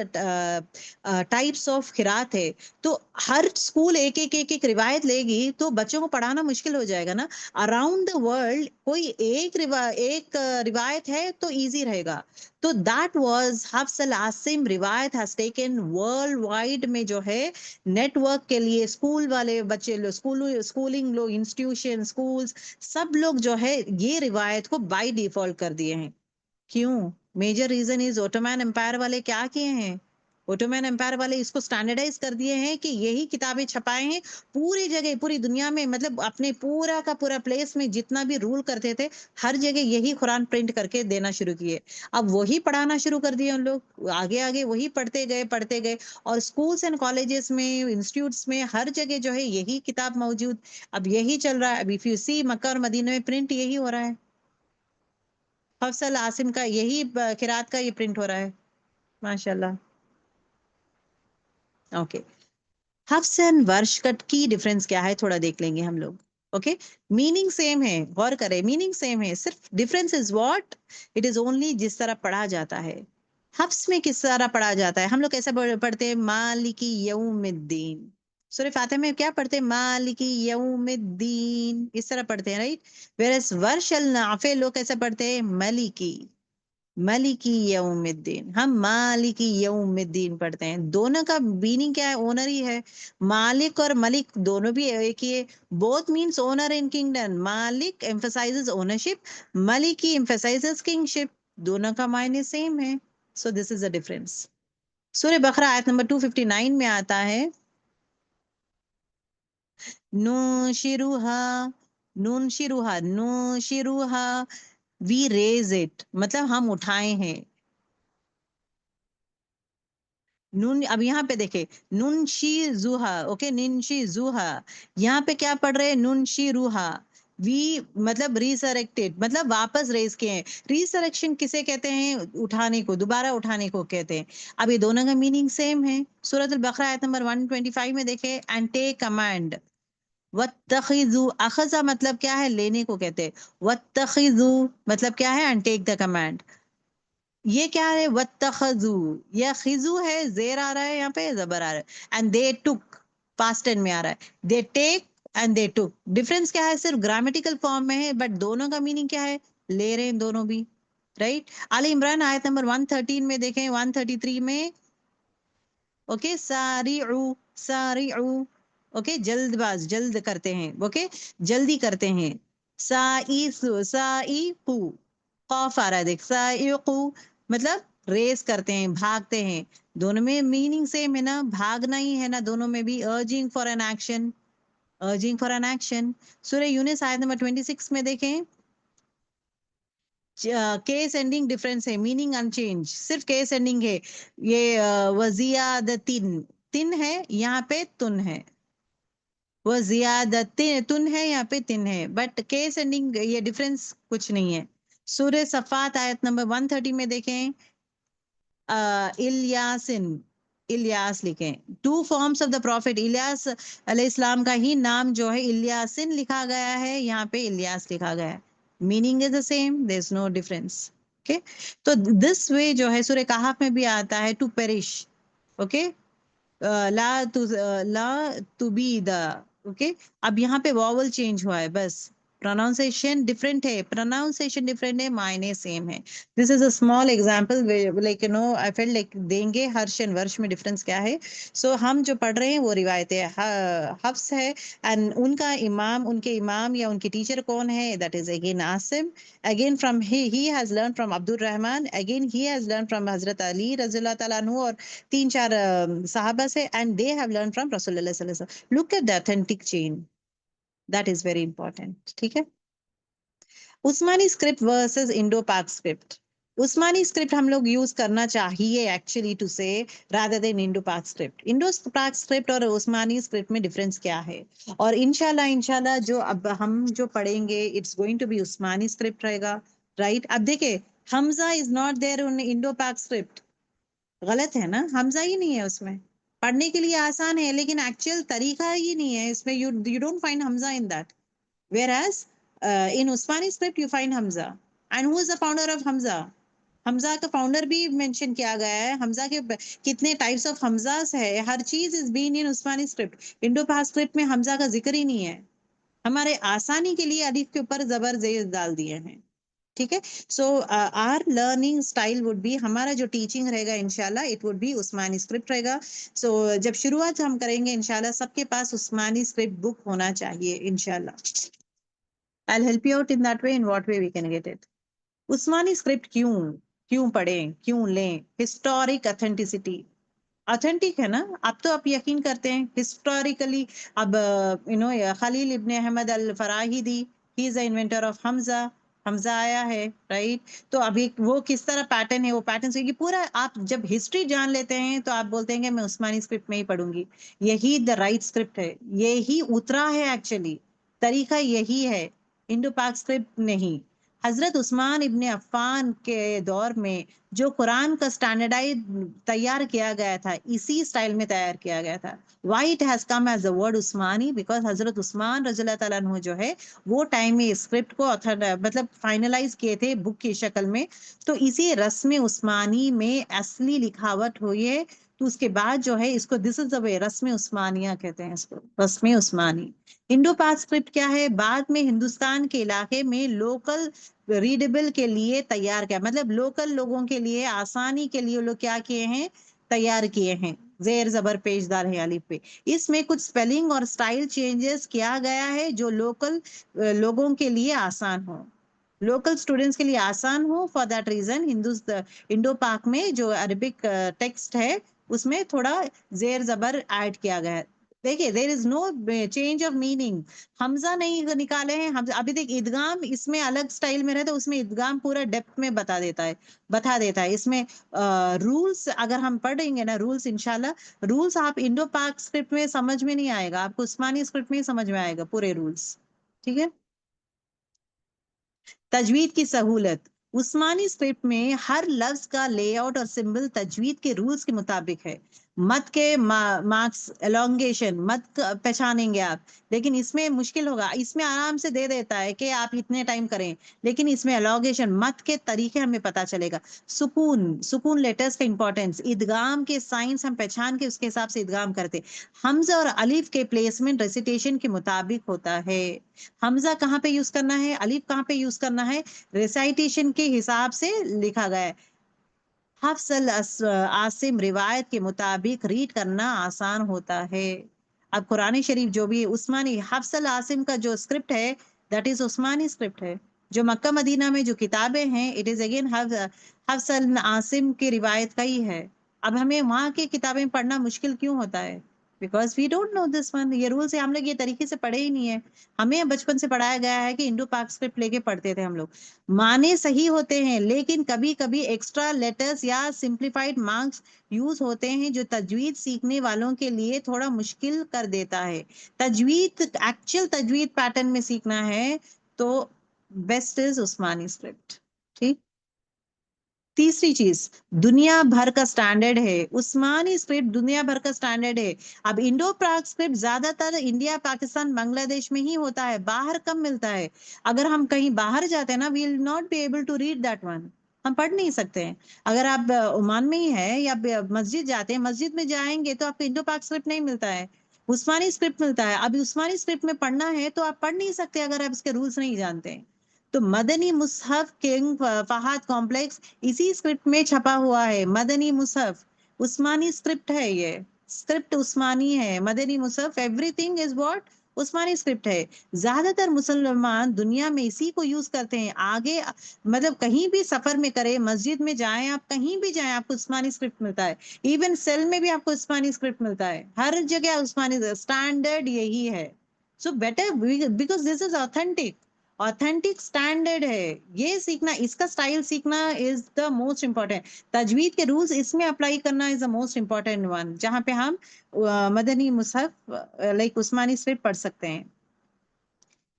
टाइप्स ऑफ खिरात है, तो हर स्कूल एक एक रिवायत लेगी तो बच्चों को पढ़ाना मुश्किल हो जाएगा ना। अराउंड द वर्ल्ड कोई एक रिवायत है तो इजी रहेगा। तो that was Hafs al Asim रिवायत हैज टेकन वर्ल्ड वाइड में जो है नेटवर्क के लिए, स्कूल वाले बच्चे लोग, स्कूलिंग लोग, इंस्टीट्यूशन, स्कूल्स, सब लोग जो है ये रिवायत को बाय डिफॉल्ट कर दिए हैं। क्यों? Major reason is Ottoman empire वाले क्या किए हैं, ओटोमैन एम्पायर वाले इसको स्टैंडर्डाइज कर दिए हैं कि यही किताबें छपाए हैं पूरी जगह, पूरी दुनिया में, मतलब अपने पूरा का पूरा प्लेस में जितना भी रूल करते थे, हर जगह यही कुरान प्रिंट करके देना शुरू किए। अब वही पढ़ाना शुरू कर दिए उन लोग, आगे आगे वही पढ़ते गए, और स्कूल्स एंड कॉलेजेस में, इंस्टीट्यूट्स में, हर जगह जो है यही किताब मौजूद, अब यही चल रहा है। अब इफ यू सी मक्का और मदीना में प्रिंट यही हो रहा है, हफ्सल आसिम का यही किरात का ये प्रिंट हो रहा है, माशाल्लाह। ओके, हफ्स एंड वर्श का की डिफरेंस क्या है, थोड़ा देख लेंगे हम लोग। ओके, मीनिंग सेम है, गौर करें, मीनिंग सेम है, सिर्फ difference is what, it is only जिस तरह पढ़ा जाता है। हफ्स में किस तरह पढ़ा जाता है, हम लोग कैसे पढ़ते हैं, मालिकी यौमिद्दीन, सूरह फातिहा में क्या पढ़ते हैं? मालिकी यौमिद्दीन, इस तरह पढ़ते हैं, राइट? वेरस वर्श अल नाफे लोग कैसे पढ़ते हैं? मलिकी, मलिकी यौमिद्दीन। हम मालिकी यौमिद्दीन पढ़ते हैं। दोनों का मीनिंग क्या है? ओनर ही है। मालिक और मलिक दोनों भी एक ही है। Both means owner in kingdom. मालिक एम्फसाइजेस ओनरशिप, मलिकी एम्फसाइजेस किंगशिप। दोनों का मायने सेम है। So this is the difference. सूरह बकरा आयत नंबर 259 में आता है, नुशिरुहा, नुनशिरुहा, नुशिरुहा, वी रेज इट, मतलब हम उठाए हैं। नून, अब यहाँ पे देखे, नुनशी जुहा, ओके, निनशी जुहा। यहाँ पे क्या पढ़ रहे हैं? नुनशी रूहा, वी मतलब रिसरेक्टेड, मतलब वापस रेज किए हैं। रिसरेक्शन किसे कहते हैं? उठाने को, दोबारा उठाने को कहते हैं। अब ये दोनों का मीनिंग सेम है। सूरत अल बकरा आयत नंबर 125 में देखे, एंड टेक कमांड, वत्तखिजू, अखजा मतलब क्या है? लेने को कहते हैं। वत्तखिजू मतलब क्या है? And take the command. ये क्या है? वत्तखजू, ये खिजू है, जेर आ रहा है, यहाँ पे जबर आ रहा है। And they took, past tense में आ रहा है। They take and they took, difference क्या है? सिर्फ ग्रामेटिकल फॉर्म में है, बट दोनों का मीनिंग क्या है? ले रहे हैं दोनों भी, राइट? आले इमरान आयत नंबर 113 में देखें, 133 में, ओके, सारिउ, सारिउ, ओके, जल्दबाज, जल्द करते हैं, ओके, जल्दी करते हैं। साई पू, खौफ आ रहा है, देख, साइकू मतलब रेस करते हैं, भागते हैं। दोनों में मीनिंग सेम है ना, भागना ही है ना दोनों में भी। Urging for an action, urging for an action. सूरह यूनुस आयत नंबर 26 में देखें, केस एंडिंग डिफरेंस है, मीनिंग अनचेंज, सिर्फ केस एंडिंग है। ये वजियादतिन, तिन है, यहाँ पे तुन है। वजियादतिन तुन है, यहाँ पे तिन है, बट केस एंडिंग ये डिफरेंस कुछ नहीं है। सूरह सफात आयत नंबर 130 में देखें, इलियासिन, इलियास लिखें। Two forms of the profit, Ilyas अलैहिस्सलाम का ही नाम जो है इलियासिन लिखा गया है, यहाँ पे इलियास लिखा गया है। Meaning is the same, there is no difference, okay. तो दिस वे जो है सूरह कहफ में भी आता है, टू पेरिश, ओके, ला टू बी द, ओके। अब यहाँ पे वॉवल चेंज हुआ है बस, प्रोनाउंसिएशन डिफरेंट है, प्रोनाउंसिएशन डिफरेंट है, मायने सेम है। This is a small example, like you know, I felt like देंगे हर्ष एंड वर्ष में डिफरेंस क्या है। सो हम जो पढ़ रहे हैं वो रिवायत है, हफ्स है, एंड उनका इमाम, उनके इमाम या उनके टीचर कौन है? That is again Asim. Again from he has learn from Abdul Rahman, again he has learn from हजरत अली रज़ी अल्लाह तआला अन्हु, और तीन चार साहबा से, and they have learn from रसूलुल्लाह सल्लल्लाहु अलैहि वसल्लम। Look at the authentic chain, that is very important, ठीक है। उस्मानी script versus Indo Pak script. उस्मानी स्क्रिप्ट हम लोग यूज करना चाहिए एक्चुअली टू से, rather than Indo Pak script. Indo Pak script और उस्मानी स्क्रिप्ट में डिफरेंस क्या है? और इंशाल्लाह, इंशाल्लाह जो अब हम जो पढ़ेंगे, it's going to be Usmani script रहेगा, राइट? अब देखिए, हमजा is not there in Indo Pak script, गलत है ना? हमजा ही नहीं है उसमें। पढ़ने के लिए आसान है, लेकिन एक्चुअल तरीका ही नहीं है इसमें। You don't find Hamza in that, whereas in Usmani script you find Hamza. And who is the founder of Hamza? Hamza का फाउंडर भी मेंशन किया गया है। हमजा के कितने टाइप्स ऑफ हमजास है, हर चीज is been in Usmani script. Indo Pak script में हमजा का जिक्र ही नहीं है। हमारे आसानी के लिए अलिफ के ऊपर जबर जेर डाल दिए हैं, ठीक है। So our learning style would be, हमारा जो टीचिंग रहेगा इंशाल्लाह, it would be Usmani script रहेगा। सो जब शुरुआत हम करेंगे इंशाल्लाह, सबके पास उस्मानी स्क्रिप्ट बुक होना चाहिए इंशाल्लाह। I'll help you out in that way, in what way we can get it. Usmani script क्यों, क्यों पढ़ें, क्यों लें? हिस्टोरिक ऑथेंटिसिटी, ऑथेंटिक है ना? अब तो आप यकीन करते हैं हिस्टोरिकली। अब you know, Khalil Ibn Ahmad al Farahidi, he is the inventor of Hamza. Hamza आया है, राइट? तो अभी वो किस तरह पैटर्न है, वो पैटर्न से, ये पूरा आप जब हिस्ट्री जान लेते हैं तो आप बोलते हैं कि मैं उस्मानी स्क्रिप्ट में ही पढ़ूंगी। यही द राइट स्क्रिप्ट है, यही उतरा है एक्चुअली, तरीका यही है, इंडो पाक स्क्रिप्ट नहीं। हजरत उस्मान इब्ने अफ्फान के दौर में जो कुरान का स्टैंडर्डाइज तैयार किया गया था, इसी स्टाइल में तैयार किया गया था। Why it has come as the word Usmani? Because हजरत उस्मान रज़ियल्लाहु ताला अन्हु जो है, वो टाइम में स्क्रिप्ट को मतलब फाइनलाइज किए थे बुक की शक्ल में। तो इसी रस्म उस्मानी में असली लिखावट हुई है, तो उसके बाद जो है इसको दिस इज द वे, रस्म उस्मानिया कहते हैं इसको, रस्म उस्मानी। इंडो पाक स्क्रिप्ट क्या है, बाद में हिंदुस्तान के इलाके में लोकल रीडेबल के लिए तैयार किया, मतलब लोकल लोगों के लिए आसानी के लिए लोग क्या किए हैं, तैयार किए हैं। जेर जबर पेशदार है अलिफ पे, इसमें कुछ स्पेलिंग और स्टाइल चेंजेस किया गया है जो लोकल लोगों के लिए आसान हो, लोकल स्टूडेंट्स के लिए आसान हो। फॉर दैट रीजन इंडो पाक में जो अरबिक टेक्स्ट है उसमें थोड़ा जेर जबर ऐड किया गया है। देखिए there is no change of meaning, हमजा नहीं निकाले हैं हम अभी। देख इदगाम इसमें अलग स्टाइल में रहता है, उसमें इदगाम पूरा डेप्थ में बता देता है। इसमें रूल्स अगर हम पढ़ेंगे ना, रूल्स इंशाल्लाह, रूल्स आप इंडो पाक स्क्रिप्ट में समझ में नहीं आएगा, आपको उस्मानी स्क्रिप्ट में ही समझ में आएगा पूरे रूल्स। ठीक है। तजवीद की सहूलत, उस्मानी स्क्रिप्ट में हर लफ्ज का लेआउट और सिंबल तजवीद के रूल्स के मुताबिक है। मत के मार्क्स एलोंगेशन मत पहचानेंगे आप, लेकिन इसमें मुश्किल होगा। इसमें आराम से दे देता है कि आप इतने टाइम करें, लेकिन इसमें एलोंगेशन मत के तरीके हमें पता चलेगा। सुकून, सुकून लेटर्स का इंपॉर्टेंस, इदगाम के साइंस हम पहचान के उसके हिसाब से इदगाम करते। हमजा और अलिफ के प्लेसमेंट रेसिटेशन के मुताबिक होता है। हमजा कहाँ पे यूज करना है, अलिफ कहाँ पे यूज करना है, रिसाइटेशन के हिसाब से लिखा गया है। हफ्स अल आसिम रिवायत के मुताबिक रीड करना आसान होता है। अब कुरान शरीफ जो भी उस्मानी, हफ्स अल आसिम का जो स्क्रिप्ट है दैट इज उस्मानी स्क्रिप्ट है। जो मक्का मदीना में जो किताबें हैं it is again Hafs al Asim की रिवायत का ही है। अब हमें वहां की किताबें पढ़ना मुश्किल क्यों होता है, because we don't know this one, ये रूल्स है हम लोग ये तरीके से पढ़े ही नहीं है। हमें बचपन से पढ़ाया गया है कि इंडो पाक स्क्रिप्ट लेके पढ़ते थे हम लोग। माने सही होते हैं, लेकिन कभी कभी एक्स्ट्रा लेटर्स या सिंप्लीफाइड मार्क्स यूज होते हैं जो तजवीद सीखने वालों के लिए थोड़ा मुश्किल कर देता है। तजवीद एक्चुअल तजवीद पैटर्न में सीखना है तो बेस्ट इज उस्मानी स्क्रिप्ट। ठीक। तीसरी चीज, दुनिया भर का स्टैंडर्ड है, उस्मानी स्क्रिप्ट दुनिया भर का स्टैंडर्ड है। अब इंडो पाक स्क्रिप्ट ज्यादातर इंडिया पाकिस्तान बांग्लादेश में ही होता है, बाहर कम मिलता है। अगर हम कहीं बाहर जाते हैं ना, we will not be able to read that one, हम पढ़ नहीं सकते हैं। अगर आप ओमान में ही है या मस्जिद जाते हैं, मस्जिद में जाएंगे तो आपको इंडो पाक स्क्रिप्ट नहीं मिलता है, उस्मानी स्क्रिप्ट मिलता है। अभी उस्मानी स्क्रिप्ट में पढ़ना है तो आप पढ़ नहीं सकते अगर आप इसके रूल्स नहीं जानते हैं। तो मदनी मुसहफ किंग फहद कॉम्प्लेक्स इसी स्क्रिप्ट में छपा हुआ है। मदनी मुसहफ उस्मानी स्क्रिप्ट है, ये स्क्रिप्ट उस्मानी है। मदनी मुसहफ everything is what, Uthmani script है। ज्यादातर मुसलमान दुनिया में इसी को यूज करते हैं। आगे मतलब कहीं भी सफर में करें, मस्जिद में जाएं, आप कहीं भी जाएं आपको उस्मानी स्क्रिप्ट मिलता है। इवन सेल में भी आपको उस्मानी स्क्रिप्ट मिलता है, हर जगह उस्मानी स्टैंडर्ड यही है। So better because this is authentic, authentic standard है। ये सीखना, इसका स्टाइल सीखना इज द मोस्ट इंपॉर्टेंट। तजवीद के रूल्स इसमें अप्लाई करना is the most important one, जहां पे हम मदनी मुसहफ लाइक उस्मानी स्क्रिप्ट पढ़ सकते हैं।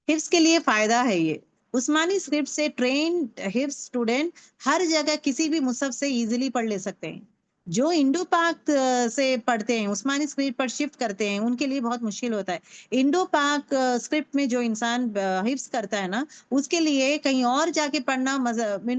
हिफ्स के लिए फायदा है ये, उस्मानी स्क्रिप्ट से ट्रेन हिफ्स स्टूडेंट हर जगह किसी भी मुसहफ से इजीली पढ़ ले सकते हैं। जो इंडो पाक से पढ़ते हैं, उस्मानी स्क्रिप्ट पर शिफ्ट करते हैं, उनके लिए बहुत मुश्किल होता है। इंडो पाक स्क्रिप्ट में जो इंसान हिफ्स करता है ना, उसके लिए कहीं और जाके पढ़ना,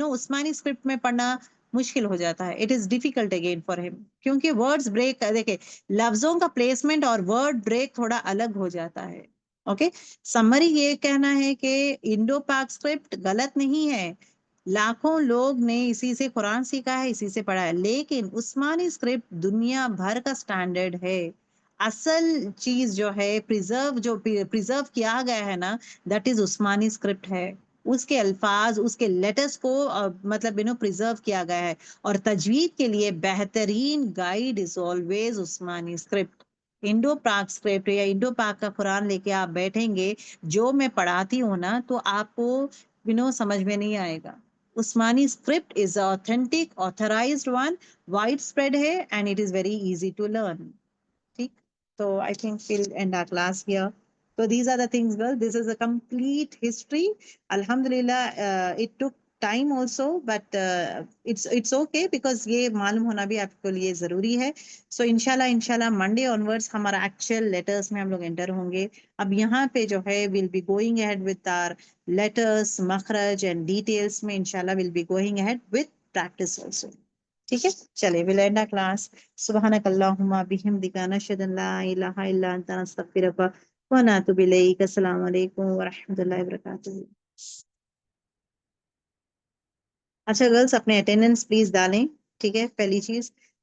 उस्मानी स्क्रिप्ट में पढ़ना मुश्किल हो जाता है। It is difficult again for him, क्योंकि वर्ड्स ब्रेक, देखे लफ्जों का प्लेसमेंट और वर्ड ब्रेक थोड़ा अलग हो जाता है। ओके। समरी ये कहना है कि इंडो पाक स्क्रिप्ट गलत नहीं है, लाखों लोग ने इसी से कुरान सीखा है, इसी से पढ़ा है, लेकिन उस्मानी स्क्रिप्ट दुनिया भर का स्टैंडर्ड है। असल चीज जो है प्रिजर्व किया गया है ना, दैट इज उस्मानी स्क्रिप्ट है। उसके अल्फाज, उसके लेटर्स को मतलब प्रिजर्व किया गया है। और तजवीद के लिए बेहतरीन guide is always Usmani script. Indo Pak script या इंडो पाक का कुरान लेके आप बैठेंगे, जो मैं पढ़ाती हूँ ना, तो आपको समझ में नहीं आएगा। Uthmani script is authentic authorized one, wide spread है, and it is very easy to learn. ठीक। तो I think we'll end our class here. So these are the things, girl. This is a complete history. Alhamdulillah, it took time also, but it's okay because ये मालूम होना भी आपके लिए जरूरी है। So इंशाल्लाह मंडे ऑनवर्ड्स हमारा एक्चुअल लेटर्स में हम लोग एंटर होंगे। अब यहाँ पे जो है we'll be going ahead with our letters, makhraj and details में इंशाल्लाह we'll be going ahead with practice also. ठीक है, चलिए विल एंड आवर क्लास। सुबहानक अल्लाहुम्मा बिहम्दिका नशहदु अन ला इलाहा इल्ला अंता नस्तगफिरुका व नतूबु इलैक। अस्सलामु अलैकुम व रहमतुल्लाहि व बरकातुहू। अच्छा गर्ल्स, अपने अटेंडेंस प्लीज डालें, ठीक है, पहली चीज।